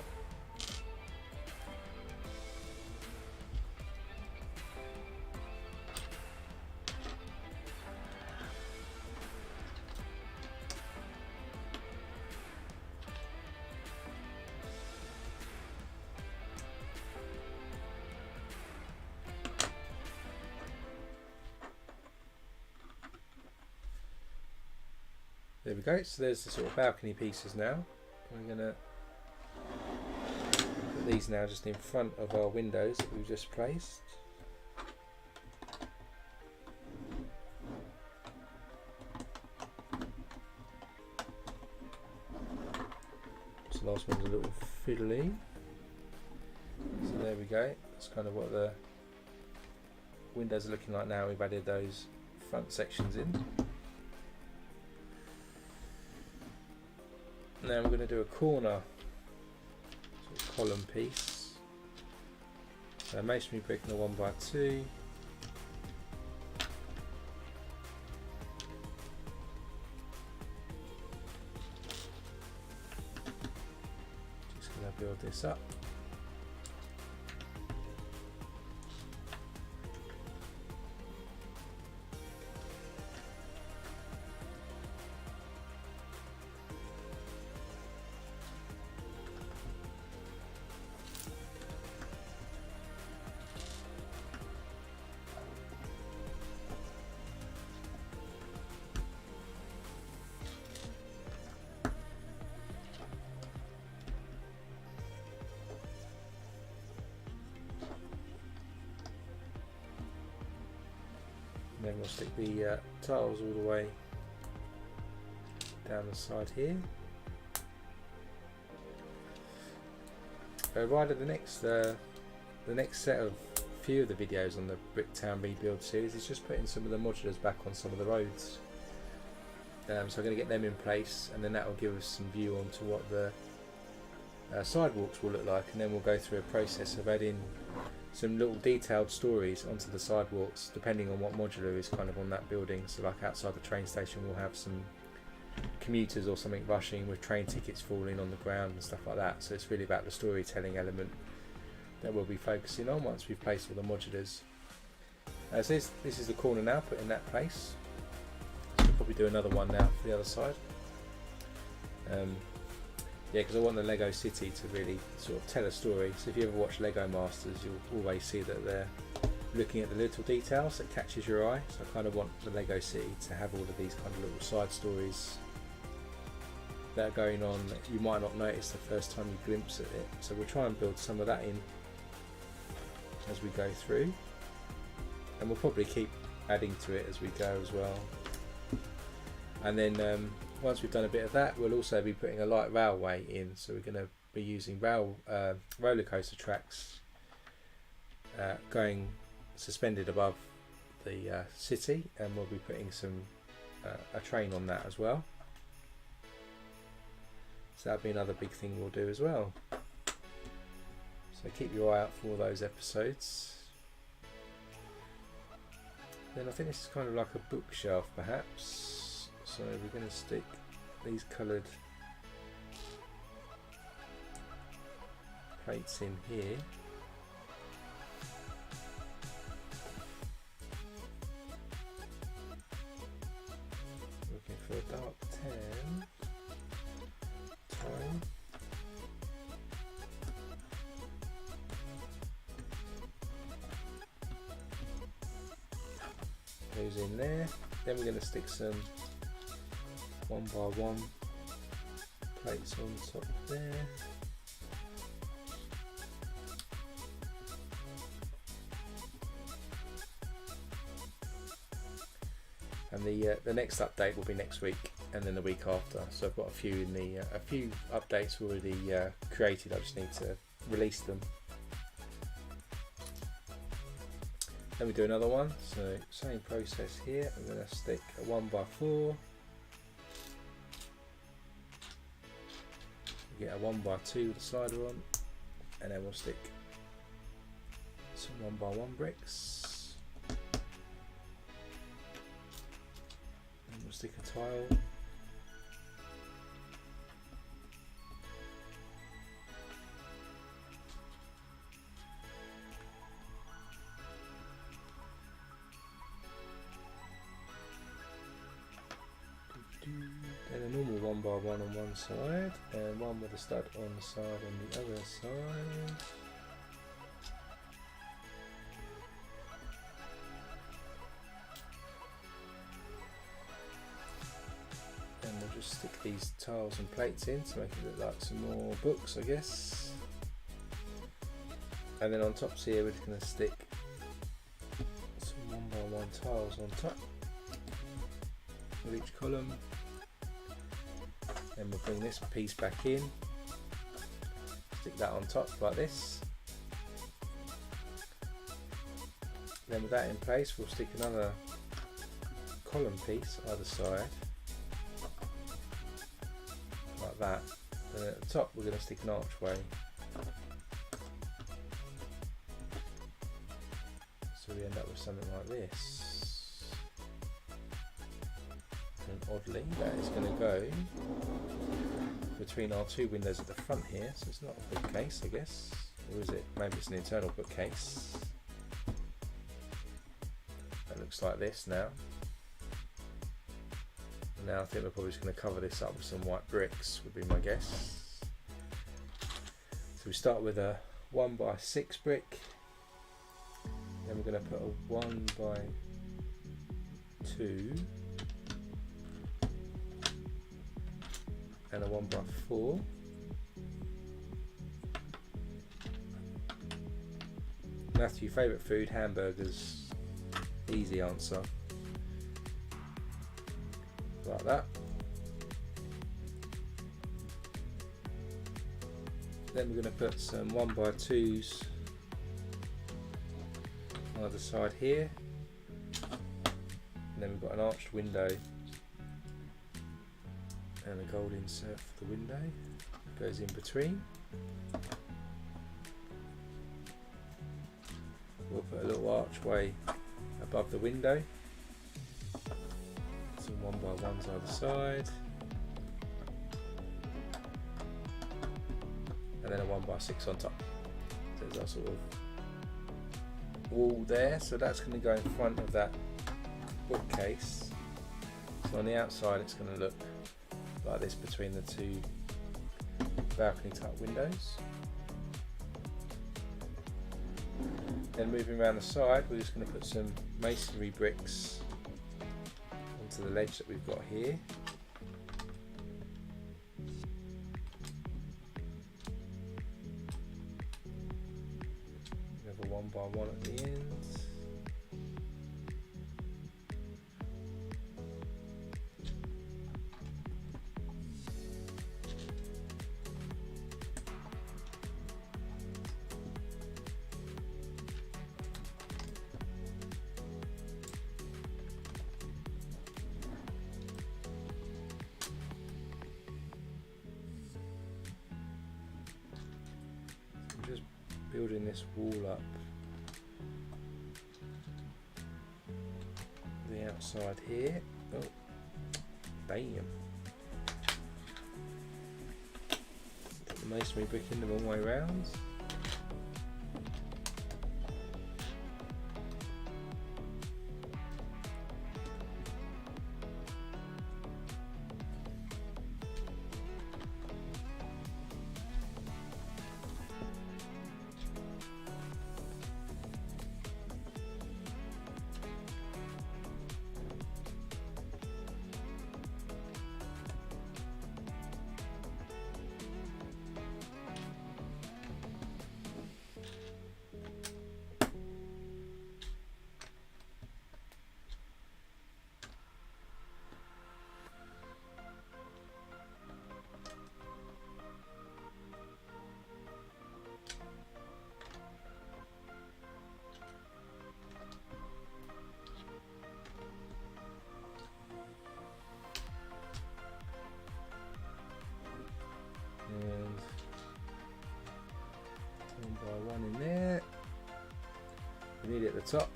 There we go, so there's the sort of balcony pieces now. We're going to put these now just in front of our windows that we've just placed. This last one's a little fiddly. So there we go, that's kind of what the windows are looking like now. We've added those front sections in. Now we're going to do a corner sort of column piece. So masonry brick in a 1x2. Just going to build this up. Then we'll stick the tiles all the way down the side here. Right at the next set of few of the videos on the Bricktown rebuild series is just putting some of the modulars back on some of the roads. So I'm going to get them in place, and then that will give us some view onto what the sidewalks will look like, and then we'll go through a process of adding some little detailed stories onto the sidewalks depending on what modular is kind of on that building. So like outside the train station we'll have some commuters or something rushing with train tickets falling on the ground and stuff like that. So it's really about the storytelling element that we'll be focusing on once we've placed all the modulars. So this is the corner now, put in that place. So we'll probably do another one now for the other side. Yeah, because I want the Lego city to really sort of tell a story. So if you ever watch Lego Masters, you'll always see that they're looking at the little details that catches your eye. So I kind of want the Lego city to have all of these kind of little side stories that are going on that you might not notice the first time you glimpse at it. So we'll try and build some of that in as we go through, and we'll probably keep adding to it as we go as well. And then once we've done a bit of that, we'll also be putting a light railway in. So we're going to be using roller coaster tracks going suspended above the city, and we'll be putting some a train on that as well. So that'll be another big thing we'll do as well. So keep your eye out for all those episodes. Then I think this is kind of like a bookshelf perhaps. So we're going to stick these coloured plates in here. Looking for a dark tan tile. Goes in there. Then we're going to stick some 1x1 plates on top there. And the next update will be next week, and then the week after. So I've got a few in the a few updates already created. I just need to release them. Then we do another one. So same process here. I'm going to stick a 1x4. Get a 1x2 with a slider on, and then we'll stick some 1x1 bricks, and we'll stick a tile, and a normal 1x1 on one side, and one with a stud on the side on the other side. And we'll just stick these tiles and plates in to make it look like some more books, I guess. And then on top here we're just going to stick some 1x1 tiles on top of each column. Then we'll bring this piece back in, stick that on top like this. Then with that in place, we'll stick another column piece either side, like that. And at the top we're going to stick an archway. So we end up with something like this. And oddly, that is going to go between our two windows at the front here, so it's not a bookcase, I guess. Or is it? Maybe it's an internal bookcase. That looks like this now. And now I think we're probably just going to cover this up with some white bricks, would be my guess. So we start with a 1x6 brick. Then we're going to put a 1x2 and a 1x4. Matthew, favourite food? Hamburgers. Easy answer. Like that. Then we're going to put some 1x2s on either side here. And then we've got an arched window and a gold insert for the window. Goes in between. We'll put a little archway above the window. Some 1x1s either side. And then a 1x6 on top. So there's our sort of wall there. So that's going to go in front of that bookcase. So on the outside it's going to look like this between the two balcony type windows. Then moving around the side, we're just going to put some masonry bricks onto the ledge that we've got here. We have a 1x1 at the end. Just building this wall up the outside here. Oh, bam! Put the masonry brick in the wrong way round. And 1x1 in there. We need it at the top.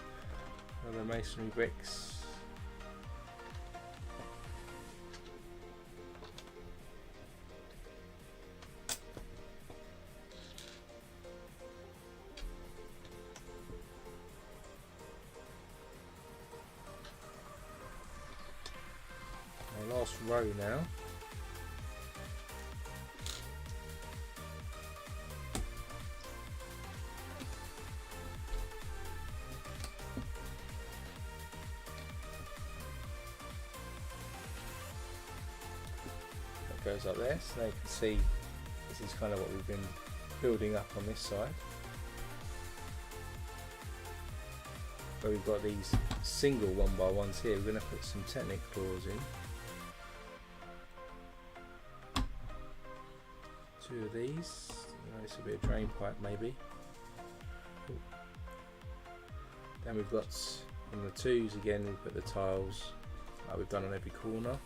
Other masonry bricks. Our last row now. goes up there, so now you can see this is kind of what we've been building up on this side, where we've got these single 1x1s here. We're going to put some Technic claws in, 2 of these. This will be a drain pipe maybe. Then we've got on the 2s again, we put the tiles like we've done on every corner.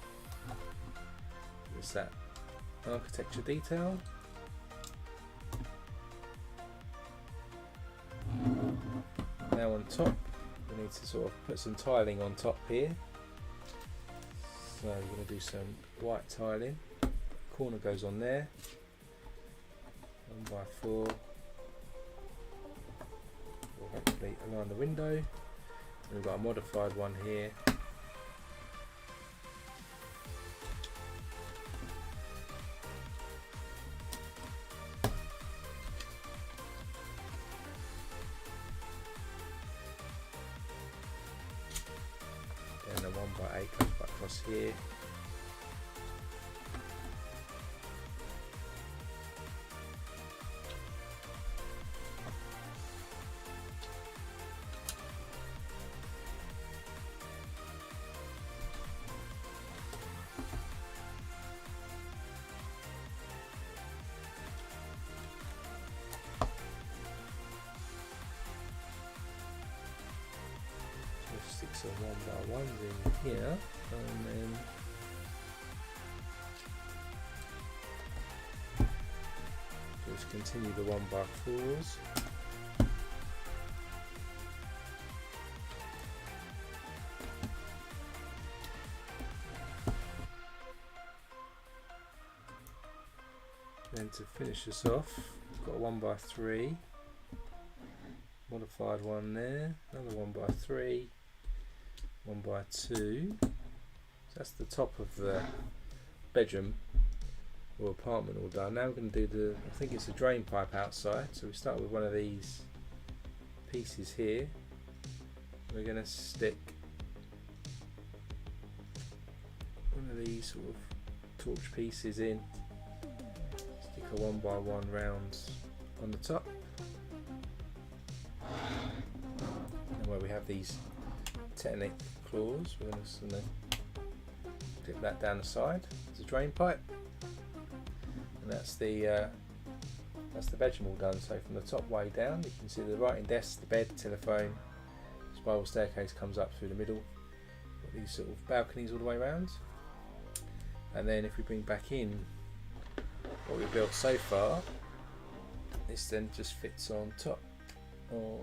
There's that architecture detail. Now on top we need to sort of put some tiling on top here. So we're going to do some white tiling. Corner goes on there. 1x4. We'll hopefully align the window. And we've got a modified one here. Then the 1x8 comes back across here. Stick some 1x1s in here, and then just continue the 1x4s. Then to finish this off, we've got a 1x3, modified one there, another 1x3. 1x2, so that's the top of the bedroom or apartment all done. Now we're going to do I think it's a drain pipe outside, so we start with one of these pieces here. We're going to stick one of these sort of torch pieces in, stick a 1x1 round on the top, and where we have these Technic claws, we're just going to dip that down the side. It's a drain pipe, and that's the bedroom all done. So from the top way down, you can see the writing desk, the bed, telephone, spiral staircase comes up through the middle. Got these sort of balconies all the way around, and then if we bring back in what we've built so far, this then just fits on top of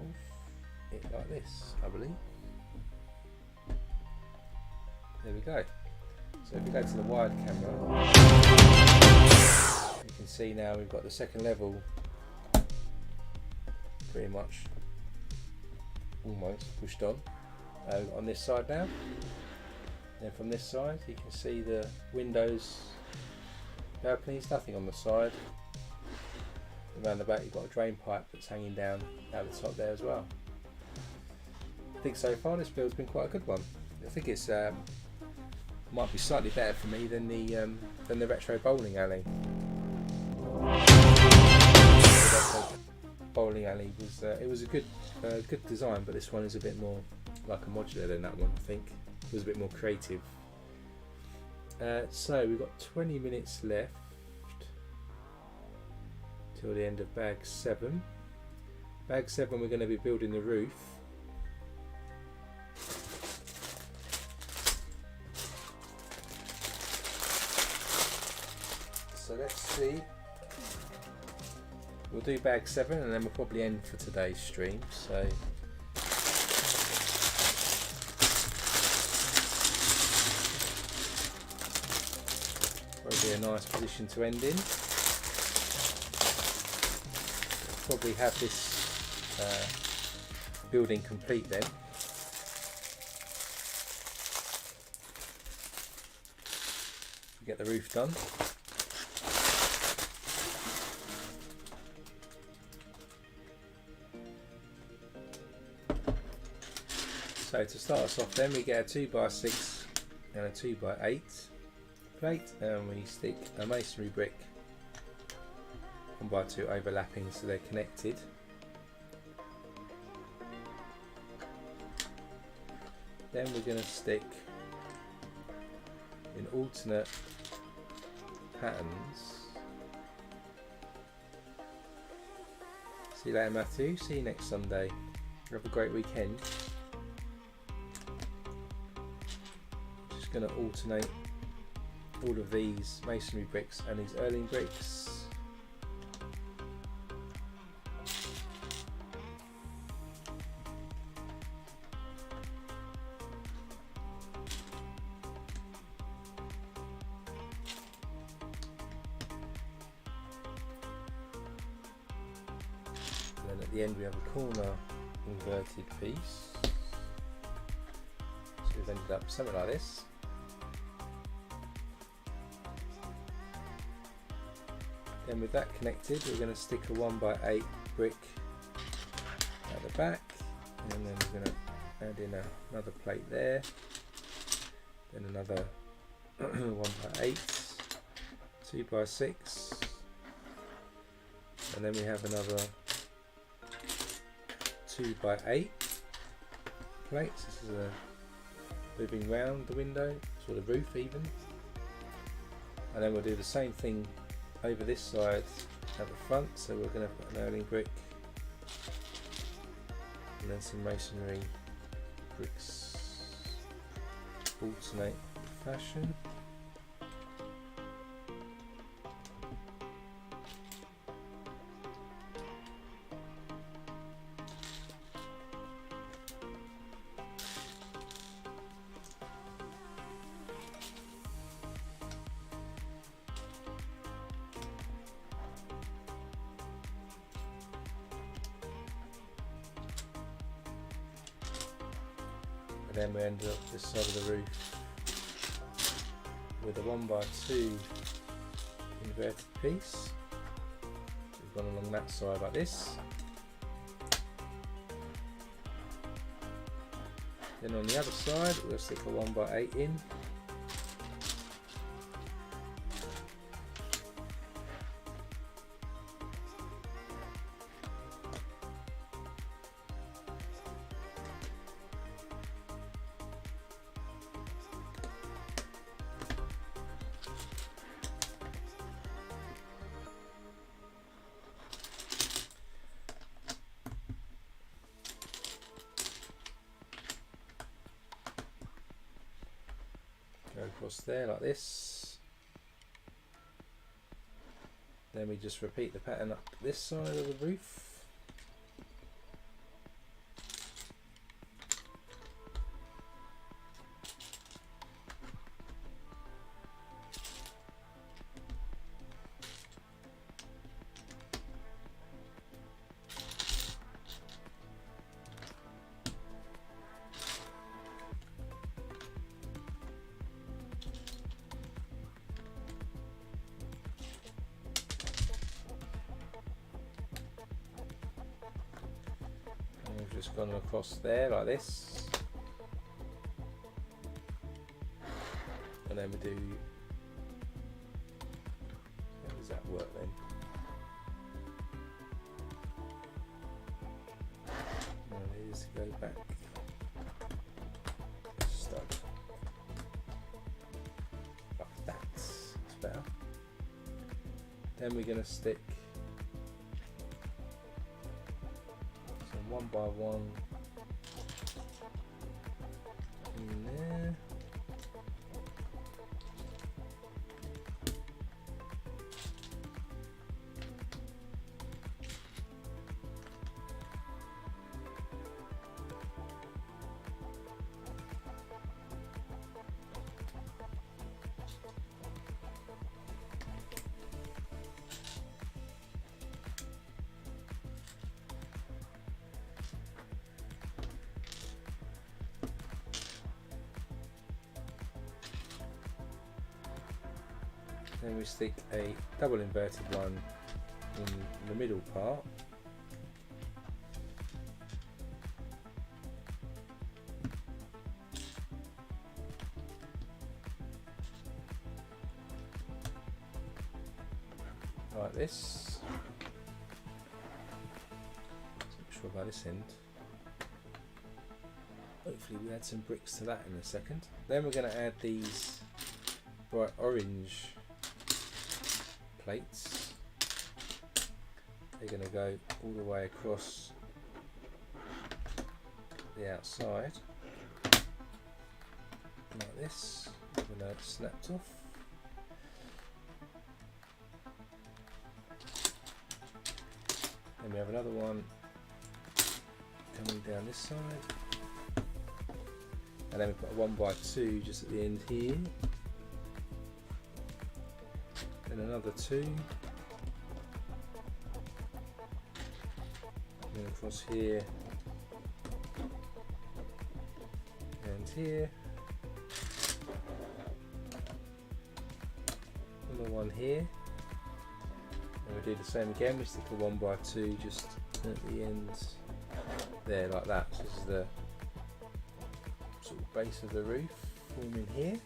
it like this, I believe. There we go. So if we go to the wide camera, you can see now we've got the second level pretty much almost pushed on this side now. Then from this side you can see the windows, balconies, nothing on the side. Around the back you've got a drain pipe that's hanging down out the top there as well. I think so far this build's been quite a good one. I think it's might be slightly better for me than the retro bowling alley. Bowling alley was it was a good design, but this one is a bit more like a modular than that one. I think it was a bit more creative. So we've got 20 minutes left till the end of bag 7. Bag 7 we're going to be building the roof. So let's see, we'll do bag 7 and then we'll probably end for today's stream. So probably a nice position to end in. We'll probably have this building complete then. We get the roof done. So to start us off then, we get a 2x6 and a 2x8 plate, and we stick a masonry brick 1x2 overlapping so they're connected. Then we're going to stick in alternate patterns. See you later, Matthew. See you next Sunday. Have a great weekend. Just going to alternate all of these masonry bricks and these Erling bricks. And then at the end we have a corner inverted piece. So we've ended up something like this. Then with that connected, we're going to stick a 1x8 brick at the back, and then we're going to add in another plate there, then another 1x8, 2x6, and then we have another 2x8 plates. This is moving round the window, sort of roof even, and then we'll do the same thing over this side at the front. So we're going to put an Erling brick and then some masonry bricks, alternate fashion. And then we ended up this side of the roof with a 1x2 inverted piece. We've gone along that side like this. Then on the other side we'll stick a 1x8 in. Go across there like this. Then we just repeat the pattern up this side of the roof. We've just gone across there like this, and then we do, how does that work then? No, it is to go back, stud, like that, that's better. Then we're going to stick 1x1 in there. Then we stick a double inverted one in the middle part. like this. Not sure about this end. Hopefully we add some bricks to that in a second. Then we're going to add these bright orange plates. They're going to go all the way across the outside like this. Even though it's snapped off. Then we have another one coming down this side, and then we've got a 1x2 just at the end here, then another 2, and then across here and here, another one here. And we do the same again, we stick a 1x2 just at the end there like that. So this is the sort of base of the roof forming here.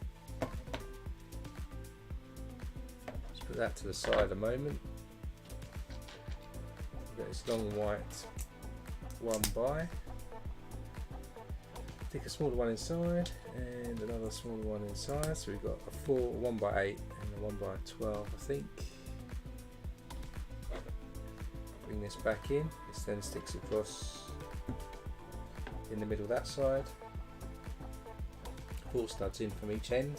Let's put that to the side a moment. We've got this long white 1x. Stick a smaller one inside and another smaller one inside. So we've got a 1x8 and a 1x12 I think. Bring this back in, this then sticks across in the middle of that side, 4 studs in from each end.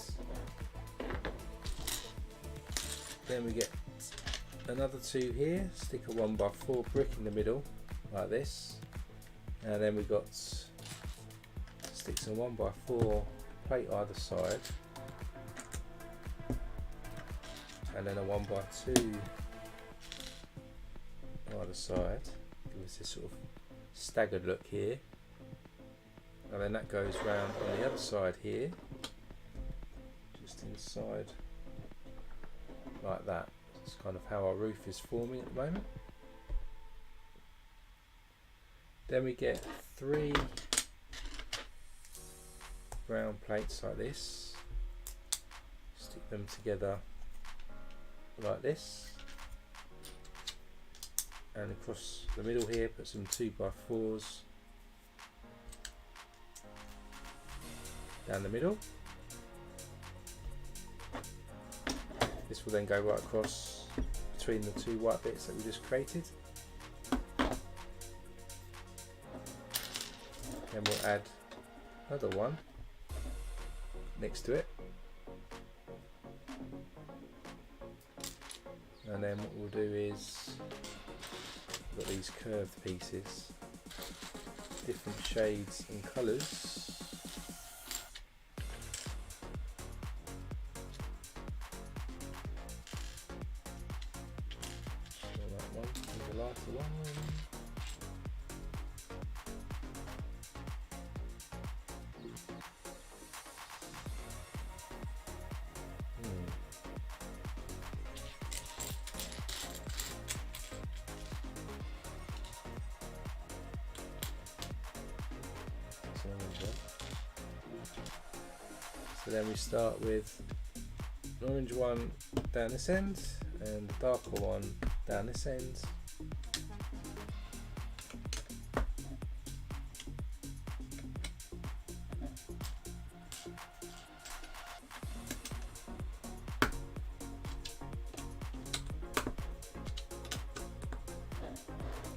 Then we get another 2 here, stick a 1x4 brick in the middle like this, and then we've got stick some 1x4 plate either side, and then a 1x2 either side. Give us this sort of staggered look here, and then that goes round on the other side here, just inside like that. That's kind of how our roof is forming at the moment. Then we get 3 brown plates like this, stick them together like this, and across the middle here put some 2x4s down the middle. This will then go right across between the 2 white bits that we just created. Then we'll add another one next to it, and then what we'll do is we've got these curved pieces, different shades and colours. That one and the lighter one. So then we start with an orange one down this end and a darker one down this end.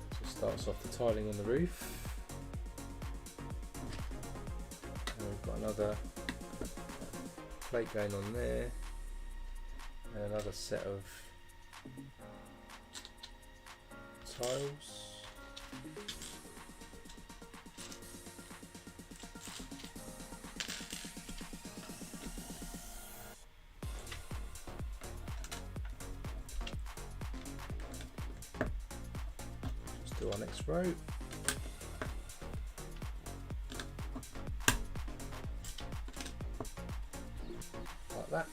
So it starts off the tiling on the roof. And we've got another plate going on there, and another set of tiles. Just do our next row. That.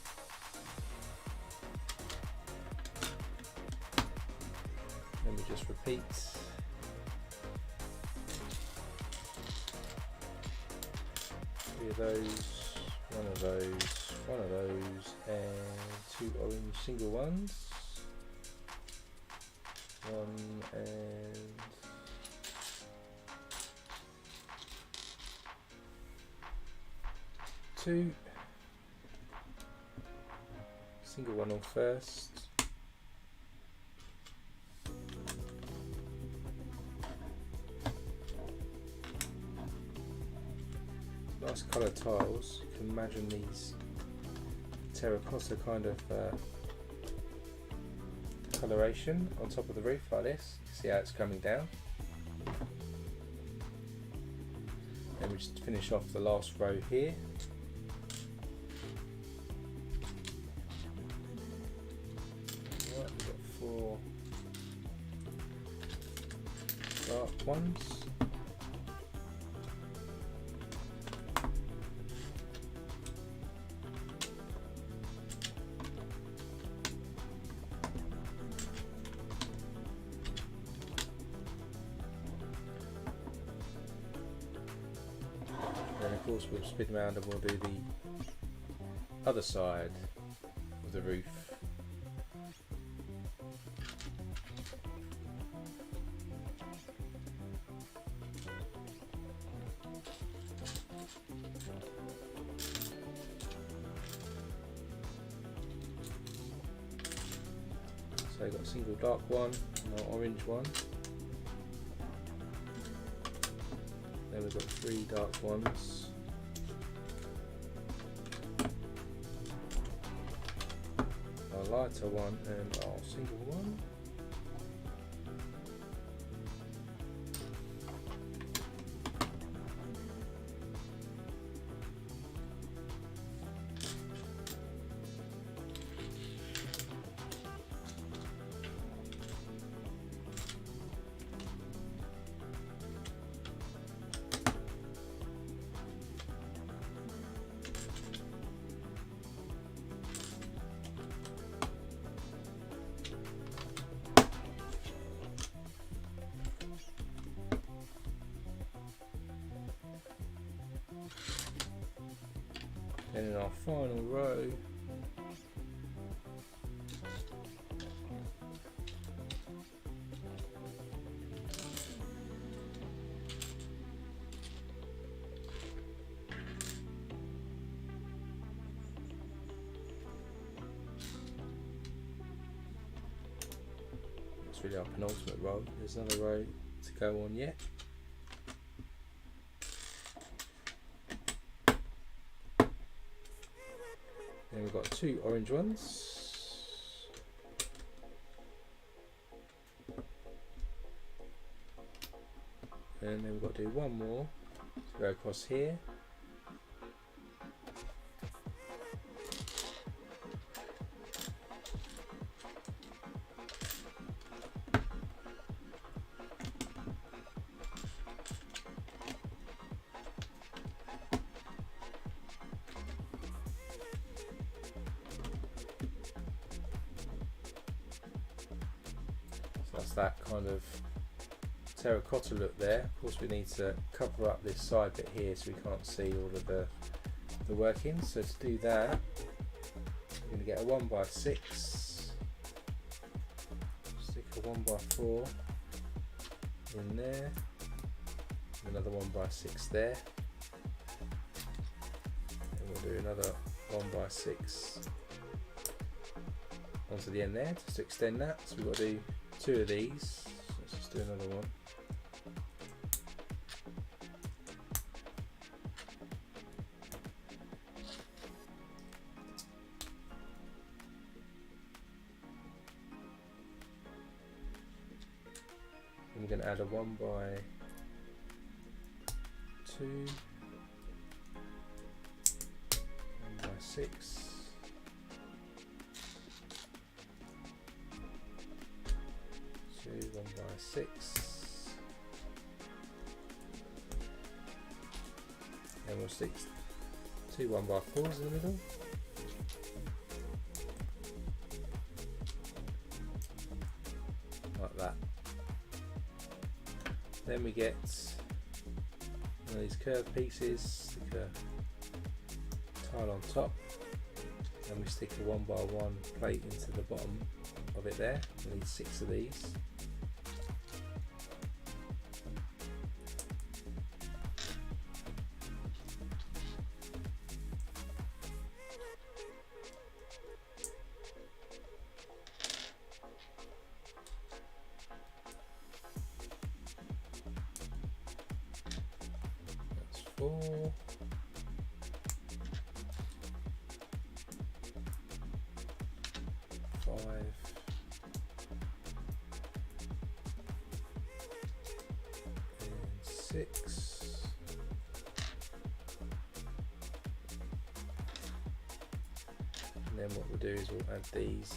Then we just repeat. 3 of those, 1 of those, 1 of those, and 2 orange single ones. 1 and 2. Single one on first. Nice colour tiles. You can imagine these terracotta kind of coloration on top of the roof like this. You see how it's coming down. Then we just finish off the last row here. Right, we've got 4 dark ones. Then of course we'll spin around and we'll do the other side of the roof. So you've got a single dark one and an orange one. Then we've got 3 dark ones. A lighter one and our single one. Then in our final row, that's really our penultimate row. There's another row to go on yet. Then we've got 2 orange ones. And then we've got to do one more to go across here. That's that kind of terracotta look there. Of course we need to cover up this side bit here so we can't see all of the workings. So to do that, we're going to get a 1x6, stick a 1x4 in there, another 1x6 there, and we'll do another 1x6 onto the end there just to extend that. So we've got to do 2 of these, so let's just do another one. And we're going to add a 1x2, 1x6, 1x6, and we'll stick 2 1x4s in the middle. Like that. Then we get one of these curved pieces, stick a tile on top, and we stick a 1x1 plate into the bottom of it there. We need 6 of these. 4. Five. And 6. And then what we'll do is we'll add these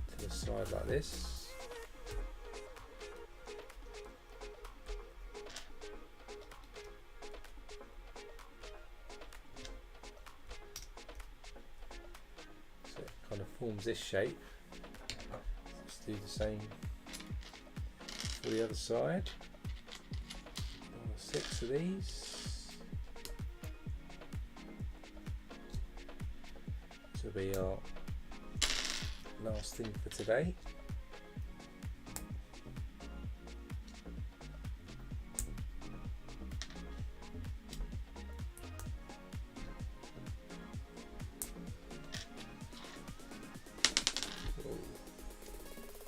to the side like this. Kind of forms this shape. Let's do the same for the other side. 6 of these. This will be our last thing for today.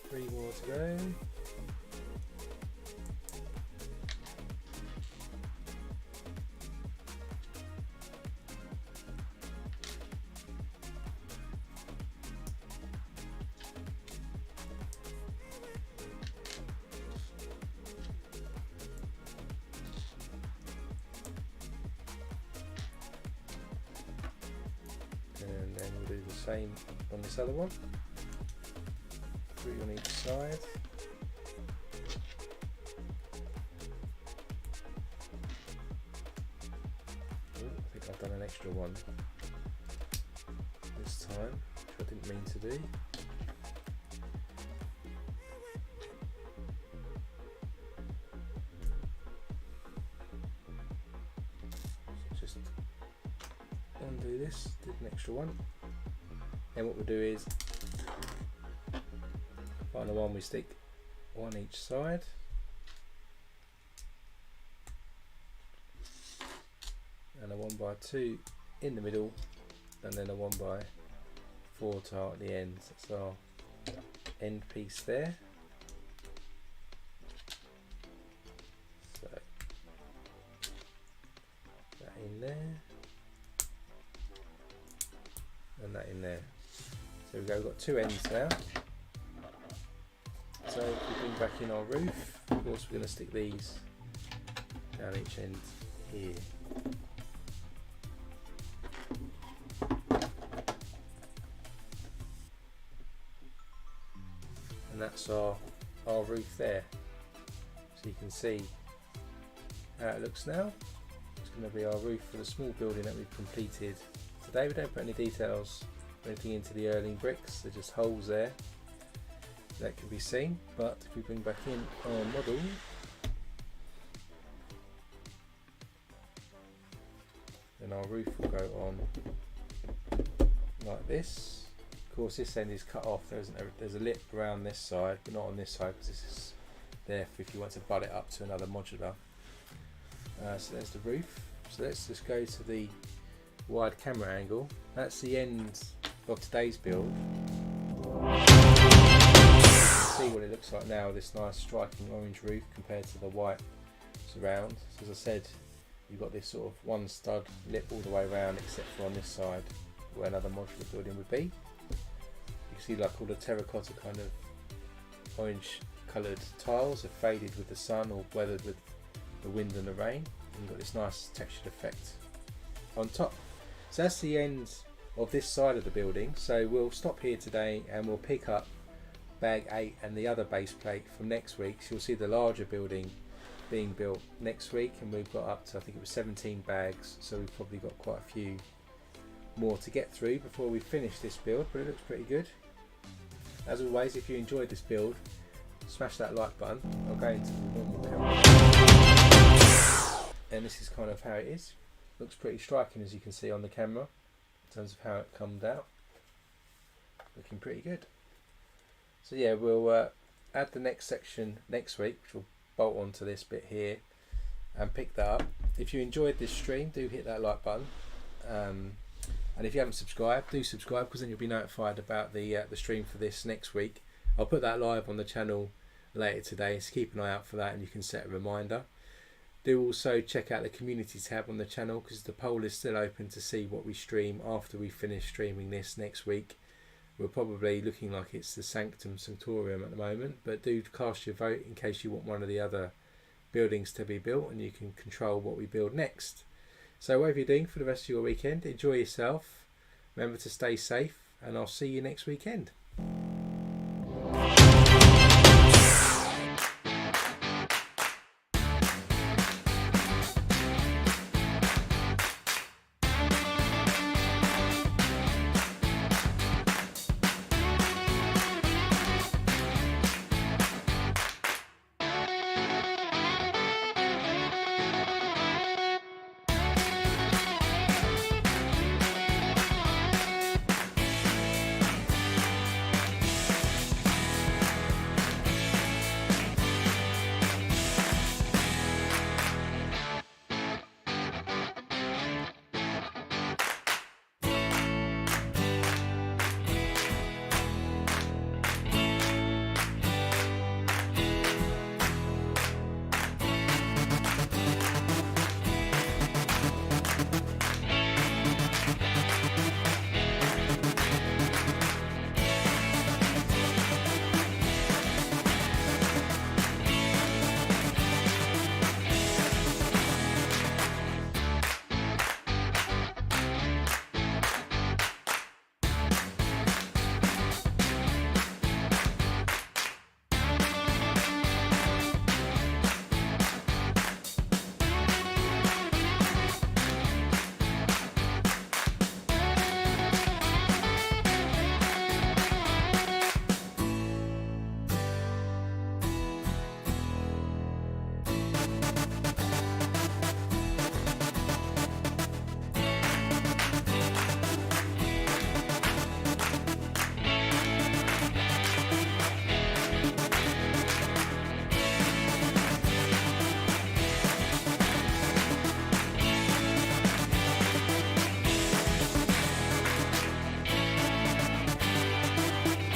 Three more to go. And then we'll do the same on this other one. 3 on each side. Ooh, I think I've done an extra one this time, which I didn't mean to do. So just undo this, did an extra one. Then what we'll do is final one, we stick one each side. And a 1x2 in the middle, and then a 1x4 tile at the end. That's our end piece there. So that in there, and that in there. So we've got 2 ends now. So if we bring back in our roof, of course we're going to stick these down each end here. And that's our roof there. So you can see how it looks now. It's going to be our roof for the small building that we've completed today. We don't put any details or anything into the Erling bricks, they're just holes there that can be seen. But if we bring back in our model, then our roof will go on like this. Of course this end is cut off, there's a lip around this side, but not on this side, because this is there for if you want to butt it up to another modular. So there's the roof. So let's just go to the wide camera angle. That's the end of today's build. See what it looks like now, this nice striking orange roof compared to the white surround. So as I said, you've got this sort of one stud lip all the way around, except for on this side where another modular building would be. You can see like all the terracotta kind of orange coloured tiles have faded with the sun or weathered with the wind and the rain, and you've got this nice textured effect on top. So that's the end of this side of the building. So we'll stop here today and we'll pick up bag 8 and the other base plate from next week. So you'll see the larger building being built next week, and we've got up to, I think it was 17 bags, so we've probably got quite a few more to get through before we finish this build, but it looks pretty good. As always, if you enjoyed this build, smash that like button. I'll go into the normal camera, and this is kind of how it is. Looks pretty striking, as you can see on the camera, in terms of how it comes out. Looking pretty good. So yeah, we'll add the next section next week, which will bolt onto this bit here and pick that up. If you enjoyed this stream, do hit that like button, and if you haven't subscribed, do subscribe, because then you'll be notified about the stream for this next week. I'll put that live on the channel later today, so keep an eye out for that, and you can set a reminder. Do also check out the community tab on the channel, because the poll is still open to see what we stream after we finish streaming this next week. We're probably looking like it's the Sanctum Sanctorium at the moment, but do cast your vote in case you want one of the other buildings to be built, and you can control what we build next. So whatever you're doing for the rest of your weekend, enjoy yourself, remember to stay safe, and I'll see you next weekend.